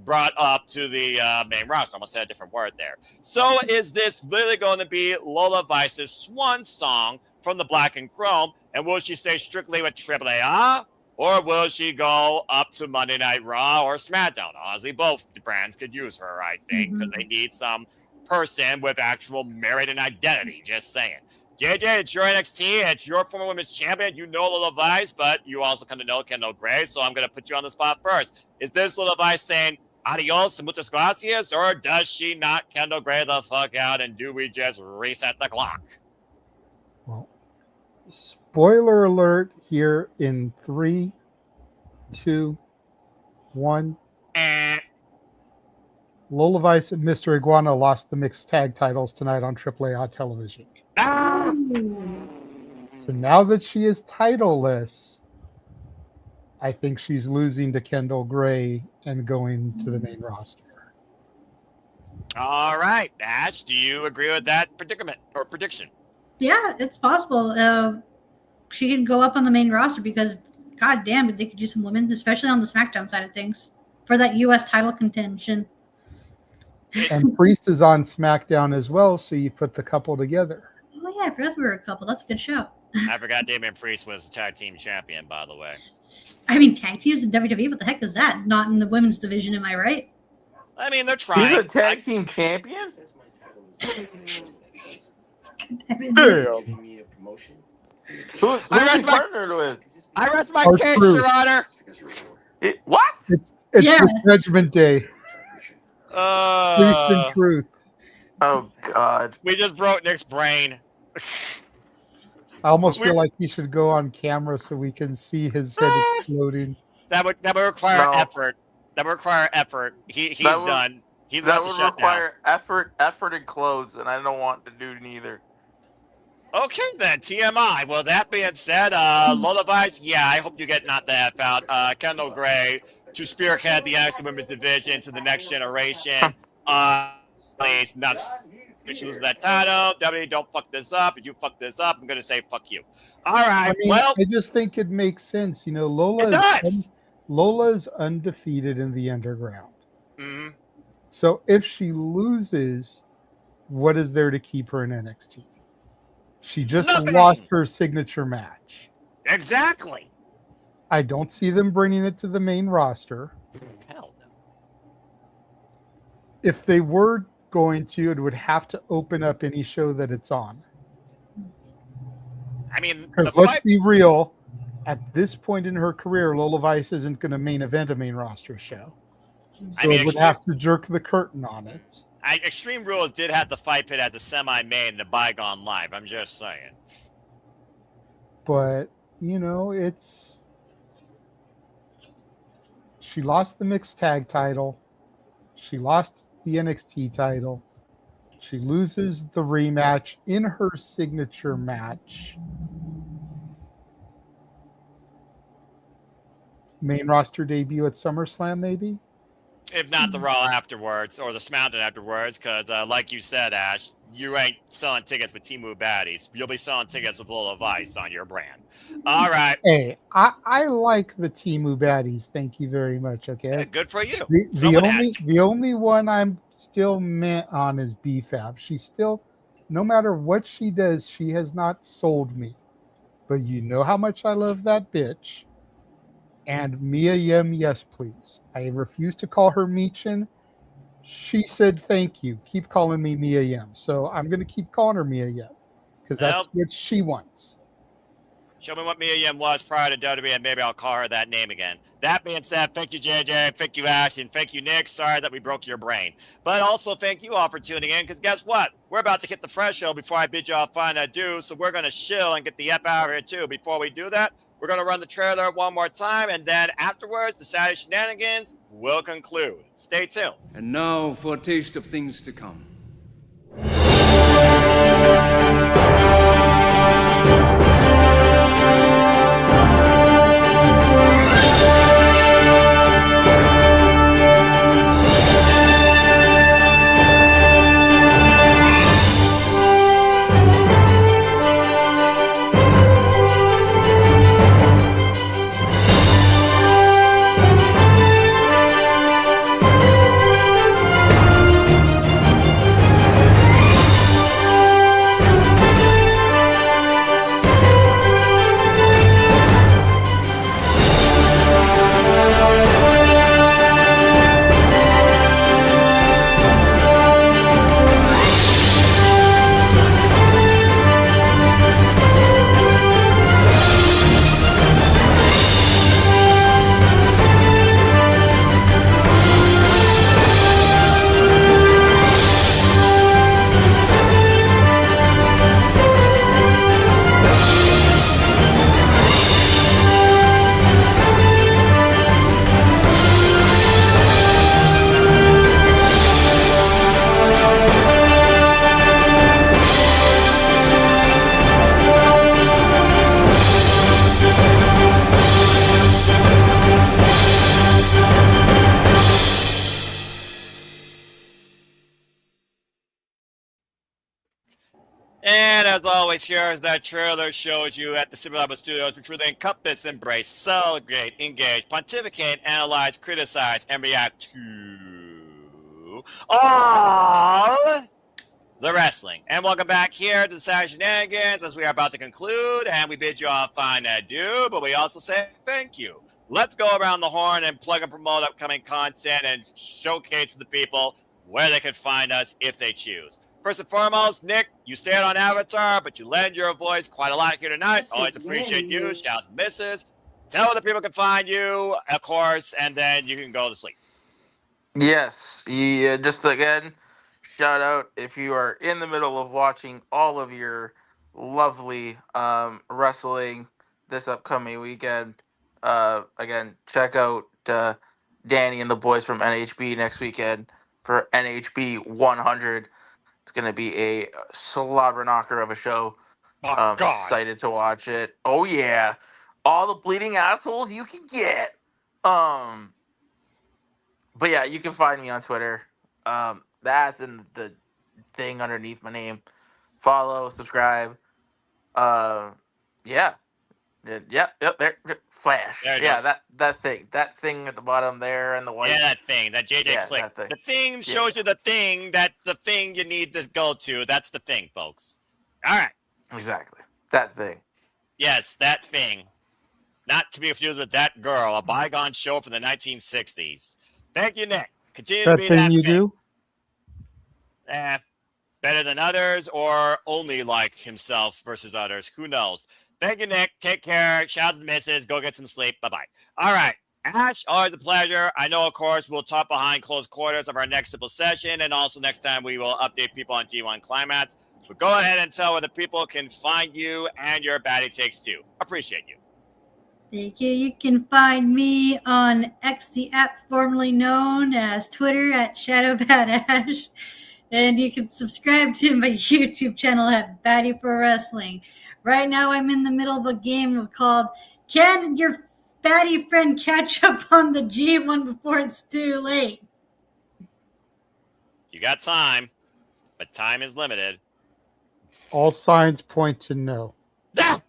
brought up to the main roster. I almost said a different word there. So is this literally going to be Lola Vice's swan song from the Black and Chrome? And will she stay strictly with AAA? Or will she go up to Monday Night Raw or SmackDown? Honestly, both brands could use her, I think, because they need some person with actual merit and identity. Just saying. JJ, it's your NXT, it's your former women's champion. You know Lola Vice, but you also kind of know Kendall Gray, so I'm going to put you on the spot first. Is this Lola Vice saying, adios, muchas gracias, or does she knock Kendall Gray the fuck out and do we just reset the clock? Spoiler alert here in 3, 2, 1. Lola Vice and Mr. Iguana lost the mixed tag titles tonight on AAA television. So now that she is titleless, I think she's losing to Kendall Gray and going to the main roster. All right, Ash, do you agree with that predicament or prediction? Yeah, it's possible. She can go up on the main roster because, god damn it, they could use some women, especially on the SmackDown side of things, for that U.S. title contention. And Priest is on SmackDown as well, so you put the couple together. Oh yeah, I forgot we were a couple. That's a good show. I forgot Damian Priest was tag team champion, by the way. I mean, tag teams in WWE, what the heck is that? Not in the women's division, am I right? I mean, they're trying. He's a tag team champion? Damn. Who's he partnered with? I rest my Our case, truth. Your Honor. What? It's Yeah. the Judgment Day. Priest and Truth. Oh, God. We just broke Nick's brain. I almost feel like he should go on camera so we can see his head exploding. That would require effort. That would require effort. He's That would- done. He's that about to would shut require effort and clothes, and I don't want to do neither. down. Okay, then, TMI. Well, that being said, Lola Vice, yeah, I hope you get knocked the F out. Kendall Gray to spearhead the NXT Women's Division to the next generation. Please, not if she loses that title. WWE, don't fuck this up. If you fuck this up, I'm going to say fuck you. All right, I mean, well. I just think it makes sense. You know, It does. Lola's undefeated in the underground. Mhm. So if she loses, what is there to keep her in NXT? She just Nothing. lost her signature match. Exactly. I don't see them bringing it to the main roster. Hell no. If they were going to, it would have to open up any show that it's on. I mean, Because let's be real, at this point in her career, Lola Vice isn't going to main event a main roster show. So it would have to jerk the curtain on it. Extreme Rules did have the fight pit as a semi-main in a bygone life. I'm just saying. But, you know, she lost the mixed tag title. She lost the NXT title. She loses the rematch in her signature match. Main roster debut at SummerSlam, maybe? If not the Raw afterwards or the SmackDown afterwards, because like you said, Ash, you ain't selling tickets with Timu Baddies. You'll be selling tickets with Lola Vice on your brand. All right. Hey, I like the Timu Baddies. Thank you very much. Okay. Good for you. The only one I'm still meant on is BFAB. She's still, no matter what she does, she has not sold me. But you know how much I love that bitch. And Mia Yim, yes, please. I refuse to call her Meechin. She said thank you. Keep calling me Mia Yim. So I'm going to keep calling her Mia Yim because that's what she wants. Show me what Mia Yim was prior to WWE, and maybe I'll call her that name again. That being said, thank you, JJ, thank you, Ash, and thank you, Nick. Sorry that we broke your brain. But also thank you all for tuning in, because guess what? We're about to hit the fresh show before I bid y'all fine adieu, so we're going to chill and get the F out of here, too. Before we do that, we're going to run the trailer one more time, and then afterwards, the Saturday Shenanigans will conclude. Stay tuned. And now for a taste of things to come. And as always, here's that trailer shows you at the Super Level Studios, which really encompass, embrace, celebrate, engage, pontificate, analyze, criticize, and react to all the wrestling. And welcome back here to the Saturday Shenanigans as we are about to conclude, and we bid you all a fine adieu, but we also say thank you. Let's go around the horn and plug and promote upcoming content and showcase to the people where they can find us if they choose. First and foremost, Nick, you stand on Avatar, but you lend your voice quite a lot here tonight. Always appreciate you. Shout out to Mrs. Tell where the people can find you, of course, and then you can go to sleep. Yes, just again, shout out if you are in the middle of watching all of your lovely wrestling this upcoming weekend. Again, check out Danny and the boys from NHB next weekend for NHB 100. It's going to be a slobber knocker of a show. Excited to watch it. Oh yeah, all the bleeding assholes you can get. But yeah, you can find me on Twitter. That's in the thing underneath my name. Follow, subscribe. Yeah. Yep. There. Flash. There it Yeah, goes. that thing at the bottom there, and the white. Yeah, that thing, that JJ Yeah, click. that thing. The thing shows you the thing you need to go to. That's the thing, folks. All right. Exactly. That thing. Yes, that thing. Not to be confused with that girl, a bygone show from the 1960s. Thank you, Nick. Continue to That be thing that you thing. do? Better than others or only like himself versus others. Who knows? Thank you, Nick. Take care. Shout out to the missus. Go get some sleep. Bye-bye. All right. Ash, always a pleasure. I know, of course, we'll talk behind closed quarters of our next simple session, and also next time we will update people on G1 Climax. But go ahead and tell where the people can find you and your baddie takes too. Appreciate you. Thank you. You can find me on X, the app formerly known as Twitter at ShadowBadAsh. And you can subscribe to my YouTube channel at Baddie for Wrestling. Right now I'm in the middle of a game called Can Your Baddie Friend Catch Up on the G1 Before It's Too Late? You got time, but time is limited. All signs point to no. Damn,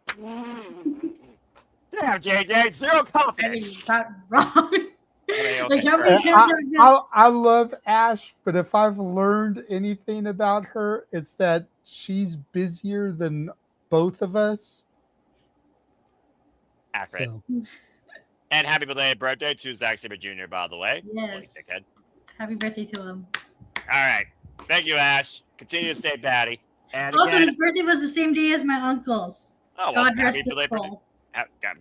JJ, zero confidence. Wrong. Okay. How many times have I love Ash, but if I've learned anything about her, it's that she's busier than both of us. Accurate. And happy belated birthday to Zack Sabre Jr., by the way. Yes. Dickhead. Happy birthday to him. All right. Thank you, Ash. Continue to stay batty. And Also, again, his birthday was the same day as my uncle's. oh, well, God rest happy his belated birthday. soul.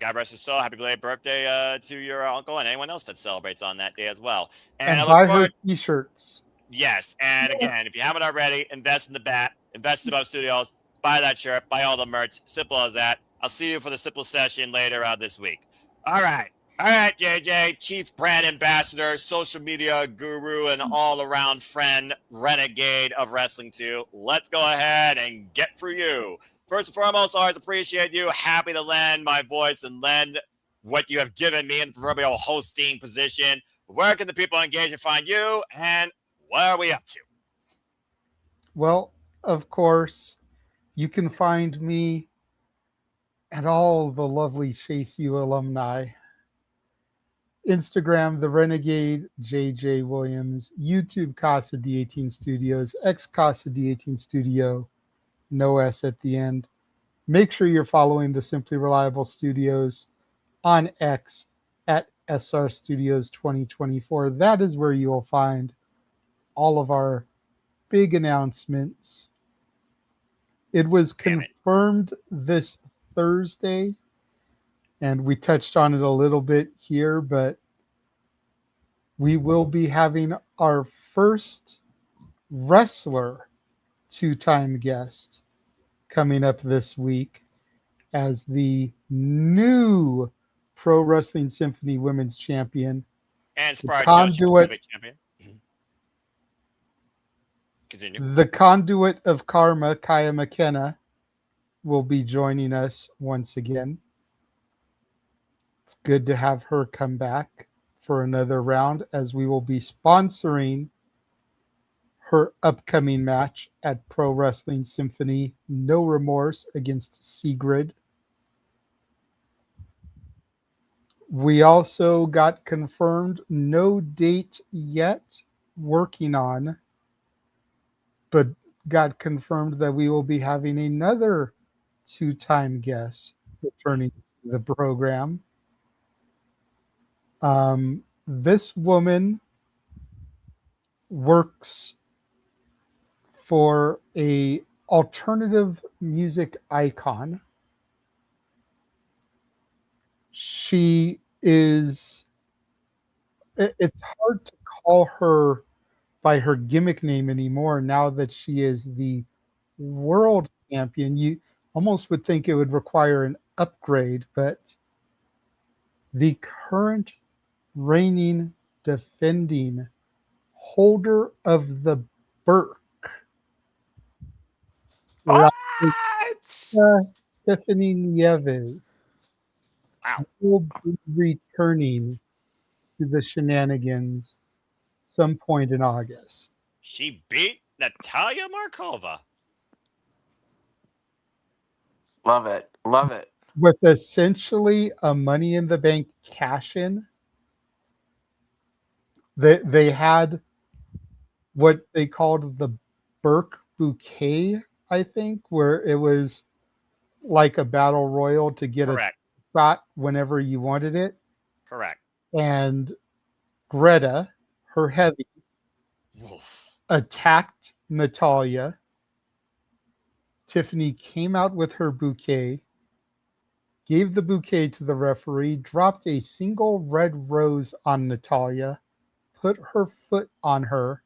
God rest his soul. Happy belated birthday to your uncle and anyone else that celebrates on that day as well. And I buy look her forward. t-shirts. Yes, and again, if you haven't already, invest in the bat, invest in Above Studios, buy that shirt, buy all the merch. Simple as that. I'll see you for the simple session later this week. All right, JJ, Chief Brand Ambassador, social media guru, and all-around friend, renegade of wrestling too. Let's go ahead and get for you. First and foremost, always appreciate you. Happy to lend my voice and lend what you have given me in the proverbial hosting position. Where can the people engage and find you? And what are we up to? Well, of course, you can find me and all the lovely Chase U alumni. Instagram, The Renegade, JJ Williams. YouTube, Casa D18 Studios. X Casa D18 Studio. No S at the end. Make sure you're following the Simply Reliable Studios on X at SR Studios 2024. That is where you will find all of our big announcements. It was confirmed this Thursday, and we touched on it a little bit here, but we will be having our first wrestler two-time guest coming up this week as the new Pro Wrestling Symphony Women's Champion. And the Spar conduit, Joshi champion. Continue. the conduit of karma, Kaya McKenna, will be joining us once again. It's good to have her come back for another round as we will be sponsoring her upcoming match at Pro Wrestling Symphony No Remorse against Sigrid. We also got confirmed, no date yet, working on, but got confirmed that we will be having another two-time guest returning to the program. This woman works for a alternative music icon. She is, it's hard to call her by her gimmick name anymore now that she is the world champion. You almost would think it would require an upgrade, but the current reigning, defending holder of the Burke, Stephanie Nieves, will be returning to the Shenanigans some point in August. She beat Natalia Markova. Love it. Love it. With essentially a Money in the Bank cash-in. They had what they called the Burke Bouquet, I think, where it was like a battle royal to get Correct. a spot whenever you wanted it. Correct. And Greta, her heavy, attacked Natalia. Tiffany came out with her bouquet, gave the bouquet to the referee, dropped a single red rose on Natalia, put her foot on her.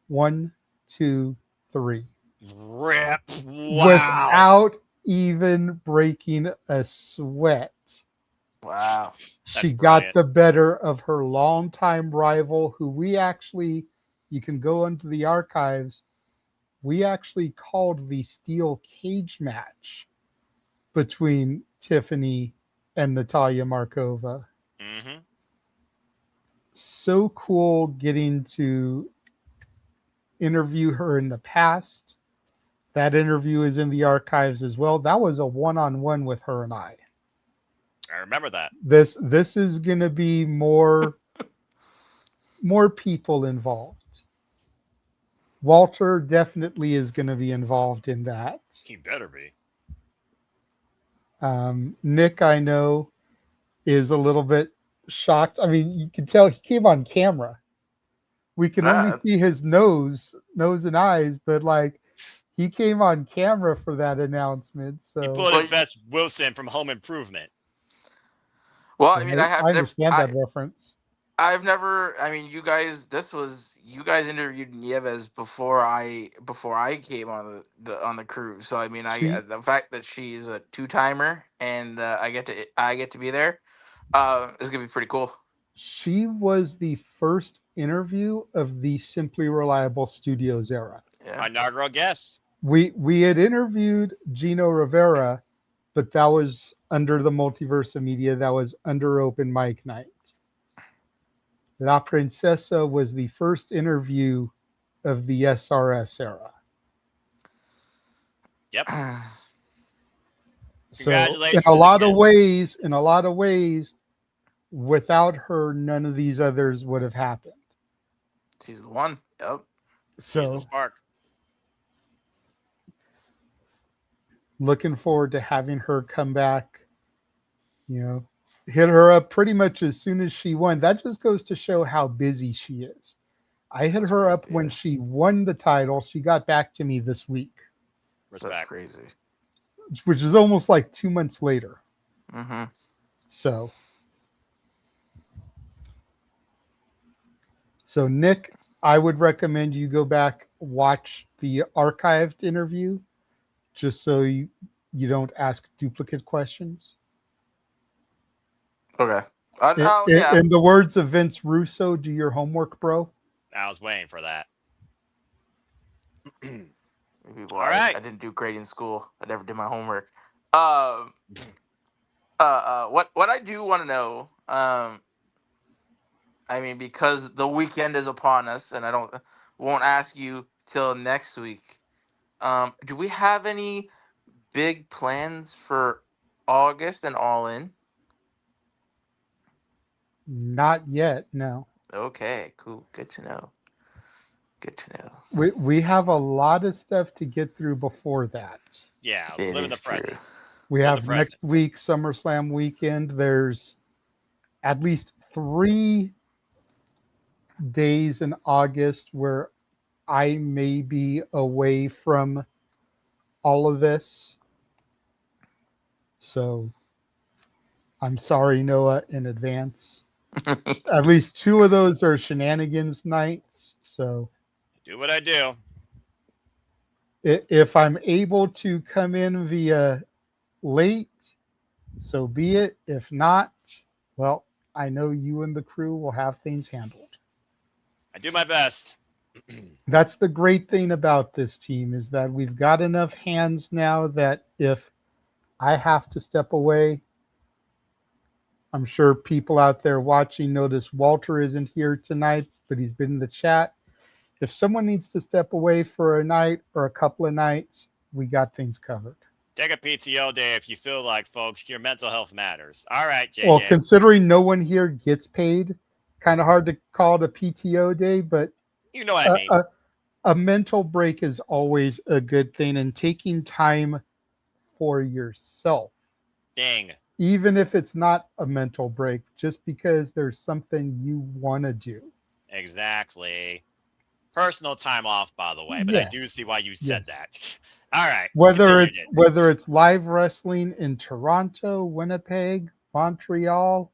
1, 2, 3. Rip. Wow. Without even breaking a sweat. Wow. She got the better of her longtime rival, who we actually, you can go into the archives, we actually called the steel cage match between Tiffany and Natalia Markova. Mm-hmm. So cool getting to interview her in the past. That interview is in the archives as well. That was a one-on-one with her and I. I remember that. This is going to be more people involved. Walter definitely is going to be involved in that. He better be. Nick, I know, is a little bit shocked. I mean, you can tell he came on camera. We can only see his nose and eyes, but like he came on camera for that announcement. So He pulled his best Wilson from Home Improvement. Well, I mean, I understand that reference. I've never. I mean, you guys interviewed Nieves before I came on the cruise. So I mean, the fact that she's a two-timer and I get to be there is gonna be pretty cool. She was the first interview of the Simply Reliable Studios era. Yeah. Inaugural guest. We had interviewed Gino Rivera, but that was under the Multiverse of Media. That was under open mic night. La Princesa was the first interview of the SRS era. Yep. So in a lot of ways, without her, none of these others would have happened. She's the one. Yep. So she's the spark. Looking forward to having her come back. You know, hit her up pretty much as soon as she won. That just goes to show how busy she is. I hit her up when she won the title. She got back to me this week. Respect. That's crazy. Which is almost like 2 months later. Mm-hmm. So Nick, I would recommend you go back, watch the archived interview, just so you don't ask duplicate questions. Okay. In the words of Vince Russo, do your homework, bro. I was waiting for that. All right. I didn't do great in school. I never did my homework. What I do want to know, I mean, because the weekend is upon us, and won't ask you till next week. Do we have any big plans for August and All In? Not yet, no. Okay, cool. Good to know. Good to know. We have a lot of stuff to get through before that. Yeah, It live in the is true. present. We Live the have present. next week SummerSlam weekend. There's at least 3 days in August where I may be away from all of this. So I'm sorry, Noah, in advance. At least 2 of those are Shenanigans nights. So Do what I do. if I'm able to come in via late, so be it. If not, well, I know you and the crew will have things handled. I do my best. That's the great thing about this team is that we've got enough hands now that if I have to step away, I'm sure people out there watching notice Walter isn't here tonight, but he's been in the chat. If someone needs to step away for a night or a couple of nights, we got things covered. Take a PTO day if you feel like, folks. Your mental health matters. All right, JJ. Well, considering no one here gets paid, kind of hard to call it a PTO day, but you know what I mean. A mental break is always a good thing, and taking time for yourself. Dang. Even if it's not a mental break, just because there's something you want to do. Exactly. Personal time off, by the way, but I Yeah. do see why you said that. All right. Whether continue, it's live wrestling in Toronto, Winnipeg, Montreal,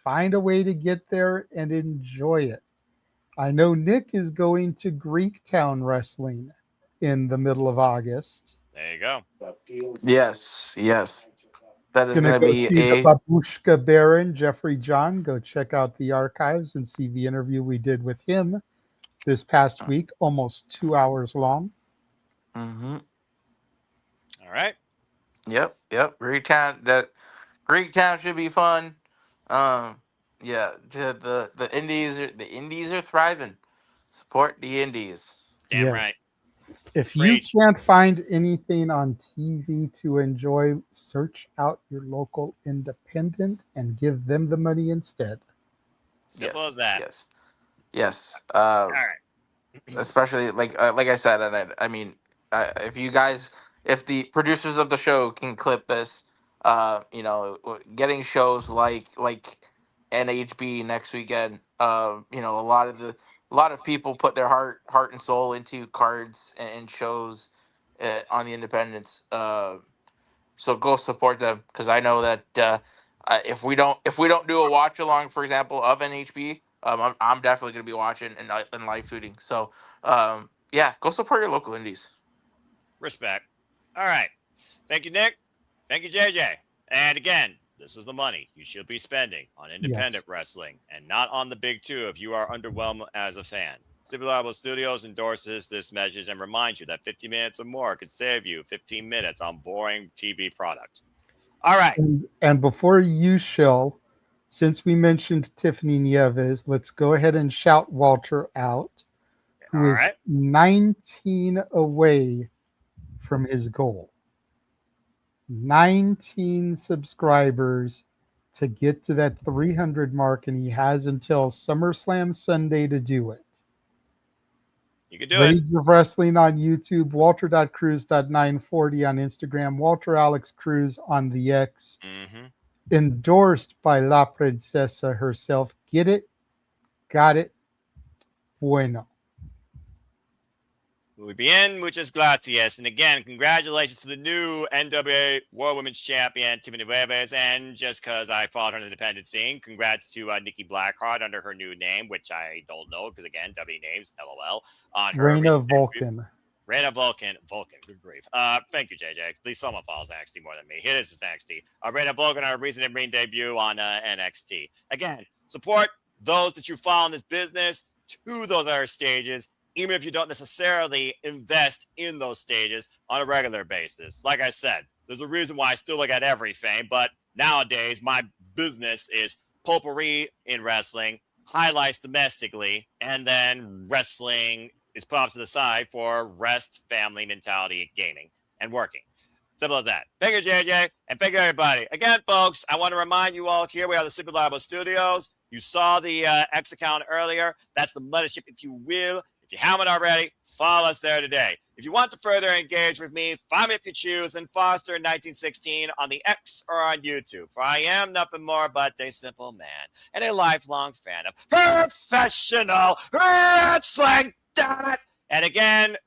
find a way to get there and enjoy it. I know Nick is going to Greektown Wrestling in the middle of August. There you go. Yes, yes. That is Gonna going to go be see the a Babushka Baron, Jeffrey John. Go check out the archives and see the interview we did with him this past week, almost 2 hours long. Mm-hmm. All right. Yep. Greektown should be fun. Yeah, the indies are thriving. Support the indies. Damn Yeah. right. If Preach. you can't find anything on TV to enjoy, search out your local independent and give them the money instead. Simple as that. Yes. All right. Especially like I said, and I mean, if the producers of the show can clip this, getting shows like NHB next weekend, a lot of people put their heart and soul into cards and shows on the independents. So go support them because I know that if we don't do a watch along, for example, of NHB, I'm definitely going to be watching and live tweeting. So yeah, go support your local indies. Respect. All right. Thank you, Nick. Thank you, JJ. And again, this is the money you should be spending on independent wrestling and not on the big two if you are underwhelmed as a fan. Simply Reliable Studios endorses this message and reminds you that 50 minutes or more could save you 15 minutes on boring TV product. All right. And before you shill, since we mentioned Tiffany Nieves, let's go ahead and shout Walter out, who is 19 away from his goal. 19 subscribers to get to that 300 mark, and he has until SummerSlam Sunday to do it. You can do Rage of Wrestling on YouTube, Walter.Cruz.940 on Instagram, Walter Alex Cruz on the X. Mm-hmm. Endorsed by La Princesa herself. Get it? Got it? Bueno. Muy bien, muchas gracias. And again, congratulations to the new NWA World Women's Champion, Tiffany Nieves. And just because I followed her in the independent scene, congrats to Nikki Blackheart under her new name, which I don't know because, again, W names, LOL. On her Reina Vulcan. Reina Vulcan, good grief. Thank you, JJ. At least someone follows NXT more than me. Here is NXT. Reina Vulcan, our recent ring debut on NXT. Again, support those that you follow in this business to those other stages, even if you don't necessarily invest in those stages on a regular basis. Like I said, there's a reason why I still look at everything, but nowadays my business is potpourri in wrestling, highlights domestically, and then wrestling is put off to the side for rest, family, mentality, gaming, and working. Simple as that. Thank you, JJ, and thank you, everybody. Again, folks, I want to remind you all here, we are the Super Reliable Studios. You saw the X account earlier. That's the mothership, if you will. If you haven't already, follow us there today. If you want to further engage with me, find me if you choose and Foster 1916 on the X or on YouTube. For I am nothing more but a simple man and a lifelong fan of professional wrestling. Damn it! And again,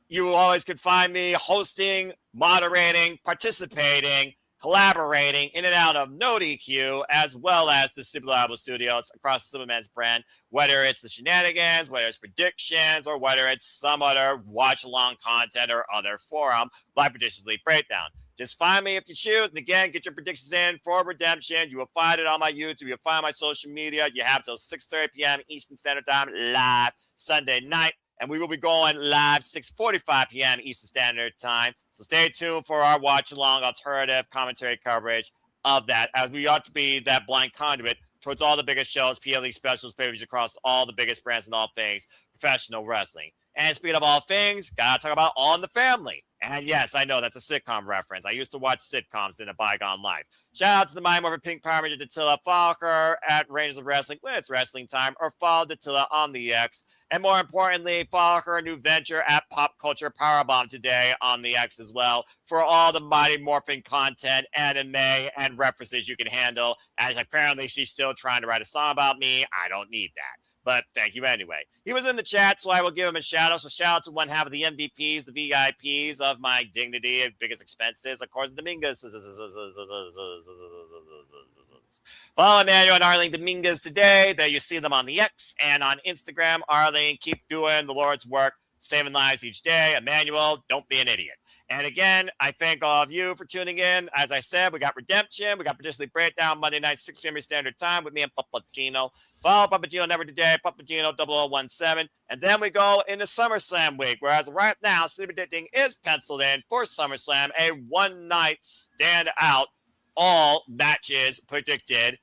you always can find me hosting, moderating, participating, collaborating in and out of No DQ, as well as the Super Reliable Studios across the Superman's brand, whether it's the Shenanigans, whether it's predictions, or whether it's some other watch-along content or other forum like Predictions League Breakdown. Just find me if you choose, and again, get your predictions in for Redemption. You will find it on my YouTube. You'll find my social media. You have till 6:30 p.m. Eastern Standard Time live Sunday night. And we will be going live 6:45 p.m. Eastern Standard Time. So stay tuned for our watch-along alternative commentary coverage of that, as we ought to be that blind conduit towards all the biggest shows, PLE specials, pay-per-views across all the biggest brands and all things professional wrestling. And speaking of all things, gotta talk about All in the Family. And yes, I know that's a sitcom reference. I used to watch sitcoms in a bygone life. Shout out to the Mind Morphin Pink Power Ranger Dattila. Follow her at Rangers of Wrestling when it's wrestling time, or follow Dattila on the X. And more importantly, follow her new venture at Pop Culture Powerbomb today on the X as well for all the Mighty Morphin content, anime, and references you can handle. As apparently she's still trying to write a song about me. I don't need that. But thank you anyway. He was in the chat, so I will give him a shout out. So shout out to one half of the MVPs, the VIPs of my dignity and biggest expenses. Of course, Dominguez. Follow Emmanuel and Arlene Dominguez today. There you see them on the X and on Instagram. Arlene, keep doing the Lord's work, saving lives each day. Emmanuel, don't be an idiot. And again, I thank all of you for tuning in. As I said, we got Redemption. We got Predictions League Breakdown Monday night, 6 p.m. Standard Time with me and Papagino. Follow Papagino Never Today, Papagino 0017. And then we go into SummerSlam week, whereas right now, Sleep Predicting is penciled in for SummerSlam, a one-night stand-out, all matches predicted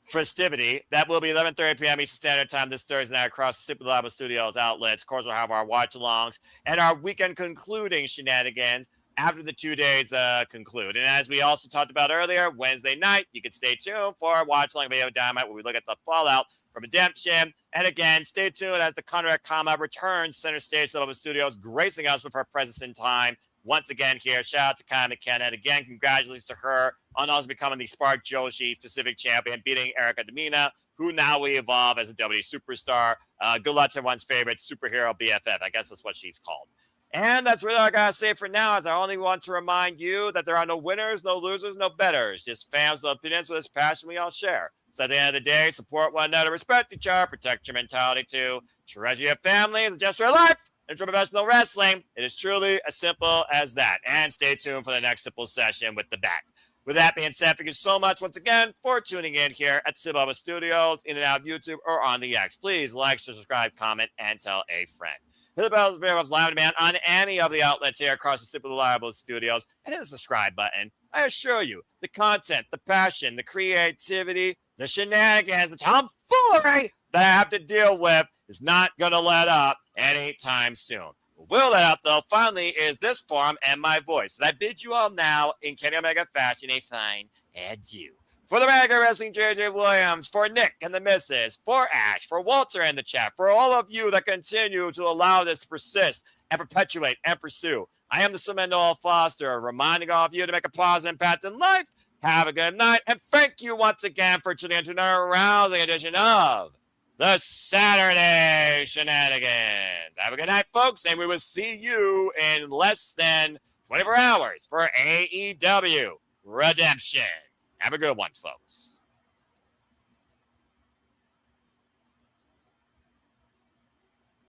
festivity that will be 11:30 p.m. Eastern Standard Time this Thursday night across the Super Reliable Studios outlets. Of course, we'll have our watch-alongs and our weekend concluding shenanigans after the 2 days conclude. And as we also talked about earlier, Wednesday night, you can stay tuned for our watch-along video Dynamite where we look at the fallout from Redemption. And again, stay tuned as the Conrad Kama returns center stage to the Studios, gracing us with her presence in time. Once again here, shout out to Kai McKenna. And again, congratulations to her on also becoming the Spark Joshi Pacific Champion, beating Erica Demina, who now we evolve as a W superstar. Good luck to everyone's favorite superhero BFF. I guess that's what she's called. And that's really all I gotta say for now, as I only want to remind you that there are no winners, no losers, no betters, just fans of opinions with this passion we all share. So at the end of the day, support one another, respect each other, protect your mentality too, treasure your family, and just your life. And for professional wrestling, it is truly as simple as that. And stay tuned for the next simple session with the back. With that being said, thank you so much once again for tuning in here at Super Studios, in and out of YouTube, or on the X. Please like, subscribe, comment, and tell a friend. Hit the bell live demand on any of the outlets here across the Super Reliable Studios, and hit the subscribe button. I assure you, the content, the passion, the creativity, the shenanigans, the tomfoolery that I have to deal with is not going to let up anytime soon. What will let up, though, finally, is this forum and my voice. As I bid you all now, in Kenny Omega fashion, a fine adieu. For the Mega Wrestling JJ Williams, for Nick and the Missus, for Ash, for Walter in the chat, for all of you that continue to allow this to persist and perpetuate and pursue. I am the Simendol Foster, reminding all of you to make a positive impact in life. Have a good night, and thank you once again for tuning into another rousing edition of the Saturday Shenanigans. Have a good night, folks, and we will see you in less than 24 hours for AEW Redemption. Have a good one, folks.